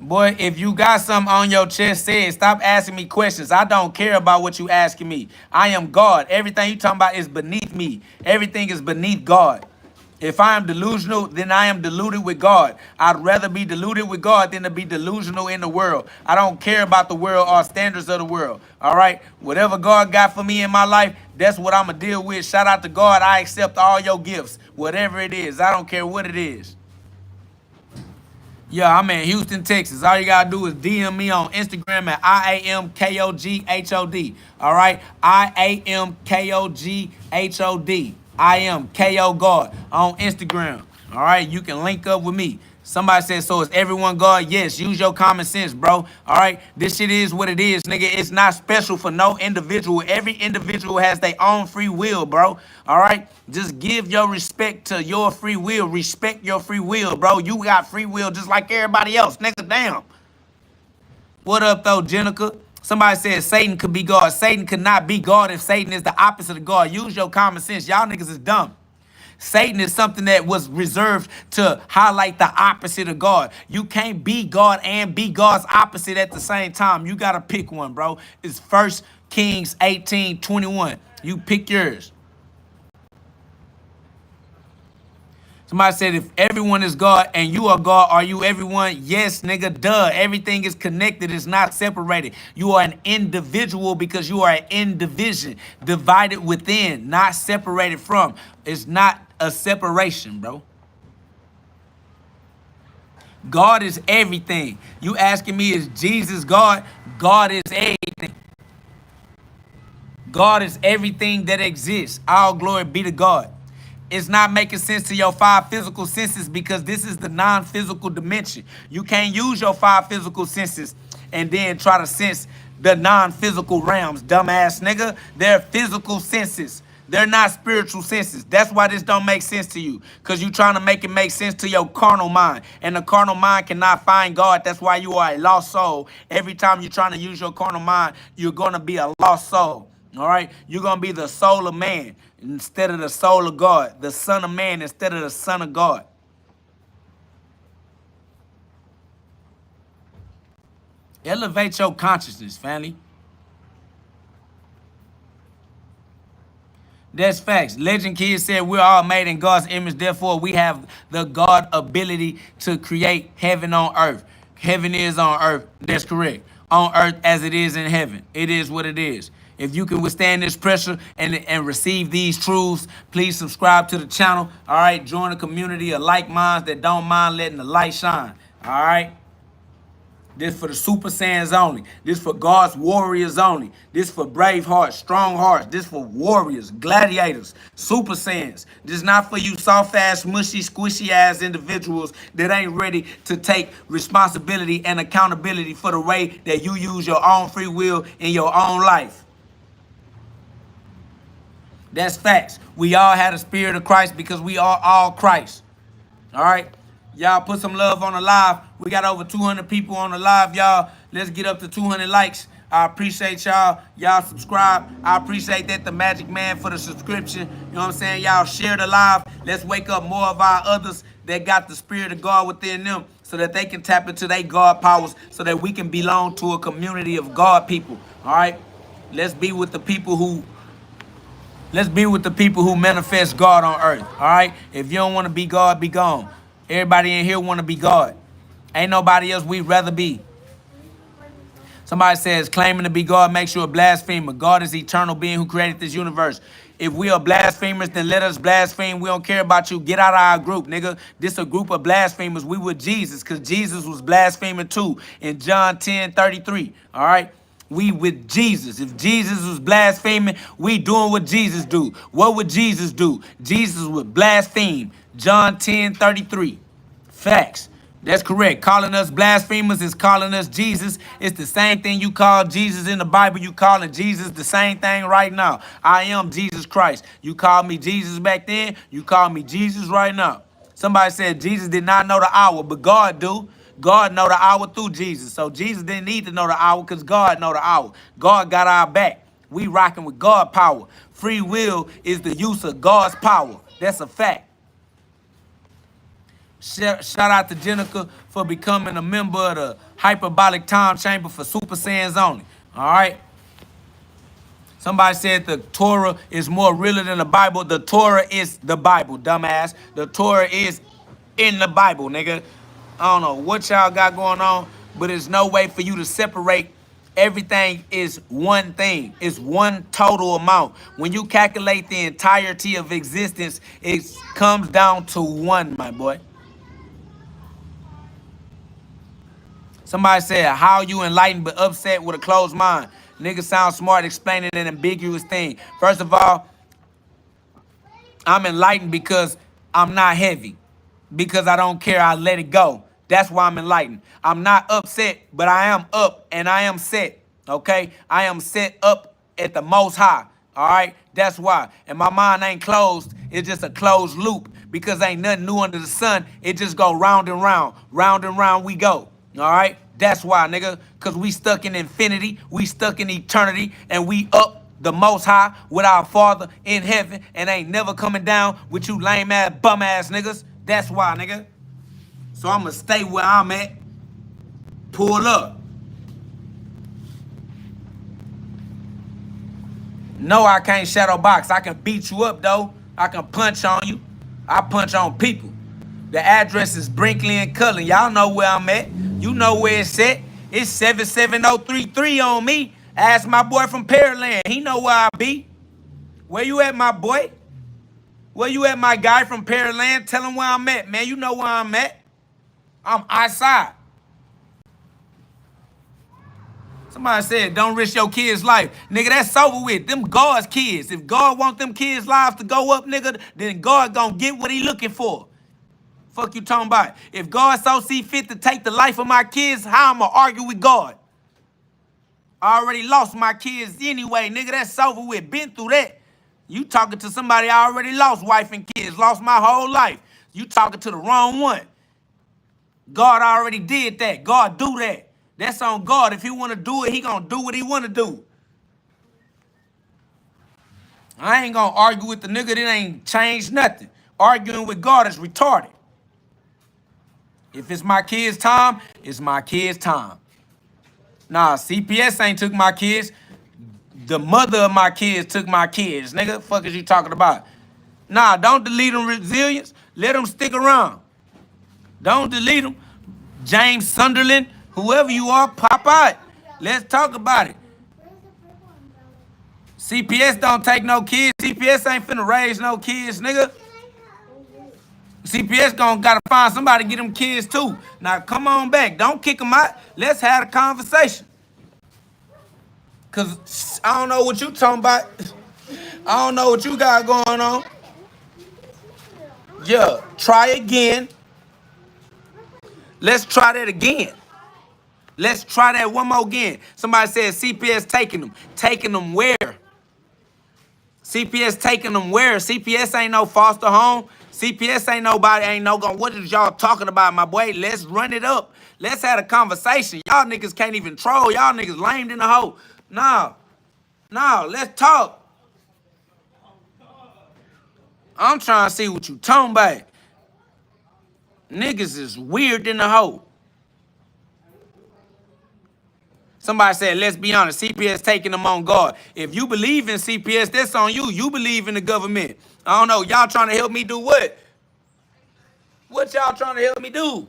Boy, if you got something on your chest, say it. Stop asking me questions. I don't care about what you asking me. I am God. Everything you talking about is beneath me. Everything is beneath God. If I am delusional, then I am deluded with God. I'd rather be deluded with God than to be delusional in the world. I don't care about the world or standards of the world. All right? Whatever God got for me in my life, that's what I'm going to deal with. Shout out to God. I accept all your gifts. Whatever it is. I don't care what it is. Yeah, I'm in Houston, Texas. All you gotta do is DM me on Instagram at IAMKOGHOD. All right? IAMKOGHOD. I am KO God on Instagram. All right? You can link up with me. Somebody said, so is everyone God? Yes, use your common sense, bro. All right? This shit is what it is, nigga. It's not special for no individual. Every individual has their own free will, bro. All right? Just give your respect to your free will. Respect your free will, bro. You got free will just like everybody else, nigga. Damn. What up, though, Jenica? Somebody said Satan could be God. Satan could not be God if Satan is the opposite of God. Use your common sense. Y'all niggas is dumb. Satan is something that was reserved to highlight the opposite of God. You can't be God and be God's opposite at the same time. You got to pick one, bro. It's 1 Kings 18:21. You pick yours. Somebody said, if everyone is God and you are God, are you everyone? Yes, nigga, duh. Everything is connected. It's not separated. You are an individual because you are in division, divided within, not separated from. It's not a separation, bro. God is everything. You asking me, is Jesus God? God is everything. God is everything that exists. All glory be to God. It's not making sense to your 5 physical senses because this is the non-physical dimension. You can't use your 5 physical senses and then try to sense the non-physical realms, dumbass nigga. They're physical senses. They're not spiritual senses. That's why this don't make sense to you. Because you're trying to make it make sense to your carnal mind. And the carnal mind cannot find God. That's why you are a lost soul. Every time you're trying to use your carnal mind, you're going to be a lost soul. All right? You're going to be the soul of man instead of the soul of God. The son of man instead of the son of God. Elevate your consciousness, family. That's facts. Legend Kids said we're all made in God's image. Therefore, we have the God ability to create heaven on earth. Heaven is on earth. That's correct. On earth as it is in heaven. It is what it is. If you can withstand this pressure and receive these truths, please subscribe to the channel. All right. Join a community of like minds that don't mind letting the light shine. All right. This for the Super Saiyans only. This for God's warriors only. This for brave hearts, strong hearts. This for warriors, gladiators, Super Saiyans. This not for you soft-ass, mushy, squishy-ass individuals that ain't ready to take responsibility and accountability for the way that you use your own free will in your own life. That's facts. We all had a spirit of Christ because we are all Christ. All right? Y'all put some love on the live. We got over 200 people on the live, y'all. Let's get up to 200 likes. I appreciate y'all. Y'all subscribe. I appreciate that, the Magic Man, for the subscription. You know what I'm saying? Y'all share the live. Let's wake up more of our others that got the spirit of God within them so that they can tap into their God powers so that we can belong to a community of God people. All right? Let's be with the people who manifest God on earth. All right? If you don't want to be God, be gone. Everybody in here want to be God. Ain't nobody else we'd rather be. Somebody says claiming to be God makes you a blasphemer. God is the eternal being who created this universe. If we are blasphemers, then let us blaspheme. We don't care about you. Get out of our group, nigga. This a group of blasphemers. We with Jesus, because Jesus was blaspheming too in John 10:33. All right? We with Jesus. If Jesus was blaspheming, we doing what Jesus do. What would Jesus do? Jesus would blaspheme. John 10:33. Facts. That's correct. Calling us blasphemers is calling us Jesus. It's the same thing you call Jesus in the Bible. You calling Jesus the same thing right now. I am Jesus Christ. You called me Jesus back then. You call me Jesus right now. Somebody said Jesus did not know the hour, but God do. God know the hour through Jesus. So Jesus didn't need to know the hour because God know the hour. God got our back. We rocking with God power. Free will is the use of God's power. That's a fact. Shout out to Jenica for becoming a member of the Hyperbolic Time Chamber for Super Saiyans only. All right. Somebody said the Torah is more realer than the Bible. The Torah is the Bible, dumbass. The Torah is in the Bible, nigga. I don't know what y'all got going on, but there's no way for you to separate. Everything is one thing. It's one total amount. When you calculate the entirety of existence, it comes down to one, my boy. Somebody said, how you enlightened but upset with a closed mind? Nigga sound smart explaining an ambiguous thing. First of all, I'm enlightened because I'm not heavy. Because I don't care, I let it go. That's why I'm enlightened. I'm not upset, but I am up and I am set. Okay? I am set up at the most high. All right? That's why. And my mind ain't closed. It's just a closed loop. Because ain't nothing new under the sun. It just go round and round. Round and round we go. All right? That's why, nigga. Because we stuck in infinity. We stuck in eternity. And we up the most high with our Father in heaven. And ain't never coming down with you lame ass, bum ass niggas. That's why, nigga. So I'm going to stay where I'm at. Pull up. No, I can't shadow box. I can beat you up, though. I can punch on you. I punch on people. The address is Brinkley and Cullen. Y'all know where I'm at. You know where it's at. It's 77033 on me. Ask my boy from Periland. He know where I be. Where you at, my boy? Where you at, my guy from Periland? Tell him where I'm at, man. You know where I'm at. I'm outside. Somebody said, don't risk your kids' life. Nigga, that's over with. Them God's kids. If God want them kids' lives to go up, nigga, then God gonna get what he looking for. Fuck you talking about. If God so see fit to take the life of my kids, how I'ma argue with God? I already lost my kids anyway, nigga. That's over with. Been through that. You talking to somebody I already lost wife and kids, lost my whole life. You talking to the wrong one. God already did that. God do that. That's on God. If he want to do it, he going to do what he want to do. I ain't going to argue with the nigga that ain't changed nothing. Arguing with God is retarded. If it's my kid's time, it's my kid's time. Nah, CPS ain't took my kids. The mother of my kids took my kids. Nigga, the fuck is you talking about? Nah, don't delete them resilience. Let them stick around. Don't delete them. James Sunderland, whoever you are, pop out. Let's talk about it. CPS don't take no kids. CPS ain't finna raise no kids, nigga. CPS gotta find somebody to get them kids too. Now come on back. Don't kick them out. Let's have a conversation. Cause I don't know what you talking about. I don't know what you got going on. Yeah, try again. Let's try that again. Let's try that one more again. Somebody said CPS taking them. Taking them where? CPS taking them where? CPS ain't no foster home. CPS ain't nobody, ain't no gon', what is y'all talking about, my boy? Let's run it up. Let's have a conversation. Y'all niggas can't even troll. Y'all niggas lamed in the hole. No, let's talk. I'm trying to see what you talking about. Niggas is weird in the hole. Somebody said, let's be honest, CPS taking them on guard. If you believe in CPS, that's on you. You believe in the government. I don't know. Y'all trying to help me do what? What y'all trying to help me do?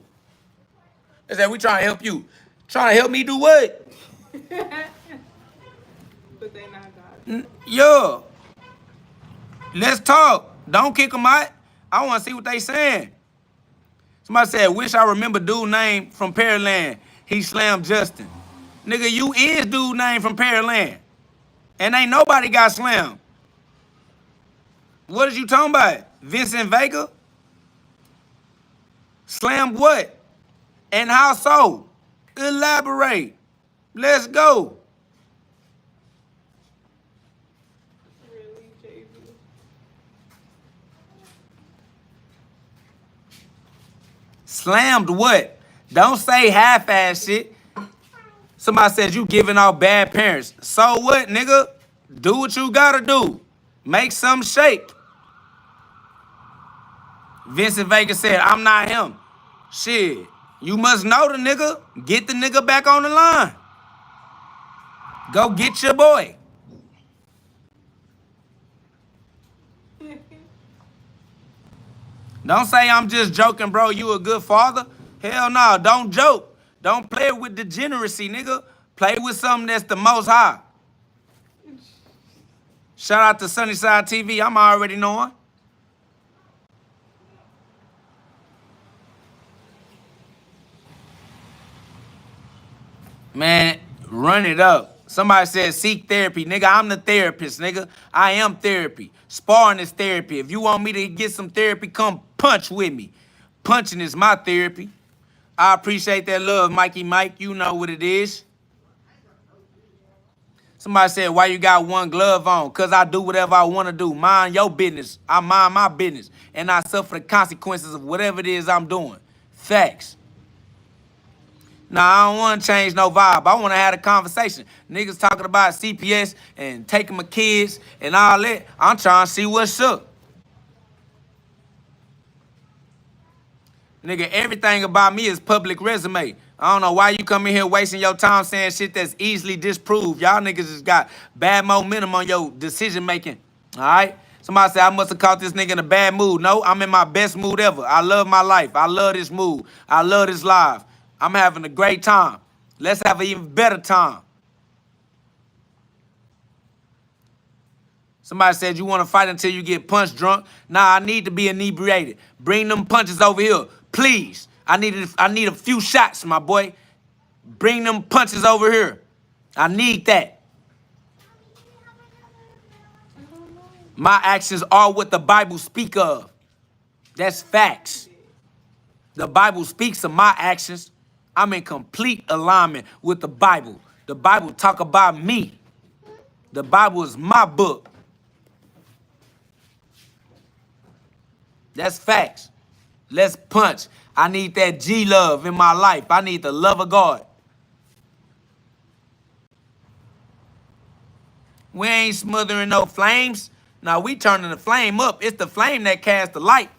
They said, we trying to help you. Trying to help me do what? But they not God. Yeah. Let's talk. Don't kick them out. I want to see what they saying. Somebody said, wish I remember dude name from Periland. He slammed Justin. Nigga, you is dude name from Periland. And ain't nobody got slammed. What is you talking about? Vincent Vega? Slammed what? And how so? Elaborate. Let's go. Really, JV? Slammed what? Don't say half-ass shit. Somebody says you giving out bad parents. So what, nigga? Do what you gotta do. Make some shake. Vincent Vega said, I'm not him. Shit. You must know the nigga. Get the nigga back on the line. Go get your boy. Don't say I'm just joking, bro. You a good father? Hell no, don't joke. Don't play with degeneracy, nigga. Play with something that's the most high. Shout out to Sunnyside TV. I'm already knowing. Man, run it up. Somebody said seek therapy. Nigga, I'm the therapist, nigga. I am therapy. Sparring is therapy. If you want me to get some therapy, come punch with me. Punching is my therapy. I appreciate that love, Mikey Mike. You know what it is. Somebody said, why you got one glove on? Because I do whatever I want to do. Mind your business. I mind my business. And I suffer the consequences of whatever it is I'm doing. Facts. Nah, I don't want to change no vibe. I want to have a conversation. Niggas talking about CPS and taking my kids and all that. I'm trying to see what's up. Nigga, everything about me is public resume. I don't know why you come in here wasting your time saying shit that's easily disproved. Y'all niggas just got bad momentum on your decision making. All right? Somebody said I must have caught this nigga in a bad mood. No, I'm in my best mood ever. I love my life. I love this mood. I love this life. I'm having a great time. Let's have an even better time. Somebody said you want to fight until you get punch drunk. Nah, I need to be inebriated. Bring them punches over here. Please. I need a few shots, my boy. Bring them punches over here. I need that. My actions are what the Bible speak of. That's facts. The Bible speaks of my actions. I'm in complete alignment with the Bible. The Bible talk about me. The Bible is my book. That's facts. Let's punch. I need that G love in my life. I need the love of God. We ain't smothering no flames. No, we turning the flame up. It's the flame that casts the light.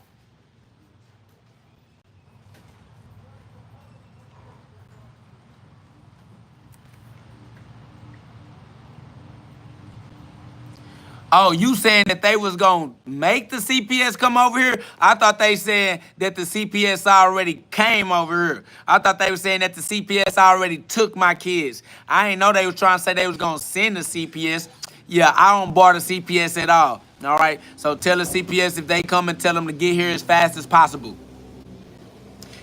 Oh, you saying that they was going to make the CPS come over here? I thought they said that the CPS already came over here. I thought they were saying that the CPS already took my kids. I ain't know they was trying to say they was going to send the CPS. Yeah, I don't bar the CPS at all. All right? So tell the CPS if they come and tell them to get here as fast as possible.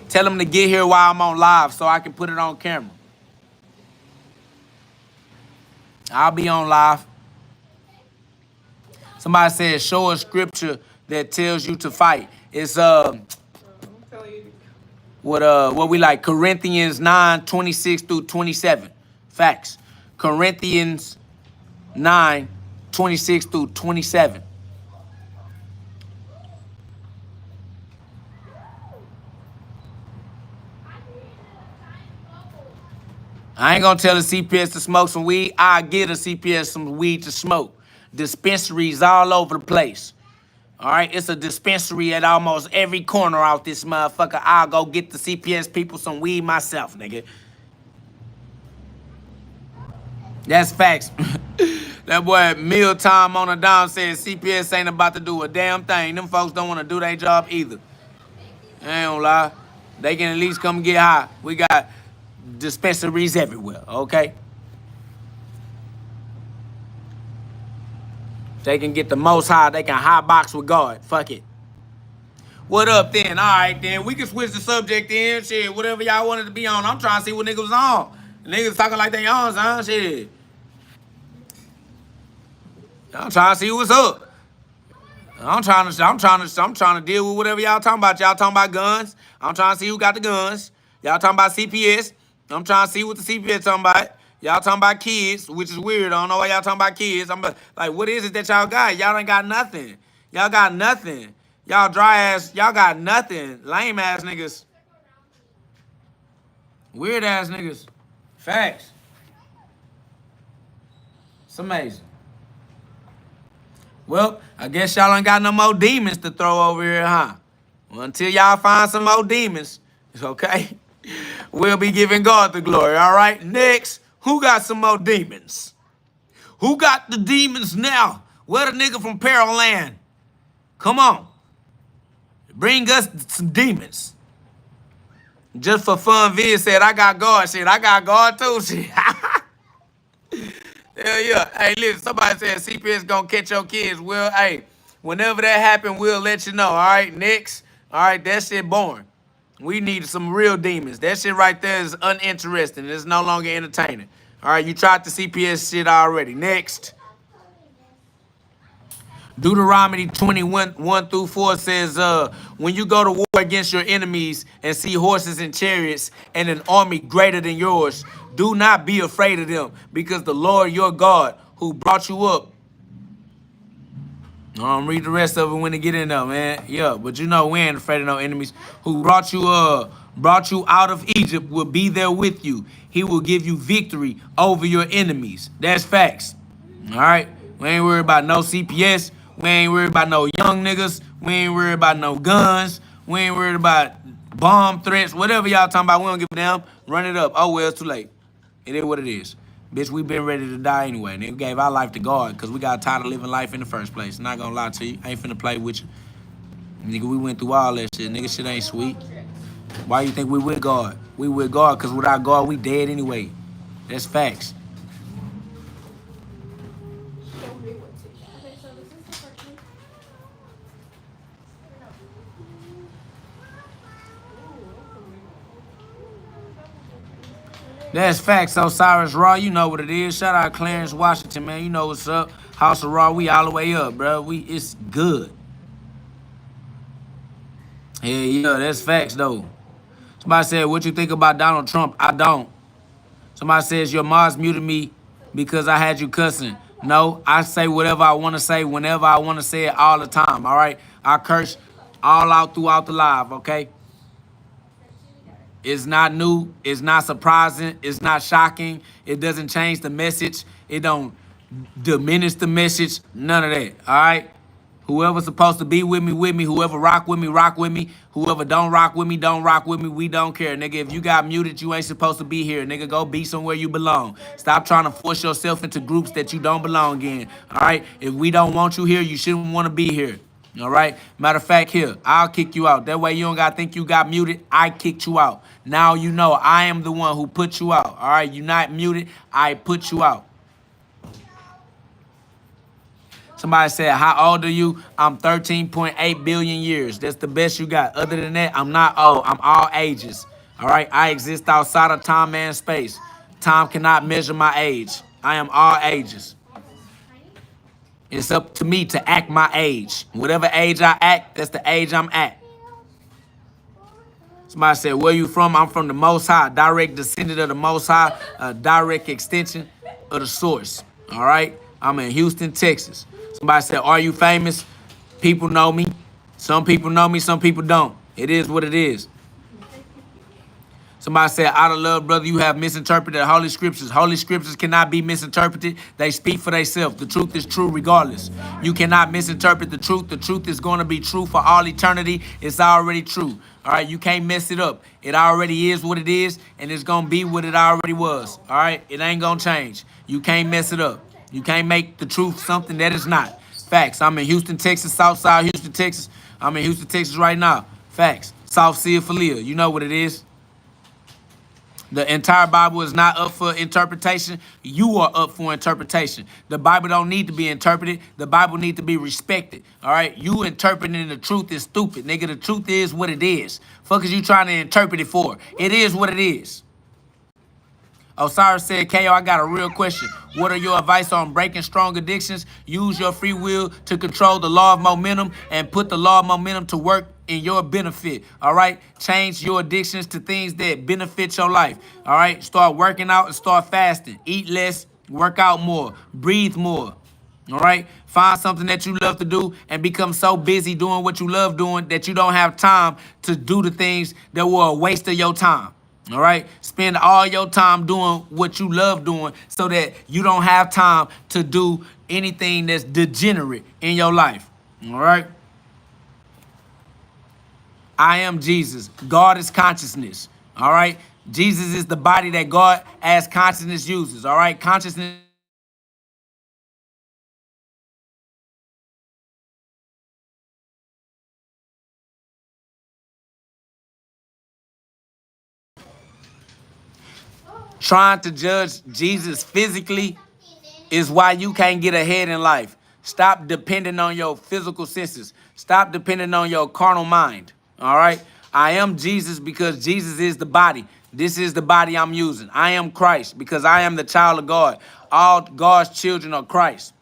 Tell them to get here while I'm on live so I can put it on camera. I'll be on live. Somebody said, show a scripture that tells you to fight. It's I'm telling you. what we like, Corinthians 9:26-27. Facts. Corinthians 9:26-27. I ain't gonna tell the CPS to smoke some weed. I get a CPS some weed to smoke. Dispensaries all over the place. All right, it's a dispensary at almost every corner out this motherfucker. I'll go get the CPS people some weed myself, nigga. That's facts. That boy at mealtime on the down said CPS ain't about to do a damn thing. Them folks don't want to do their job either. I ain't gonna lie. They can at least come get high. We got dispensaries everywhere, okay? They can get the most high. They can high box with God. Fuck it. What up then? All right then. We can switch the subject then. Shit, whatever y'all wanted to be on. I'm trying to see what niggas was on. Niggas talking like they on, son. Shit. I'm trying to see what's up. I'm trying to deal with whatever y'all talking about. Y'all talking about guns. I'm trying to see who got the guns. Y'all talking about CPS. I'm trying to see what the CPS talking about. Y'all talking about kids, which is weird. I don't know why y'all talking about kids. I'm like, what is it that y'all got? Y'all ain't got nothing. Y'all got nothing. Y'all dry ass. Y'all got nothing. Lame ass niggas. Weird ass niggas. Facts. It's amazing. Well, I guess y'all ain't got no more demons to throw over here, huh? Well, until y'all find some more demons, okay? We'll be giving God the glory, all right? Next, who got some more demons? Who got the demons now? Where the nigga from Periland? Come on. Bring us some demons. Just for fun, Vid said, I got God. Shit, I got God too. Shit. Hell yeah. Hey, listen, somebody said CPS gonna catch your kids. Well, hey, whenever that happen, we'll let you know, all right? Next, all right, that shit boring. We need some real demons. That shit right there is uninteresting. It's no longer entertaining. All right, you tried the CPS shit already. Next. Deuteronomy 21:1-4 says, when you go to war against your enemies and see horses and chariots and an army greater than yours, do not be afraid of them, because the Lord your God who brought you up. Read the rest of it when they get in there, man. Yeah, but you know we ain't afraid of no enemies. Who brought you out of Egypt will be there with you. He will give you victory over your enemies. That's facts. All right? We ain't worried about no CPS. We ain't worried about no young niggas. We ain't worried about no guns. We ain't worried about bomb threats. Whatever y'all talking about, we don't give a damn. Run it up. Oh, well, it's too late. It is what it is. Bitch, we been ready to die anyway. Nigga gave our life to God because we got tired of living life in the first place. Not gonna lie to you. I ain't finna play with you. Nigga, we went through all that shit. Nigga, shit ain't sweet. Why you think we with God? We with God because without God, we dead anyway. That's facts. That's facts, Osiris Raw. You know what it is. Shout out Clarence Washington, man. You know what's up. House of Raw, we all the way up, bro. It's good. Yeah, that's facts, though. Somebody said, what you think about Donald Trump? I don't. Somebody says, your mods muted me because I had you cussing. No, I say whatever I want to say whenever I want to say it all the time, all right? I curse all out throughout the live, okay? It's not new. It's not surprising. It's not shocking. It doesn't change the message. It don't diminish the message. None of that, all right? Whoever's supposed to be with me, with me. Whoever rock with me, rock with me. Whoever don't rock with me, don't rock with me. We don't care, nigga. If you got muted, you ain't supposed to be here, nigga. Go be somewhere you belong. Stop trying to force yourself into groups that you don't belong in, all right? If we don't want you here, you shouldn't want to be here. All right. Matter of fact, here, I'll kick you out. That way you don't got to think you got muted. I kicked you out. Now you know I am the one who put you out. All right. You're not muted. I put you out. Somebody said, how old are you? I'm 13.8 billion years. That's the best you got. Other than that, I'm not old. I'm all ages. All right. I exist outside of time and space. Time cannot measure my age. I am all ages. It's up to me to act my age. Whatever age I act, that's the age I'm at. Somebody said, where you from? I'm from the Most High, direct descendant of the Most High, a direct extension of the source. All right? I'm in Houston, Texas. Somebody said, are you famous? People know me. Some people know me, some people don't. It is what it is. Somebody said, out of love, brother, you have misinterpreted Holy Scriptures. Holy Scriptures cannot be misinterpreted. They speak for themselves. The truth is true regardless. You cannot misinterpret the truth. The truth is going to be true for all eternity. It's already true. All right, you can't mess it up. It already is what it is, and it's going to be what it already was. All right, it ain't going to change. You can't mess it up. You can't make the truth something that is not. Facts. I'm in Houston, Texas, Southside Houston, Texas. I'm in Houston, Texas right now. Facts. South Sea of Philia. You know what it is. The entire Bible is not up for interpretation. You are up for interpretation. The Bible don't need to be interpreted. The Bible needs to be respected. All right? You interpreting the truth is stupid. Nigga, the truth is what it is. Fuck is you trying to interpret it for? It is what it is. Osiris said, KO, I got a real question. What are your advice on breaking strong addictions? Use your free will to control the law of momentum and put the law of momentum to work in your benefit. All right? Change your addictions to things that benefit your life. All right? Start working out and start fasting. Eat less, work out more, breathe more. All right? Find something that you love to do and become so busy doing what you love doing that you don't have time to do the things that were a waste of your time. All right? Spend all your time doing what you love doing so that you don't have time to do anything that's degenerate in your life. All right? I am Jesus. God is consciousness. All right? Jesus is the body that God as consciousness uses. All right? Consciousness. Trying to judge Jesus physically is why you can't get ahead in life. Stop depending on your physical senses. Stop depending on your carnal mind. All right? I am Jesus because Jesus is the body. This is the body I'm using. I am Christ because I am the child of God. All God's children are Christ.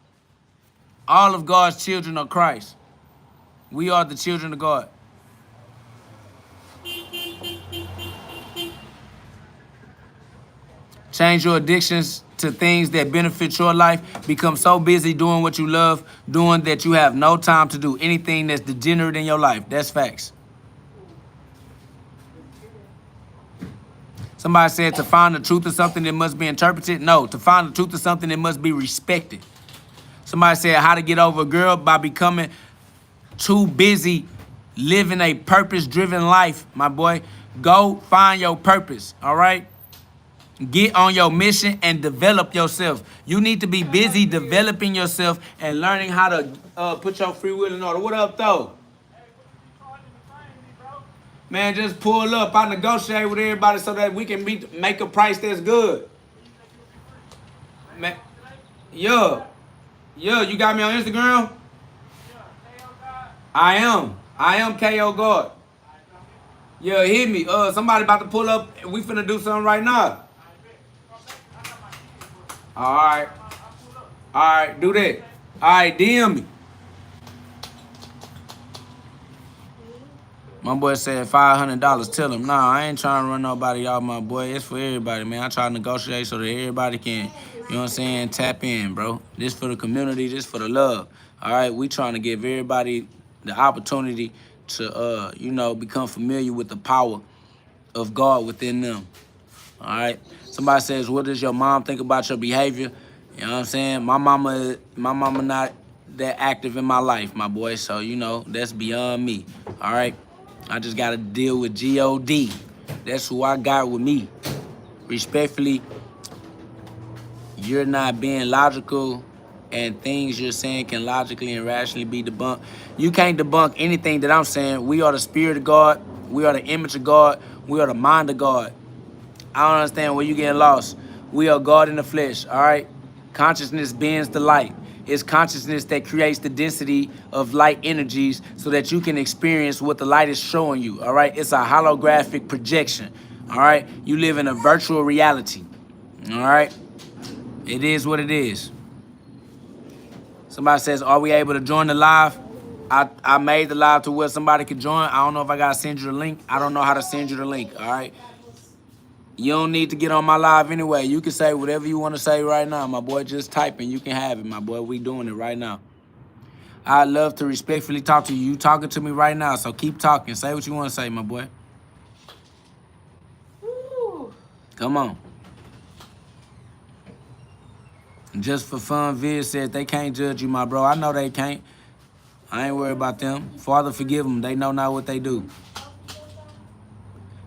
All of God's children are Christ. We are the children of God. Change your addictions to things that benefit your life. Become so busy doing what you love doing that you have no time to do anything that's degenerate in your life. That's facts. Somebody said to find the truth of something, it must be interpreted. No, to find the truth of something, it must be respected. Somebody said how to get over a girl by becoming too busy living a purpose-driven life, my boy. Go find your purpose, all right? Get on your mission and develop yourself. You need to be busy developing yourself and learning how to put your free will in order. What up, though? Man, just pull up. I negotiate with everybody so that we can make a price that's good. Man, yo, you got me on Instagram? I am KO God. Yeah, hit me. Somebody about to pull up. We finna do something right now. All right, do that. All right, DM me. My boy said $500. Tell him, nah, I ain't trying to run nobody out, my boy. It's for everybody, man. I try to negotiate so that everybody can, you know what I'm saying, tap in, bro. This for the community, this for the love. All right, we trying to give everybody the opportunity to become familiar with the power of God within them. All right. Somebody says, what does your mom think about your behavior? You know what I'm saying? My mama not that active in my life, my boy. So, that's beyond me. All right. I just got to deal with GhOD. That's who I got with me. Respectfully, you're not being logical, and things you're saying can logically and rationally be debunked. You can't debunk anything that I'm saying. We are the spirit of God. We are the image of God. We are the mind of God. I don't understand where you getting lost. We are God in the flesh, all right? Consciousness bends the light. It's consciousness that creates the density of light energies so that you can experience what the light is showing you, all right? It's a holographic projection, all right? You live in a virtual reality, all right? It is what it is. Somebody says, are we able to join the live? I made the live to where somebody could join. I don't know if I got to send you the link. I don't know how to send you the link, all right? You don't need to get on my live anyway. You can say whatever you want to say right now, my boy. Just type and you can have it, my boy. We doing it right now. I'd love to respectfully talk to you. You talking to me right now, so keep talking. Say what you want to say, my boy. Woo. Come on. Just for fun, Vid said they can't judge you, my bro. I know they can't. I ain't worried about them. Father, forgive them. They know not what they do.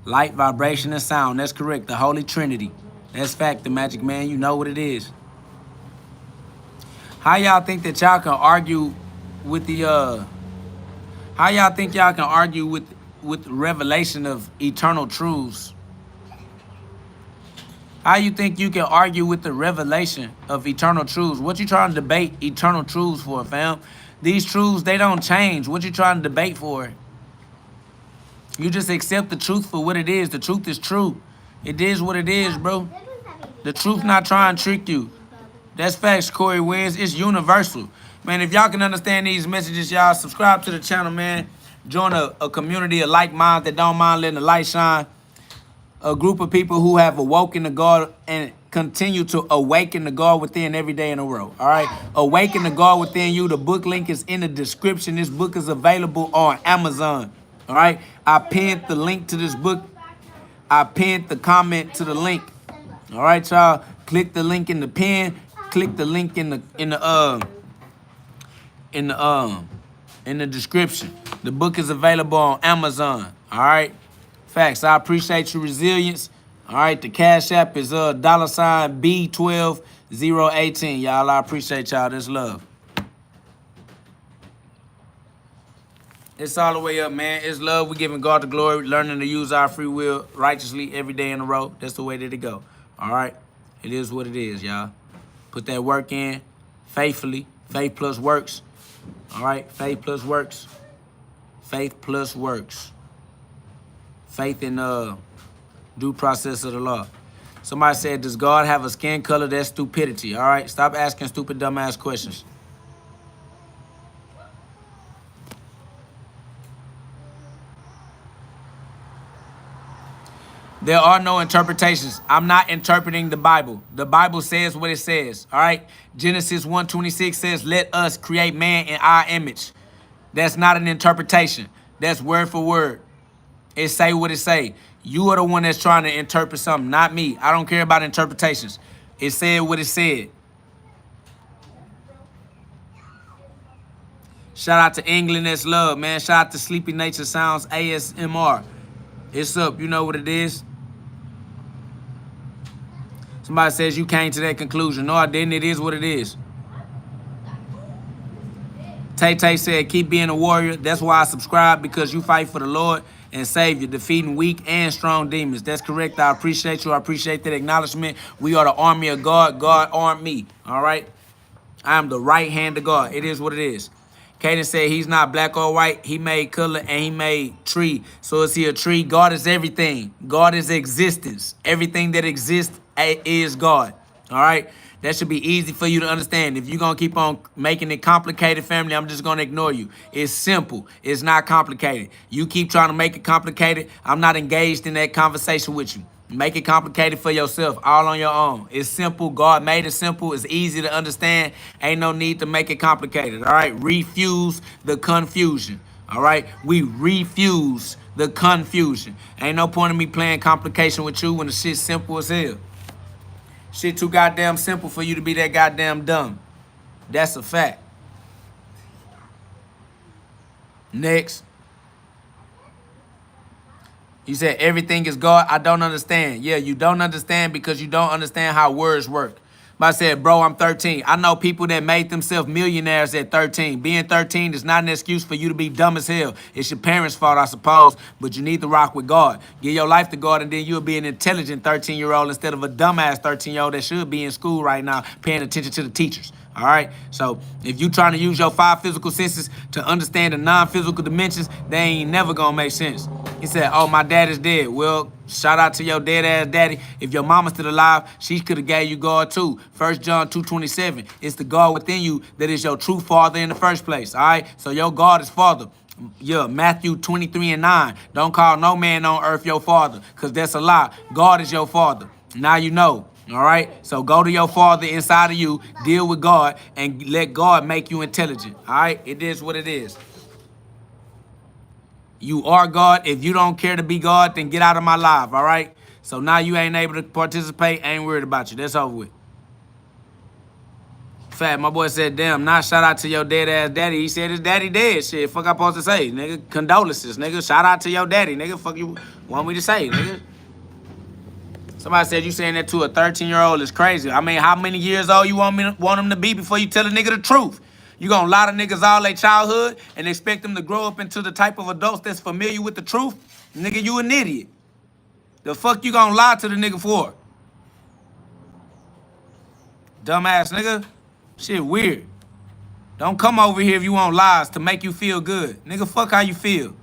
Light, vibration, and sound. That's correct. The Holy Trinity. That's fact, the Magic Man. You know what it is. How y'all think that y'all can argue with the how y'all think y'all can argue with the revelation of eternal truths? How you think you can argue with the revelation of eternal truths? What you trying to debate eternal truths for, fam? These truths, they don't change. What you trying to debate for? You just accept the truth for what it is. The truth is true. It is what it is, bro. The truth not trying to trick you. That's facts, Corey Wins. It's universal. Man, if y'all can understand these messages, y'all subscribe to the channel, man. Join a community of like minds that don't mind letting the light shine. A group of people who have awoken to God and continue to awaken the God within every day in a row. All right? Awaken the God within you. The book link is in the description. This book is available on Amazon. All right? I pinned the link to this book. I pinned the comment to the link. All right, y'all. Click the link in the pin. Click the link in the description. The book is available on Amazon. All right. Facts. I appreciate your resilience. All right. The Cash App is $B12018. Y'all, I appreciate y'all. This love. It's all the way up, man. It's love. We're giving God the glory, learning to use our free will righteously every day in a row. That's the way that it go. All right? It is what it is, y'all. Put that work in faithfully. Faith plus works. All right? Faith plus works. Faith plus works. Faith in due process of the law. Somebody said, does God have a skin color? That's stupidity. All right? Stop asking stupid, dumbass questions. There are no interpretations. I'm not interpreting the Bible. The Bible says what it says, all right? Genesis 1:26 says, let us create man in our image. That's not an interpretation. That's word for word. It say what it say. You are the one that's trying to interpret something, not me. I don't care about interpretations. It said what it said. Shout out to England, that's love, man. Shout out to Sleepy Nature Sounds ASMR. It's up, you know what it is. Somebody says you came to that conclusion. No, I didn't. It is what it is. Tay said, keep being a warrior. That's why I subscribe, because you fight for the Lord and Savior, defeating weak and strong demons. That's correct. I appreciate you. I appreciate that acknowledgement. We are the army of God. God armed me. All right? I am the right hand of God. It is what it is. Caden said he's not black or white. He made color and he made tree. So is he a tree? God is everything. God is existence. Everything that exists is God. All right? That should be easy for you to understand. If you're going to keep on making it complicated, family, I'm just going to ignore you. It's simple. It's not complicated. You keep trying to make it complicated. I'm not engaged in that conversation with you. Make it complicated for yourself, all on your own. It's simple. God made it simple. It's easy to understand. Ain't no need to make it complicated, all right? Refuse the confusion, All right? We refuse the confusion. Ain't no point in me playing complication with you when the shit's simple as hell. Shit too goddamn simple for you to be that goddamn dumb. That's a fact. Next. You said everything is God. I don't understand. Yeah, you don't understand because you don't understand how words work. But I said, bro, I'm 13. I know people that made themselves millionaires at 13. Being 13 is not an excuse for you to be dumb as hell. It's your parents' fault, I suppose, but you need to rock with God. Give your life to God, and then you'll be an intelligent 13-year-old instead of a dumbass 13-year-old that should be in school right now paying attention to the teachers. All right? So if you trying to use your 5 physical senses to understand the non-physical dimensions, they ain't never gonna make sense. He said, oh, my dad is dead. Well, shout out to your dead-ass daddy. If your mama's still alive, she could have gave you God too. 1 John 2:27. It's the God within you that is your true father in the first place. All right? So your God is father. Yeah, Matthew 23:9. Don't call no man on earth your father, because that's a lie. God is your father. Now you know. All right? So go to your father inside of you, deal with God, and let God make you intelligent. All right? It is what it is. You are God. If you don't care to be God, then get out of my life, all right? So now you ain't able to participate. I ain't worried about you. That's over with. Fat, my boy said, damn, not shout out to your dead-ass daddy. He said his daddy dead. Shit, fuck I supposed to say, nigga? Condolences, nigga. Shout out to your daddy, nigga. Fuck you want me to say, nigga? Somebody said you saying that to a 13-year-old is crazy. I mean, how many years old you want him to be before you tell a nigga the truth? You gonna lie to niggas all their childhood and expect them to grow up into the type of adults that's familiar with the truth? Nigga, you an idiot. The fuck you gonna lie to the nigga for? Dumbass nigga. Shit weird. Don't come over here if you want lies to make you feel good. Nigga, fuck how you feel.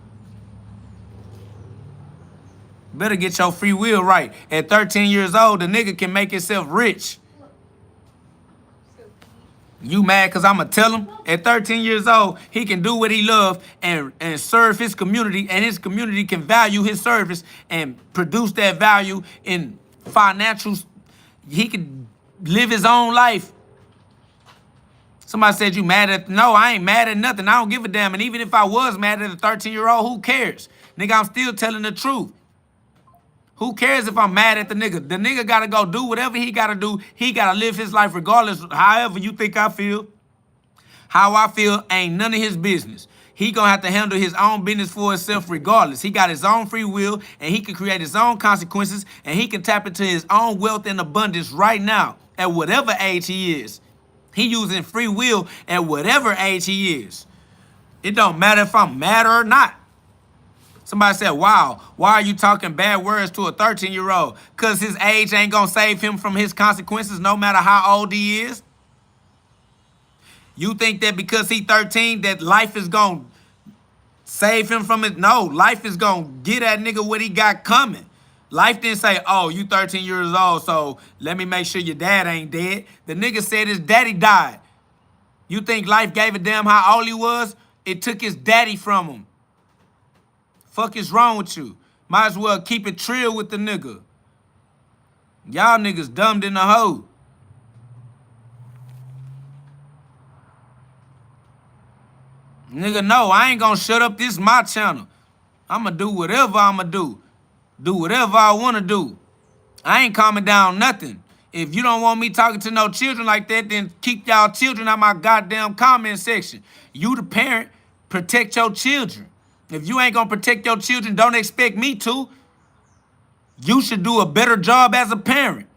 Better get your free will right. At 13 years old, the nigga can make himself rich. You mad because I'm going to tell him? At 13 years old, he can do what he loves and serve his community, and his community can value his service and produce that value in financials. He can live his own life. Somebody said you mad at... No, I ain't mad at nothing. I don't give a damn. And even if I was mad at a 13-year-old, who cares? Nigga, I'm still telling the truth. Who cares if I'm mad at the nigga? The nigga got to go do whatever he got to do. He got to live his life regardless however you think I feel. How I feel ain't none of his business. He going to have to handle his own business for himself regardless. He got his own free will, and he can create his own consequences, and he can tap into his own wealth and abundance right now at whatever age he is. He using free will at whatever age he is. It don't matter if I'm mad or not. Somebody said, wow, why are you talking bad words to a 13-year-old? Because his age ain't going to save him from his consequences no matter how old he is? You think that because he 13 that life is going to save him from it? No, life is going to get that nigga what he got coming. Life didn't say, oh, you 13 years old, so let me make sure your dad ain't dead. The nigga said his daddy died. You think life gave a damn how old he was? It took his daddy from him. Fuck is wrong with you? Might as well keep it trill with the nigga. Y'all niggas dumbed in the hoe. Nigga, no, I ain't gonna shut up. This my channel. I'ma do whatever I'ma do. Do whatever I wanna do. I ain't calming down nothing. If you don't want me talking to no children like that, then keep y'all children out my goddamn comment section. You the parent, protect your children. If you ain't gonna protect your children, don't expect me to. You should do a better job as a parent.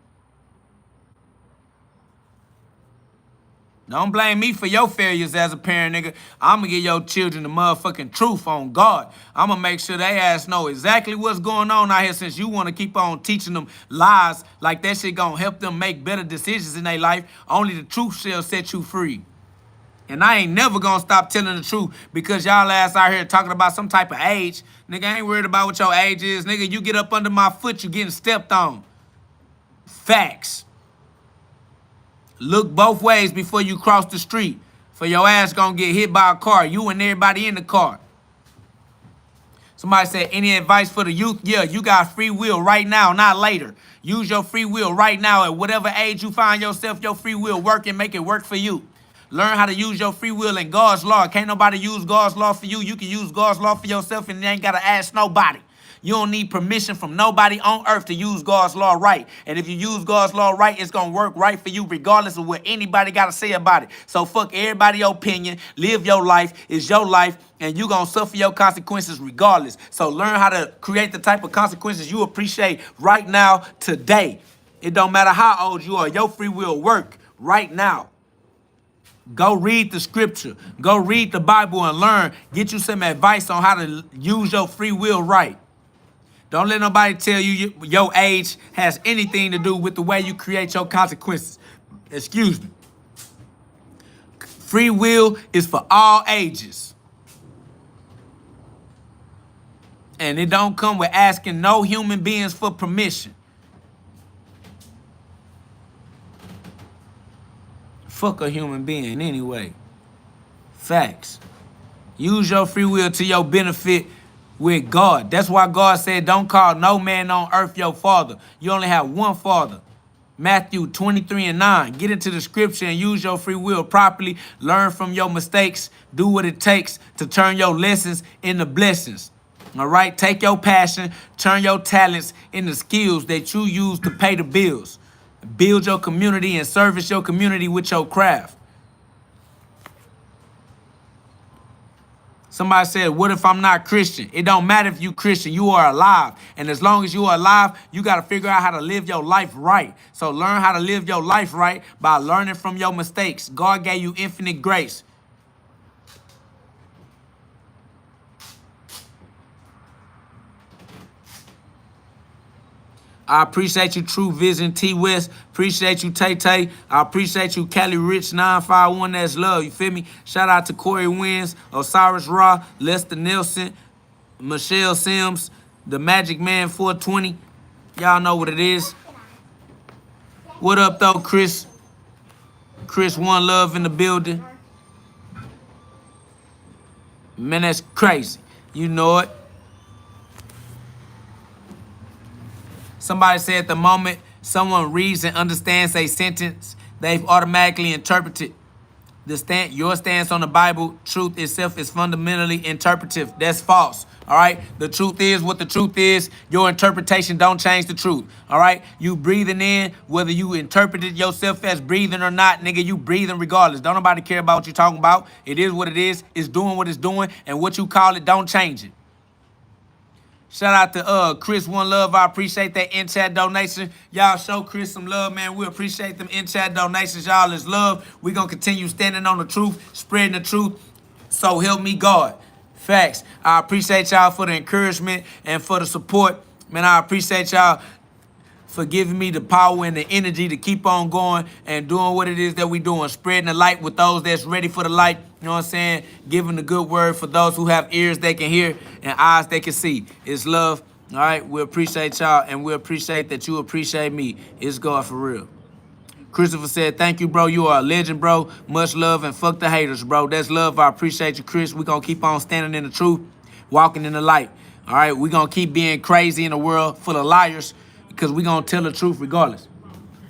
Don't blame me for your failures as a parent, nigga. I'm gonna give your children the motherfucking truth on God. I'm gonna make sure they ass know exactly what's going on out here, since you want to keep on teaching them lies like that shit gonna help them make better decisions in their life. Only the truth shall set you free. And I ain't never gonna stop telling the truth because y'all ass out here talking about some type of age. Nigga, I ain't worried about what your age is. Nigga, you get up under my foot, you getting stepped on. Facts. Look both ways before you cross the street, for your ass gonna get hit by a car, you and everybody in the car. Somebody said, any advice for the youth? Yeah, you got free will right now, not later. Use your free will right now. At whatever age you find yourself, your free will work and make it work for you. Learn how to use your free will and God's law. Can't nobody use God's law for you. You can use God's law for yourself and you ain't got to ask nobody. You don't need permission from nobody on earth to use God's law right. And if you use God's law right, it's going to work right for you regardless of what anybody got to say about it. So fuck everybody's opinion. Live your life. It's your life. And you going to suffer your consequences regardless. So learn how to create the type of consequences you appreciate right now, today. It don't matter how old you are. Your free will work right now. Go read the scripture. Go read the Bible and learn. Get you some advice on how to use your free will right. Don't let nobody tell you your age has anything to do with the way you create your consequences. Excuse me. Free will is for all ages. And it don't come with asking no human beings for permission. Fuck a human being anyway. Facts. Use your free will to your benefit with God. That's why God said, don't call no man on earth your father. You only have one father. Matthew 23:9. Get into the scripture and use your free will properly. Learn from your mistakes. Do what it takes to turn your lessons into blessings. All right? Take your passion, turn your talents into skills that you use to pay the bills. Build your community and service your community with your craft. Somebody said, what if I'm not Christian? It don't matter if you Christian, you are alive. And as long as you are alive, you got to figure out how to live your life right. So learn how to live your life right by learning from your mistakes. God gave you infinite grace. I appreciate you, True Vision T West. Appreciate you, Tay Tay. I appreciate you, Cali Rich 951. That's love. You feel me? Shout out to Corey Wins, Osiris Raw, Lester Nelson, Michelle Sims, the Magic Man 420. Y'all know what it is. What up, though, Chris? Chris One Love in the building. Man, that's crazy. You know it. Somebody said the moment someone reads and understands a sentence, they've automatically interpreted. Your stance on the Bible truth itself is fundamentally interpretive. That's false. All right. The truth is what the truth is. Your interpretation don't change the truth. All right. You breathing in, whether you interpreted yourself as breathing or not, nigga, you breathing regardless. Don't nobody care about what you're talking about. It is what it is. It's doing what it's doing. And what you call it, don't change it. Shout out to Chris One Love. I appreciate that in-chat donation. Y'all show Chris some love, man. We appreciate them in-chat donations. Y'all is love. We going to continue standing on the truth, spreading the truth. So help me God. Facts. I appreciate y'all for the encouragement and for the support. Man, I appreciate y'all for giving me the power and the energy to keep on going and doing what it is that we doing. Spreading the light with those that's ready for the light. You know what I'm saying? Giving the good word for those who have ears they can hear and eyes they can see. It's love. All right? We appreciate y'all and we appreciate that you appreciate me. It's God for real. Christopher said, thank you, bro. You are a legend, bro. Much love and fuck the haters, bro. That's love. I appreciate you, Chris. We're going to keep on standing in the truth, walking in the light. All right? We're going to keep being crazy in a world full of liars because we're going to tell the truth regardless.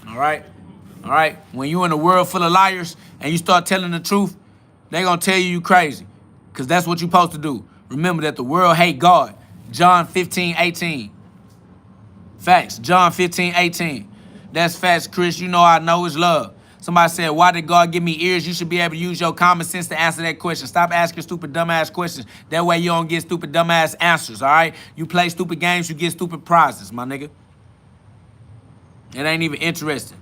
All right? All right? When you're in a world full of liars and you start telling the truth, they're going to tell you crazy because that's what you're supposed to do. Remember that the world hate God. John 15:18. Facts. John 15:18. That's facts, Chris. You know I know it's love. Somebody said, why did God give me ears? You should be able to use your common sense to answer that question. Stop asking stupid, dumbass questions. That way you don't get stupid, dumbass answers, all right? You play stupid games, you get stupid prizes, my nigga. It ain't even interesting.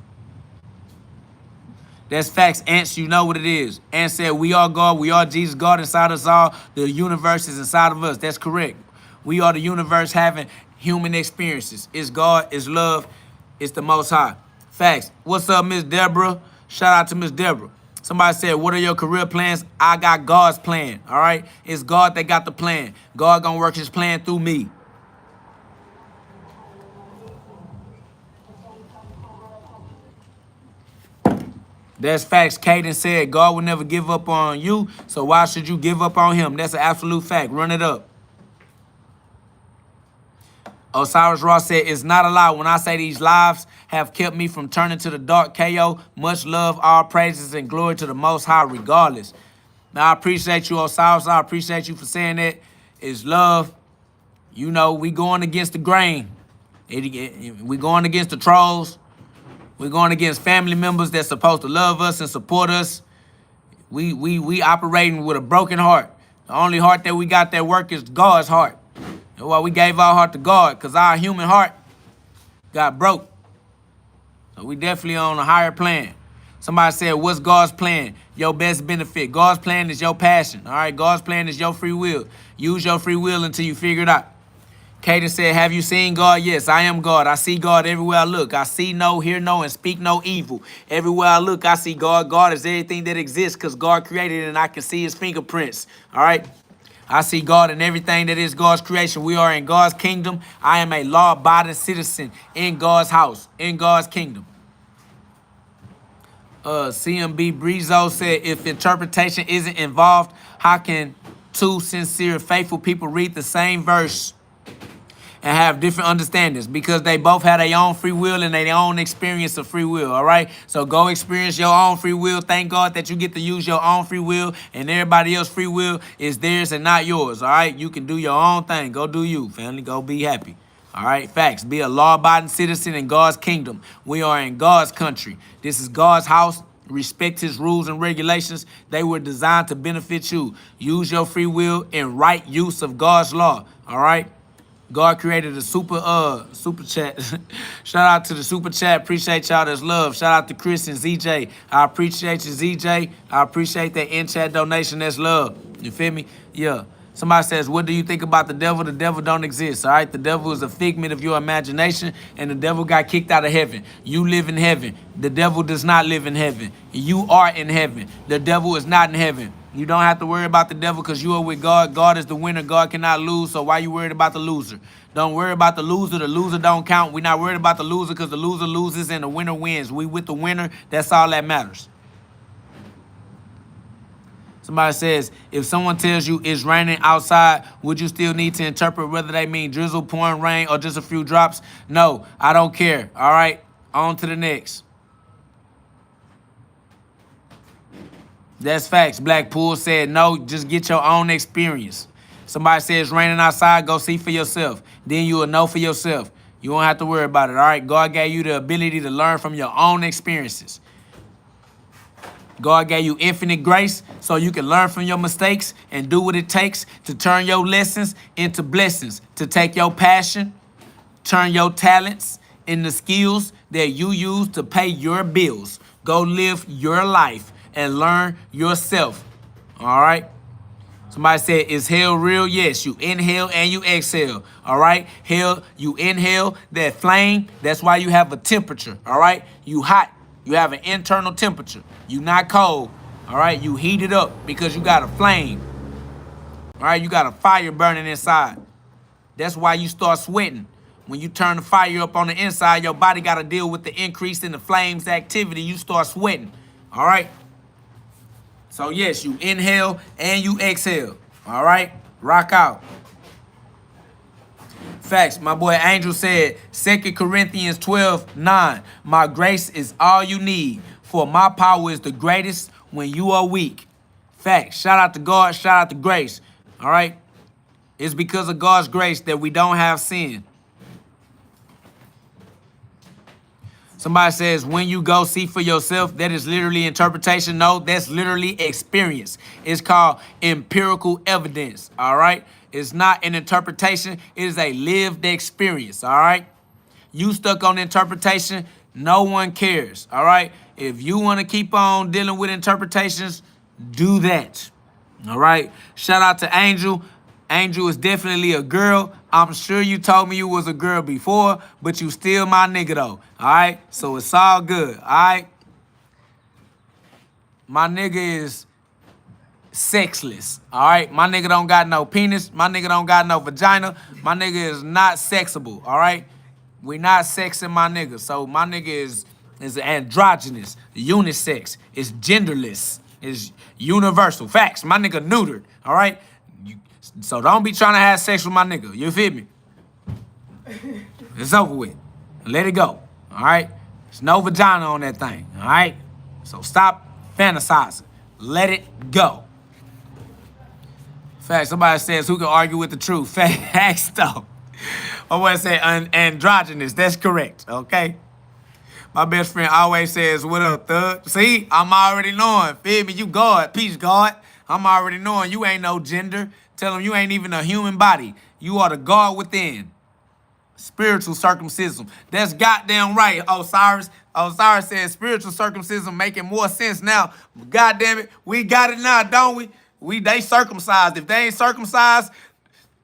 That's facts, Ants. You know what it is. Ant said, we are God. We are Jesus. God inside us all. The universe is inside of us. That's correct. We are the universe having human experiences. It's God. It's love. It's the Most High. Facts. What's up, Miss Deborah? Shout out to Miss Deborah. Somebody said, what are your career plans? I got God's plan, all right? It's God that got the plan. God gonna work his plan through me. That's facts. Caden said, God will never give up on you, so why should you give up on him? That's an absolute fact. Run it up. Osiris Ross said, it's not a lie when I say these lives have kept me from turning to the dark. KO, much love, all praises, and glory to the Most High regardless. Now, I appreciate you, Osiris. I appreciate you for saying that. It's love. You know, we going against the grain. We going against the trolls. We're going against family members that's supposed to love us and support us. We operating with a broken heart. The only heart that we got that work is God's heart. That's why we gave our heart to God, because our human heart got broke. So we definitely on a higher plan. Somebody said, what's God's plan? Your best benefit. God's plan is your passion. All right, God's plan is your free will. Use your free will until you figure it out. Kaden said, have you seen God? Yes, I am God. I see God everywhere I look. I see no, hear no, and speak no evil. Everywhere I look, I see God. God is everything that exists because God created it and I can see his fingerprints. All right? I see God in everything that is God's creation. We are in God's kingdom. I am a law-abiding citizen in God's house, in God's kingdom. CMB Breezo said, if interpretation isn't involved, how can two sincere, faithful people read the same verse and have different understandings? Because they both have their own free will and their own experience of free will, all right? So go experience your own free will. Thank God that you get to use your own free will, and everybody else's free will is theirs and not yours, all right? You can do your own thing. Go do you, family. Go be happy. All right, facts. Be a law-abiding citizen in God's kingdom. We are in God's country. This is God's house. Respect his rules and regulations. They were designed to benefit you. Use your free will in right use of God's law, all right? God created a super chat. Shout out to the super chat. Appreciate y'all. That's love. Shout out to Chris and ZJ. I appreciate you, ZJ. I appreciate that in-chat donation. That's love. You feel me? Yeah. Somebody says, what do you think about the devil? The devil don't exist, all right? The devil is a figment of your imagination, and the devil got kicked out of heaven. You live in heaven. The devil does not live in heaven. You are in heaven. The devil is not in heaven. You don't have to worry about the devil because you are with God. God is the winner. God cannot lose, so why you worried about the loser? Don't worry about the loser. The loser don't count. We're not worried about the loser because the loser loses and the winner wins. We with the winner. That's all that matters. Somebody says, if someone tells you it's raining outside, would you still need to interpret whether they mean drizzle, pouring rain, or just a few drops? No, I don't care. All right, on to the next. That's facts. Blackpool said, no, just get your own experience. Somebody says it's raining outside, go see for yourself. Then you will know for yourself. You won't have to worry about it, all right? God gave you the ability to learn from your own experiences. God gave you infinite grace so you can learn from your mistakes and do what it takes to turn your lessons into blessings, to take your passion, turn your talents into skills that you use to pay your bills. Go live your life and learn yourself, all right? Somebody said, is hell real? Yes, you inhale and you exhale, all right? Hell, you inhale that flame. That's why you have a temperature, all right? You hot. You have an internal temperature. You not cold, all right? You heat it up because you got a flame, all right? You got a fire burning inside. That's why you start sweating. When you turn the fire up on the inside, your body got to deal with the increase in the flame's activity. You start sweating, all right? So, yes, you inhale and you exhale, all right? Rock out. Facts. My boy Angel said, 2 Corinthians 12:9, my grace is all you need, for my power is the greatest when you are weak. Facts. Shout out to God. Shout out to grace, all right? It's because of God's grace that we don't have sin. Somebody says, when you go see for yourself, that is literally interpretation. No, that's literally experience. It's called empirical evidence, all right? It's not an interpretation. It is a lived experience, all right? You stuck on interpretation, no one cares, all right? If you want to keep on dealing with interpretations, do that, all right? Shout out to Angel. Angel is definitely a girl. I'm sure you told me you was a girl before, but you still my nigga though, all right? So it's all good, all right? My nigga is sexless, all right? My nigga don't got no penis. My nigga don't got no vagina. My nigga is not sexable, all right? We not sexing my nigga. So my nigga is androgynous, unisex, is genderless, is universal. Facts. My nigga neutered, all right? So don't be trying to have sex with my nigga. You feel me? It's over with. Let it go. All right? There's no vagina on that thing. All right? So stop fantasizing. Let it go. Fact, somebody says, who can argue with the truth? Facts, though. I want to say androgynous. That's correct, okay? My best friend always says, what up, thug? See, I'm already knowing. Feel me? You God. Peace, God. I'm already knowing you ain't no gender. Tell him you ain't even a human body. You are the God within. Spiritual circumcision. That's goddamn right, Osiris. Osiris says spiritual circumcision making more sense now. God damn it, we got it now, don't we? They circumcised. If they ain't circumcised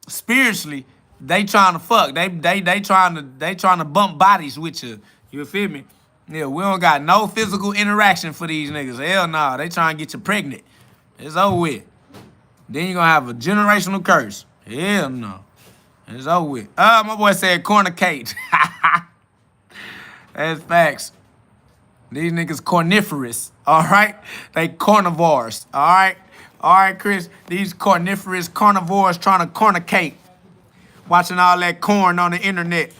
spiritually, they trying to fuck. They trying to bump bodies with you. You feel me? Yeah, we don't got no physical interaction for these niggas. Hell no, they trying to get you pregnant. It's over with. Then you gonna have a generational curse. Hell no. It's over with. My boy said cornucate. That's facts. These niggas corniferous, all right? They carnivores, all right? All right, Chris, these carnivorous carnivores trying to cornucate. Watching all that corn on the internet.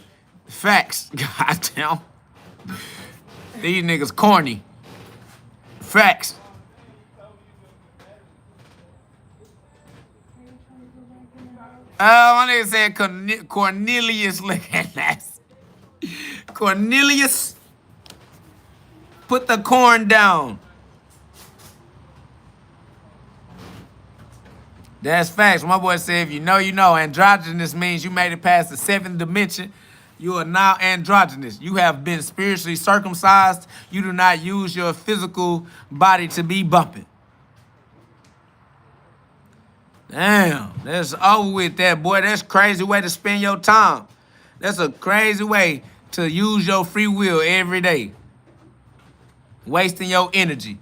Facts. Goddamn. These niggas corny. Facts. My nigga said Cornelius. Look at that. Cornelius. Put the corn down. That's facts. My boy said, if you know, you know. Androgynous means you made it past the 7th dimension. You are now androgynous. You have been spiritually circumcised. You do not use your physical body to be bumping. Damn, that's over with that, boy. That's a crazy way to spend your time. That's a crazy way to use your free will every day. Wasting your energy.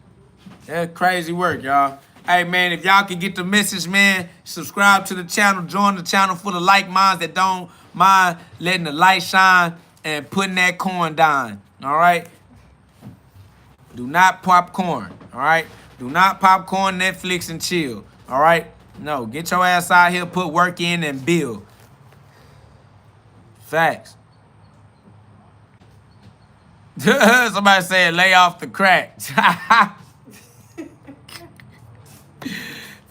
That's crazy work, y'all. Hey, man, if y'all can get the message, man, subscribe to the channel. Join the channel full of like minds that don't mind letting the light shine and putting that corn down, all right? Do not popcorn, all right? Do not popcorn, Netflix, and chill, all right? No, get your ass out here, put work in, and build. Facts. Somebody said lay off the crack.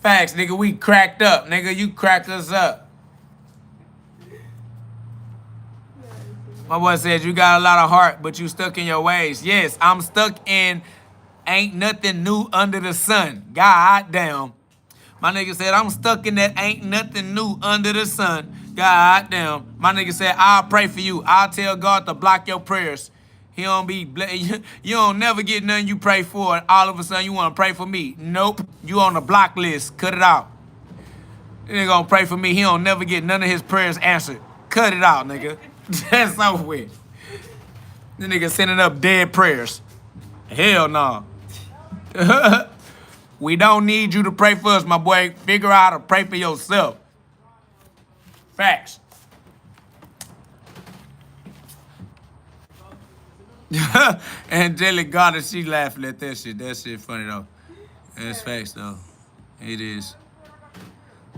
Facts, nigga, we cracked up. Nigga, you cracked us up. My boy says you got a lot of heart, but you stuck in your ways. Yes, I'm stuck in ain't nothing new under the sun. God damn. My nigga said I'm stuck in that ain't nothing new under the sun. God damn. My nigga said I'll pray for you. I'll tell God to block your prayers. He don't be, you don't never get nothing you pray for, and all of a sudden you want to pray for me. Nope, you on the block list. Cut it out. He ain't gonna pray for me. He don't never get none of his prayers answered. Cut it out, nigga. That's over with. This nigga sending up dead prayers. Hell no. We don't need you to pray for us, my boy. Figure out how to pray for yourself. Facts. Angelic Goddess, she laughing at that shit. That shit funny though. That's facts though. It is.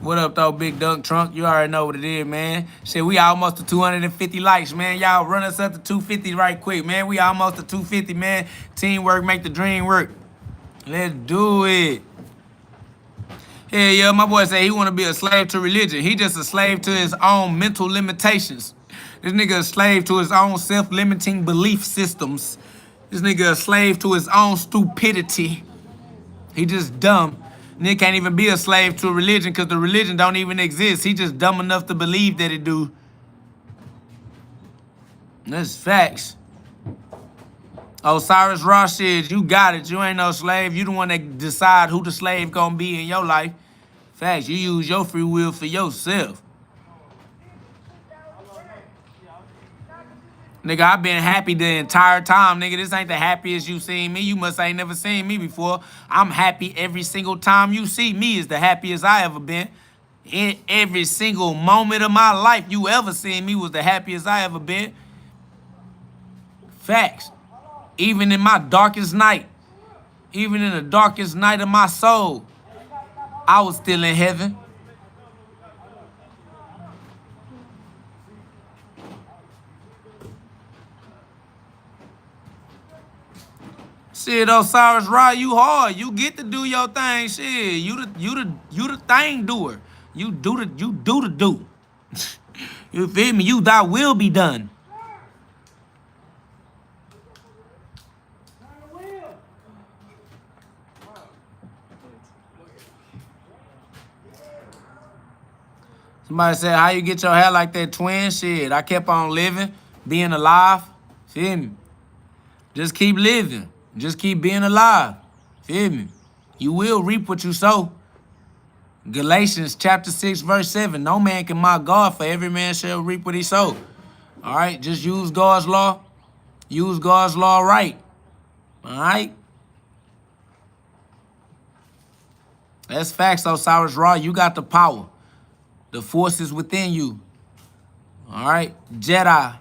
What up though, Big Dunk Trunk? You already know what it is, man. Shit, we almost to 250 likes, man. Y'all run us up to 250 right quick, man. We almost to 250, man. Teamwork make the dream work. Let's do it. Hell yeah, my boy say he want to be a slave to religion. He just a slave to his own mental limitations. This nigga a slave to his own self-limiting belief systems. This nigga a slave to his own stupidity. He just dumb. Nigga can't even be a slave to a religion because the religion don't even exist. He just dumb enough to believe that it do. That's facts. Osiris Ross says, you got it. You ain't no slave. You the one that decide who the slave gonna be in your life. Facts, you use your free will for yourself. Nigga, I've been happy the entire time, nigga. This ain't the happiest you seen me. You must ain't never seen me before. I'm happy every single time you see me is the happiest I ever been. In every single moment of my life you ever seen me was the happiest I ever been. Facts. Even in my darkest night, even in the darkest night of my soul, I was still in heaven. Shit, Osiris Ra, you hard. You get to do your thing. Shit, you the thing doer. You do the do. You feel me? You thy will be done. Somebody said, how you get your hair like that, twin? Shit, I kept on living, being alive. Feel me? Just keep living. Just keep being alive. Feel me? You will reap what you sow. Galatians chapter 6, verse 7. No man can mock God, for every man shall reap what he sow. All right? Just use God's law. Use God's law right. All right? That's facts, Osiris Ra. You got the power. The force is within you. All right? Jedi.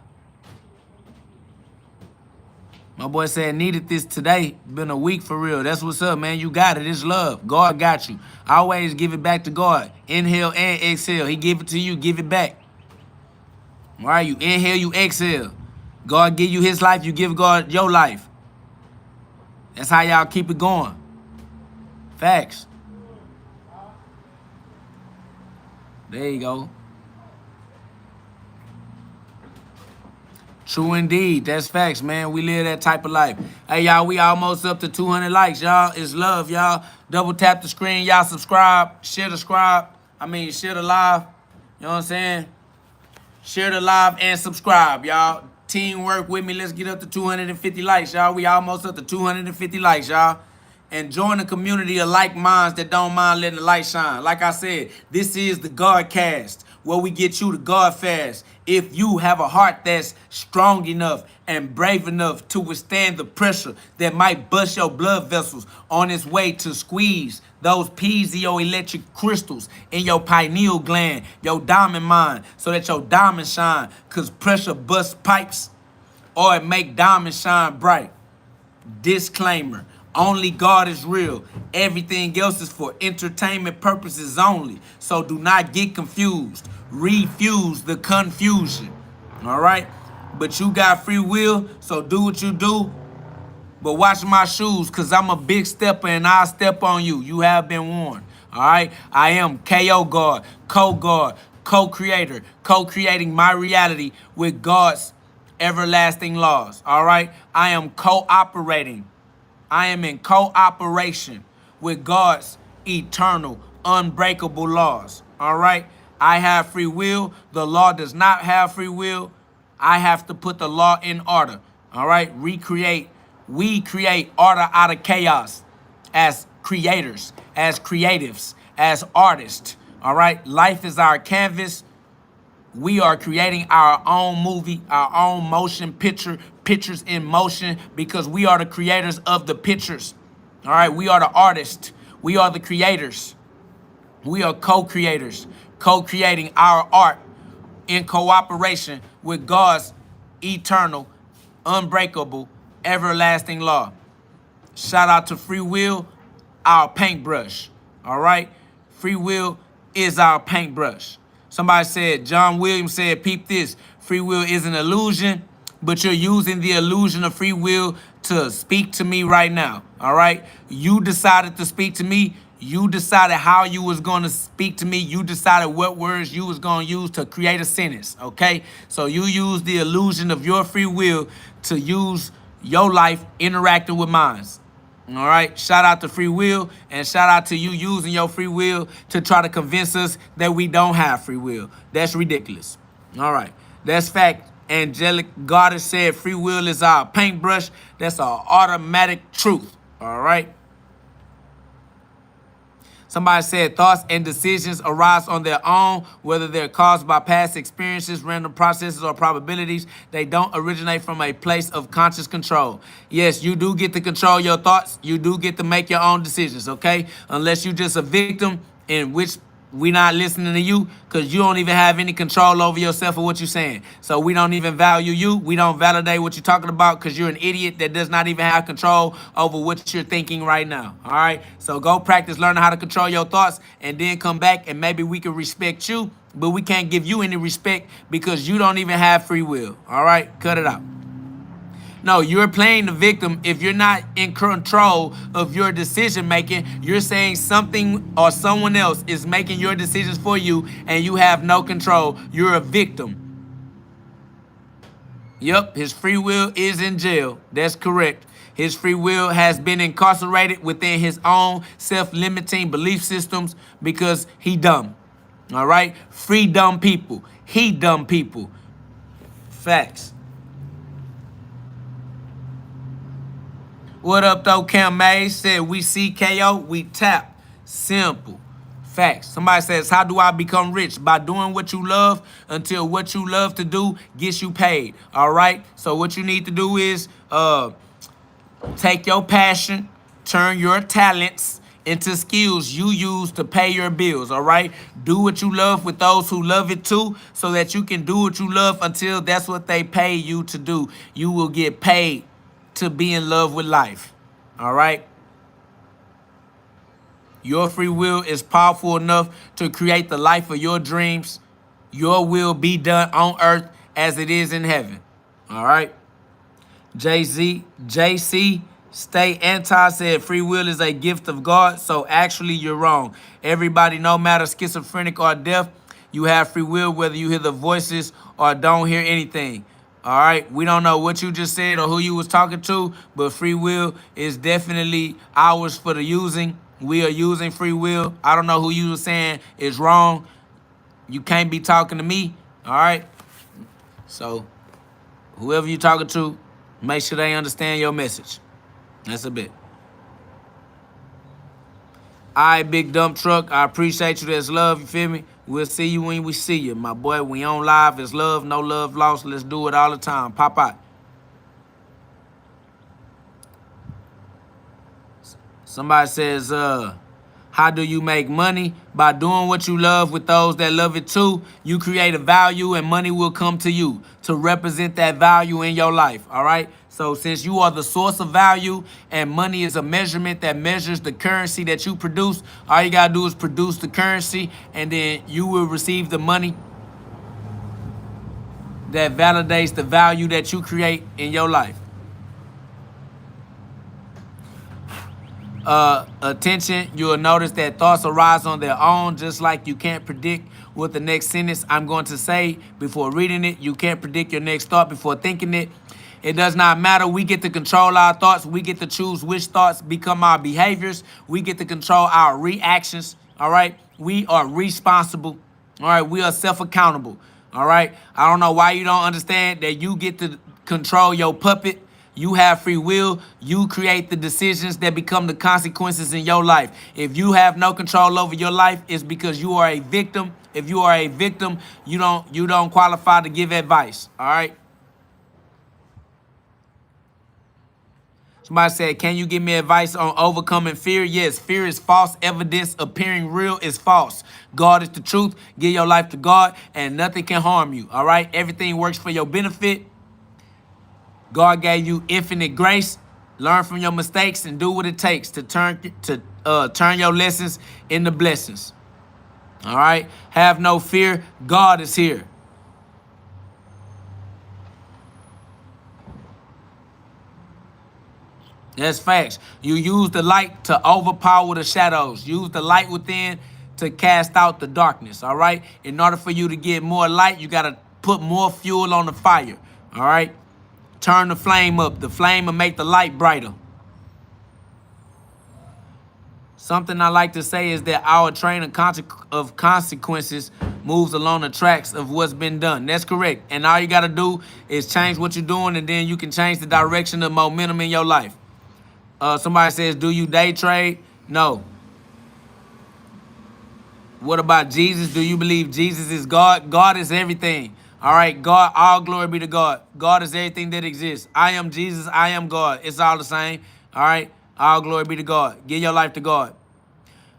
My boy said, needed this today. Been a week for real. That's what's up, man. You got it. It's love. God got you. Always give it back to God. Inhale and exhale. He give it to you. Give it back. All right? You inhale, you exhale. God give you his life. You give God your life. That's how y'all keep it going. Facts. There you go. True indeed. That's facts, man. We live that type of life. Hey, y'all, we almost up to 200 likes, y'all. It's love, y'all. Double tap the screen. Y'all subscribe. Share the share the live. You know what I'm saying? Share the live and subscribe, y'all. Teamwork with me. Let's get up to 250 likes, y'all. We almost up to 250 likes, y'all. And join the community of like minds that don't mind letting the light shine. Like I said, this is the Godcast, where we get you to God fast. If you have a heart that's strong enough and brave enough to withstand the pressure that might bust your blood vessels on its way to squeeze those piezoelectric crystals in your pineal gland, your diamond mine, so that your diamond shine, because pressure busts pipes or it make diamonds shine bright. Disclaimer. Only God is real. Everything else is for entertainment purposes only. So do not get confused. Refuse the confusion. All right? But you got free will, so do what you do. But watch my shoes, because I'm a big stepper and I'll step on you. You have been warned. All right? I am KO God, co-God, co-creator, co-creating my reality with God's everlasting laws. All right? I am cooperating. I am in cooperation with God's eternal, unbreakable laws. All right? I have free will. The law does not have free will. I have to put the law in order. All right? We create order out of chaos as creators, as creatives, as artists. All right? Life is our canvas. We are creating our own movie, our own motion picture, pictures in motion, because we are the creators of the pictures. All right, we are the artists. We are the creators. We are co-creators, co-creating our art in cooperation with God's eternal, unbreakable, everlasting law. Shout out to free will, our paintbrush. All right, free will is our paintbrush. Somebody said, John Williams said, peep this, free will is an illusion, but you're using the illusion of free will to speak to me right now, all right? You decided to speak to me. You decided how you was going to speak to me. You decided what words you was going to use to create a sentence, okay? So you use the illusion of your free will to use your life interacting with mine. All right, shout out to free will, and shout out to you using your free will to try to convince us that we don't have free will. That's ridiculous. All right, that's fact. Angelic Goddess said free will is our paintbrush. That's an automatic truth. All right. Somebody said thoughts and decisions arise on their own, whether they're caused by past experiences, random processes, or probabilities. They don't originate from a place of conscious control. Yes, you do get to control your thoughts. You do get to make your own decisions, okay? Unless you're just a victim, in which we not listening to you, because you don't even have any control over yourself or what you're saying. So we don't even value you. We don't validate what you're talking about, because you're an idiot that does not even have control over what you're thinking right now. All right? So go practice learning how to control your thoughts, and then come back, and maybe we can respect you, but we can't give you any respect because you don't even have free will. All right? Cut it out. No, you're playing the victim if you're not in control of your decision making. You're saying something or someone else is making your decisions for you and you have no control. You're a victim. Yep, his free will is in jail. That's correct. His free will has been incarcerated within his own self-limiting belief systems because he dumb. All right? Free dumb people. He dumb people. Facts. What up, though? Cam Mays said, we see KO, we tap. Simple. Facts. Somebody says, how do I become rich? By doing what you love until what you love to do gets you paid. All right? So what you need to do is take your passion, turn your talents into skills you use to pay your bills, all right? Do what you love with those who love it too, so that you can do what you love until that's what they pay you to do. You will get paid to be in love with life, all right? Your free will is powerful enough to create the life of your dreams. Your will be done on earth as it is in heaven, all right? JC, Stay Anti said free will is a gift of God, so actually you're wrong. Everybody, no matter schizophrenic or deaf, you have free will whether you hear the voices or don't hear anything. All right, we don't know what you just said or who you was talking to, but free will is definitely ours for the using. We are using free will. I don't know who you were saying is wrong. You can't be talking to me, all right? So whoever you talking to, make sure they understand your message. That's a bit. All right, big dump truck. I appreciate you. That's love. You feel me? We'll see you when we see you. My boy, we on live. It's love, no love lost. Let's do it all the time. Pop out. Somebody says, how do you make money? By doing what you love with those that love it too. You create a value and money will come to you to represent that value in your life, all right? So since you are the source of value and money is a measurement that measures the currency that you produce, all you gotta do is produce the currency and then you will receive the money that validates the value that you create in your life. Attention, you'll notice that thoughts arise on their own, just like you can't predict what the next sentence I'm going to say before reading it. You can't predict your next thought before thinking it. It does not matter. We get to control our thoughts. We get to choose which thoughts become our behaviors. We get to control our reactions, all right? We are responsible, all right? We are self-accountable, all right? I don't know why you don't understand that you get to control your puppet. You have free will. You create the decisions that become the consequences in your life. If you have no control over your life, it's because you are a victim. If you are a victim, you don't qualify to give advice. All right. Somebody said, can you give me advice on overcoming fear? Yes, fear is false evidence appearing real is false. God is the truth. Give your life to God and nothing can harm you. All right. Everything works for your benefit. God gave you infinite grace. Learn from your mistakes and do what it takes to turn your lessons into blessings. All right? Have no fear. God is here. That's facts. You use the light to overpower the shadows. Use the light within to cast out the darkness. All right? In order for you to get more light, you got to put more fuel on the fire. All right? Turn the flame up. The flame will make the light brighter. Something I like to say is that our train of consequences moves along the tracks of what's been done. That's correct. And all you got to do is change what you're doing, and then you can change the direction of momentum in your life. Somebody says, do you day trade? No. What about Jesus? Do you believe Jesus is God? God is everything. All right, God, all glory be to God. God is everything that exists. I am Jesus, I am God. It's all the same. All right, all glory be to God. Give your life to God.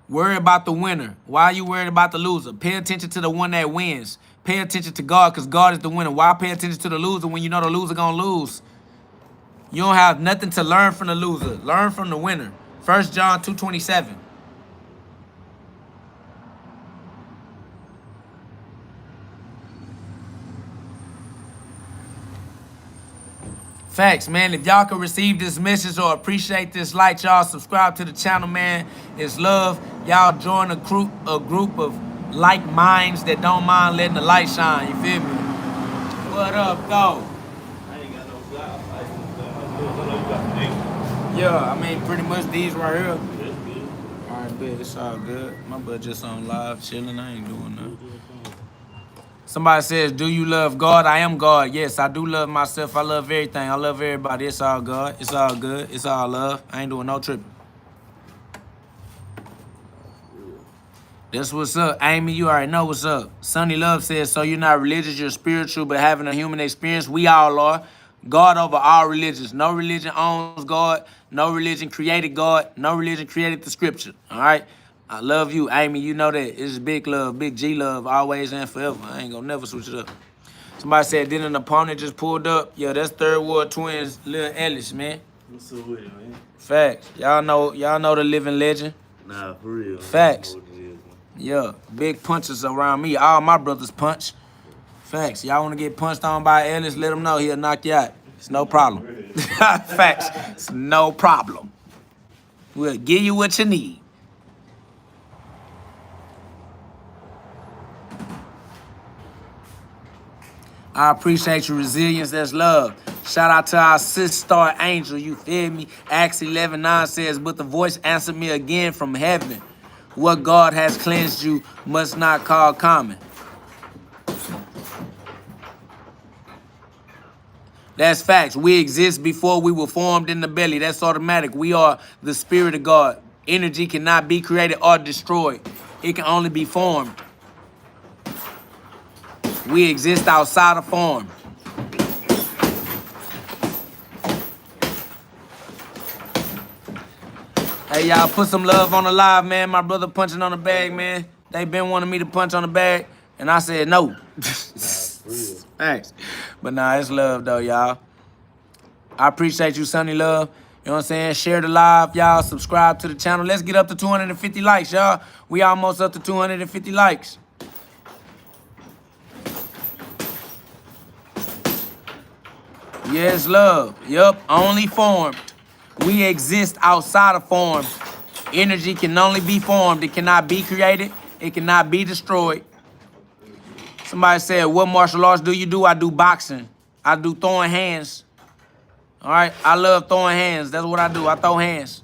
Worry about the winner. Why are you worried about the loser? Pay attention to the one that wins. Pay attention to God because God is the winner. Why pay attention to the loser when you know the loser going to lose? You don't have nothing to learn from the loser. Learn from the winner. 1 John 2:27. Facts, man. If y'all can receive this message or appreciate this light, y'all subscribe to the channel, man. It's love. Y'all join a group of like minds that don't mind letting the light shine. You feel me? What up, though? I ain't got no job. I know you got the Yeah, I mean, pretty much these right here. That's good. All right, bet. It's all good. My butt just on live, chilling. I ain't doing nothing. Somebody says, do you love God? I am God. Yes, I do love myself. I love everything. I love everybody. It's all God. It's all good. It's all love. I ain't doing no tripping. That's what's up. Amy, you already know what's up. Sunny Love says, so you're not religious, you're spiritual, but having a human experience. We all are. God over all religions. No religion owns God. No religion created God. No religion created the scripture. All right? I love you, Amy. You know that. It's big love, big G love, always and forever. I ain't gonna never switch it up. Somebody said, did an opponent just pulled up? Yeah, that's Third Ward Twins, Lil Ellis, man. What's up with it, man? Facts. Y'all know the living legend. Nah, for real. Facts. I know what it is, man. Yeah, big punches around me. All my brothers punch. Facts. Y'all want to get punched on by Ellis, let him know he'll knock you out. It's no problem. Facts. It's no problem. We'll give you what you need. I appreciate your resilience. That's love. Shout out to our sister angel. You feel me? Acts 11:9 says, but the voice answered me again from heaven. What God has cleansed you must not call common. That's facts. We exist before we were formed in the belly. That's automatic. We are the spirit of God. Energy cannot be created or destroyed. It can only be formed. We exist outside of form. Hey, y'all, put some love on the live, man. My brother punching on the bag, man. They been wanting me to punch on the bag, and I said no. Thanks. But nah, it's love, though, y'all. I appreciate you, Sunny Love. You know what I'm saying? Share the live, y'all. Subscribe to the channel. Let's get up to 250 likes, y'all. We almost up to 250 likes. Yes, love. Yup, only formed. We exist outside of form. Energy can only be formed. It cannot be created. It cannot be destroyed. Somebody said, what martial arts do you do? I do boxing. I do throwing hands. All right? I love throwing hands. That's what I do. I throw hands.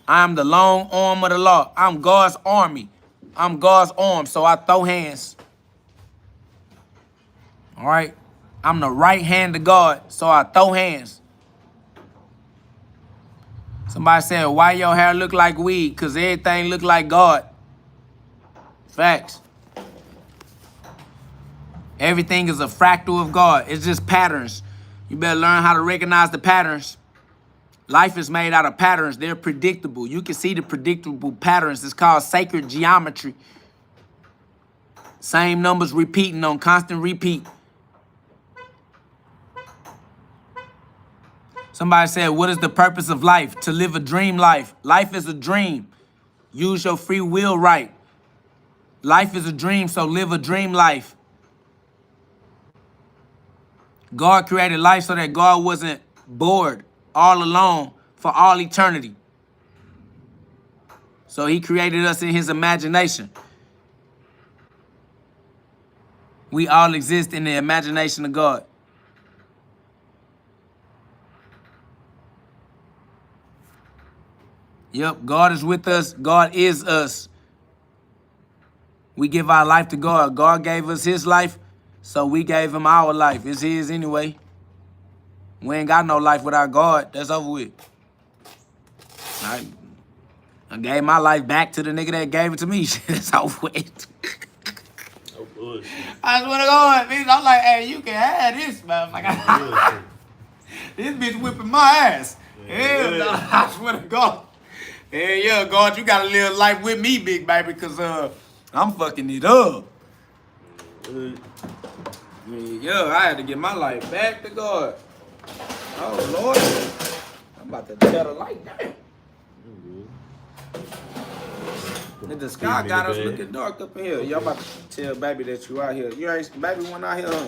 I'm the long arm of the law. I'm God's army. I'm God's arm, so I throw hands. All right? I'm the right hand of God, so I throw hands. Somebody said, why your hair look like weed? Because everything look like God. Facts. Everything is a fractal of God. It's just patterns. You better learn how to recognize the patterns. Life is made out of patterns. They're predictable. You can see the predictable patterns. It's called sacred geometry. Same numbers repeating on constant repeat. Somebody said, what is the purpose of life? To live a dream life. Life is a dream. Use your free will right. Life is a dream, so live a dream life. God created life so that God wasn't bored all alone for all eternity. So he created us in his imagination. We all exist in the imagination of God. Yep, God is with us. God is us. We give our life to God. God gave us his life, so we gave him our life. It's his anyway. We ain't got no life without God. That's over with. I gave my life back to the nigga that gave it to me. That's over with. Oh, bullshit. I swear to God, bitch. I'm like, hey, you can have this, motherfucker. This bitch whipping my ass. Hell no, I swear to God. Hell yeah, God, you gotta live life with me, big baby, because I'm fucking it up. Yeah, I had to get my life back to God. Oh, Lord. I'm about to tell the light down. The sky got us looking dark up in here. Y'all about to tell baby that you out here. You ain't, baby went out here, huh?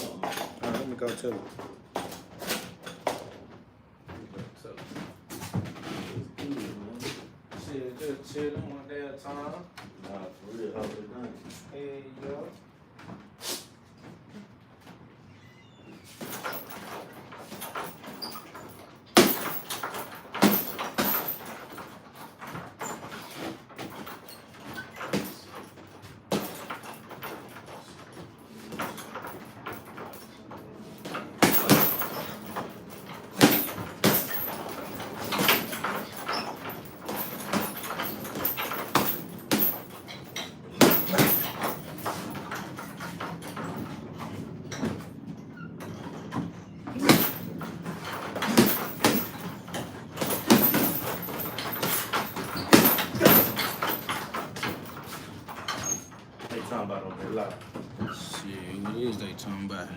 All right, let me go tell her. Just chilling one day at a time. Nah, for real, how it done? Hey, yo. They talking about on that live. Shit, what is they talking about?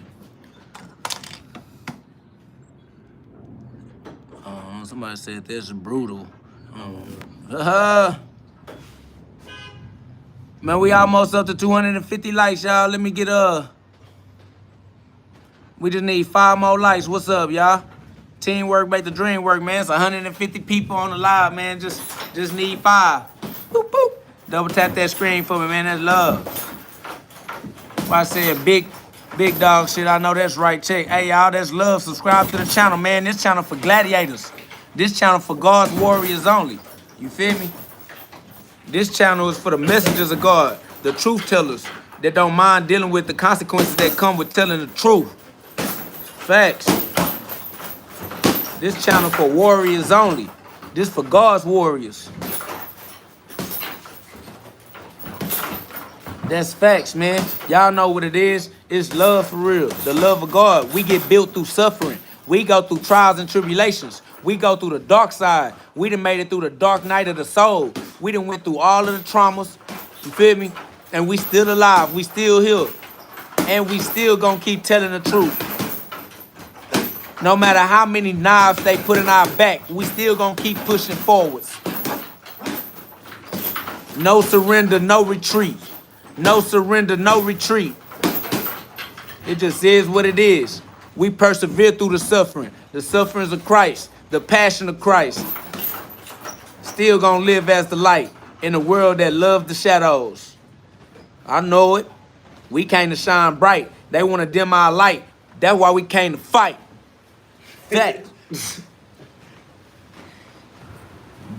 Somebody said this is brutal. Man, we almost up to 250 likes, y'all. Let me get we just need 5 more likes. What's up, y'all? Teamwork make the dream work, man. It's 150 people on the live, man. Just need 5. Boop, boop. Double tap that screen for me, man. That's love. Why I said big dog shit, I know that's right. Check. Hey, y'all, that's love. Subscribe to the channel, man. This channel for gladiators. This channel for God's warriors only. You feel me? This channel is for the messengers of God, the truth tellers that don't mind dealing with the consequences that come with telling the truth. Facts. This channel for warriors only. This for God's warriors. That's facts, man. Y'all know what it is. It's love for real. The love of God. We get built through suffering. We go through trials and tribulations. We go through the dark side. We done made it through the dark night of the soul. We done went through all of the traumas. You feel me? And we still alive. We still here. And we still gonna keep telling the truth. No matter how many knives they put in our back, we still gonna keep pushing forwards. No surrender, no retreat. No surrender, no retreat. It just is what it is. We persevere through the sufferings of Christ, the passion of Christ. Still gonna live as the light in a world that loves the shadows. I know it. We came to shine bright. They want to dim our light. That's why we came to fight. That.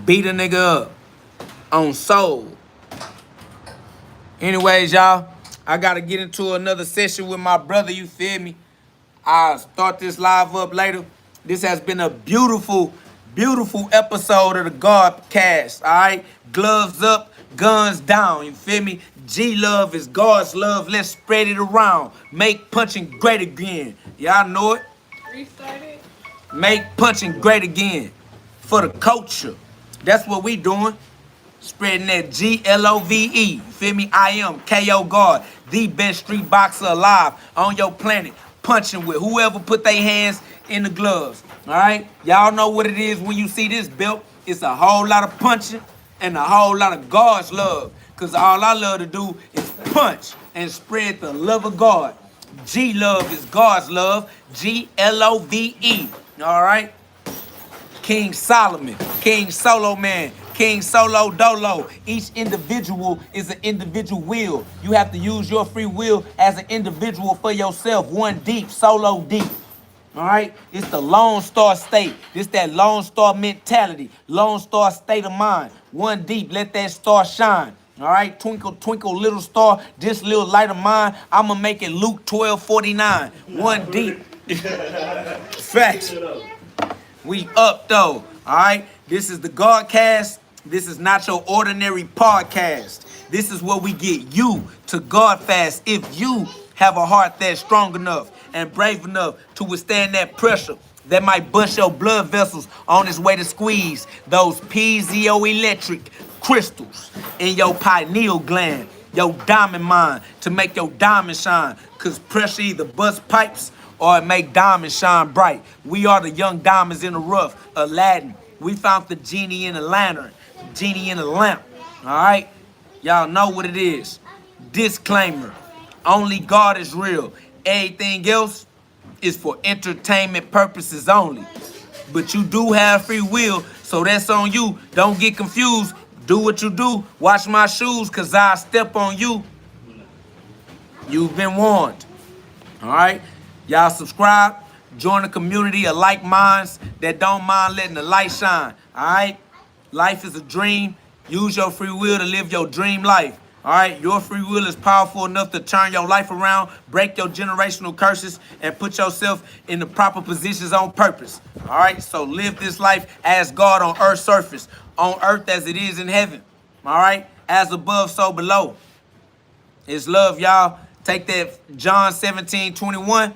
Beat a nigga up on soul. Anyways, y'all, I got to get into another session with my brother, you feel me? I'll start this live up later. This has been a beautiful, beautiful episode of the Godcast, all right? Gloves up, guns down, you feel me? G-love is God's love. Let's spread it around. Make punching great again. Y'all know it? Restart it. Make punching great again for the culture. That's what we doing. Spreading that G-L-O-V-E. You feel me? I am K.O. God, the best street boxer alive on your planet. Punching with whoever put their hands in the gloves. All right? Y'all know what it is when you see this belt. It's a whole lot of punching and a whole lot of God's love. Because all I love to do is punch and spread the love of God. G-love is God's love. G-L-O-V-E. All right? King Solomon, King Solo Man, King Solo Dolo. Each individual is an individual will. You have to use your free will as an individual for yourself. One deep, solo deep. All right? It's the Lone Star state. It's that Lone Star mentality. Lone Star state of mind. One deep, let that star shine. All right? Twinkle, twinkle, little star. This little light of mine, I'm going to make it Luke 12:49. One deep. Facts. We up, though. All right? This is the Godcast. This is not your ordinary podcast. This is where we get you to God fast if you have a heart that's strong enough and brave enough to withstand that pressure that might bust your blood vessels on its way to squeeze those piezoelectric crystals in your pineal gland, your diamond mine, to make your diamond shine. Because pressure either bust pipes or it make diamonds shine bright. We are the young diamonds in the rough, Aladdin. We found the genie in the lantern, genie in the lamp. All right? Y'all know what it is. Disclaimer. Only God is real. Everything else is for entertainment purposes only. But you do have free will, so that's on you. Don't get confused. Do what you do. Watch my shoes, cause I step on you. You've been warned. All right? Y'all subscribe. Join the community of like minds that don't mind letting the light shine. All right? Life is a dream. Use your free will to live your dream life. All right? Your free will is powerful enough to turn your life around, break your generational curses, and put yourself in the proper positions on purpose. All right? So live this life as God on earth's surface, on earth as it is in heaven. All right? As above, so below. It's love, y'all. Take that John 17:21,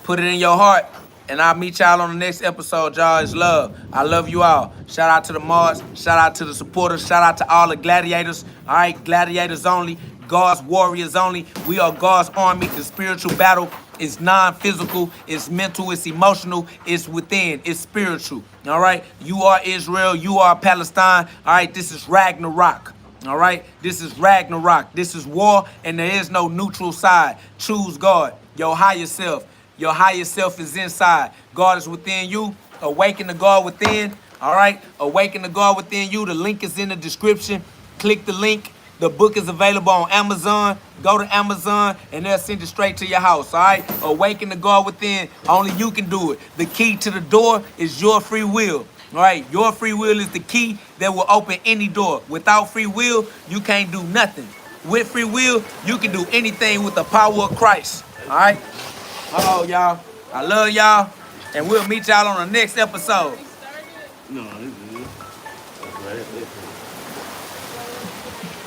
put it in your heart, and I'll meet y'all on the next episode, y'all. It's love. I love you all. Shout out to the mods. Shout out to the supporters. Shout out to all the gladiators. All right, gladiators only. God's warriors only. We are God's army. The spiritual battle is non-physical. It's mental. It's emotional. It's within. It's spiritual. All right? You are Israel. You are Palestine. All right? This is Ragnarok. All right? This is Ragnarok. This is war, and there is no neutral side. Choose God, your higher self. Your higher self is inside. God is within you. Awaken the God within. All right? Awaken the God within you. The link is in the description. Click the link. The book is available on Amazon. Go to Amazon, and they'll send it straight to your house, all right? Awaken the God within. Only you can do it. The key to the door is your free will, all right? Your free will is the key that will open any door. Without free will, you can't do nothing. With free will, you can do anything with the power of Christ, all right? Hello, y'all. I love y'all, and we'll meet y'all on the next episode. No, it's good. That's right.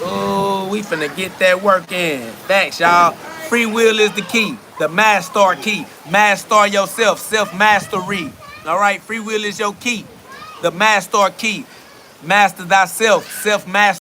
Oh, we finna get that work in. Thanks, y'all. Free will is the key. The master key. Master yourself. Self-mastery. All right? Free will is your key. The master key. Master thyself. Self-mastery.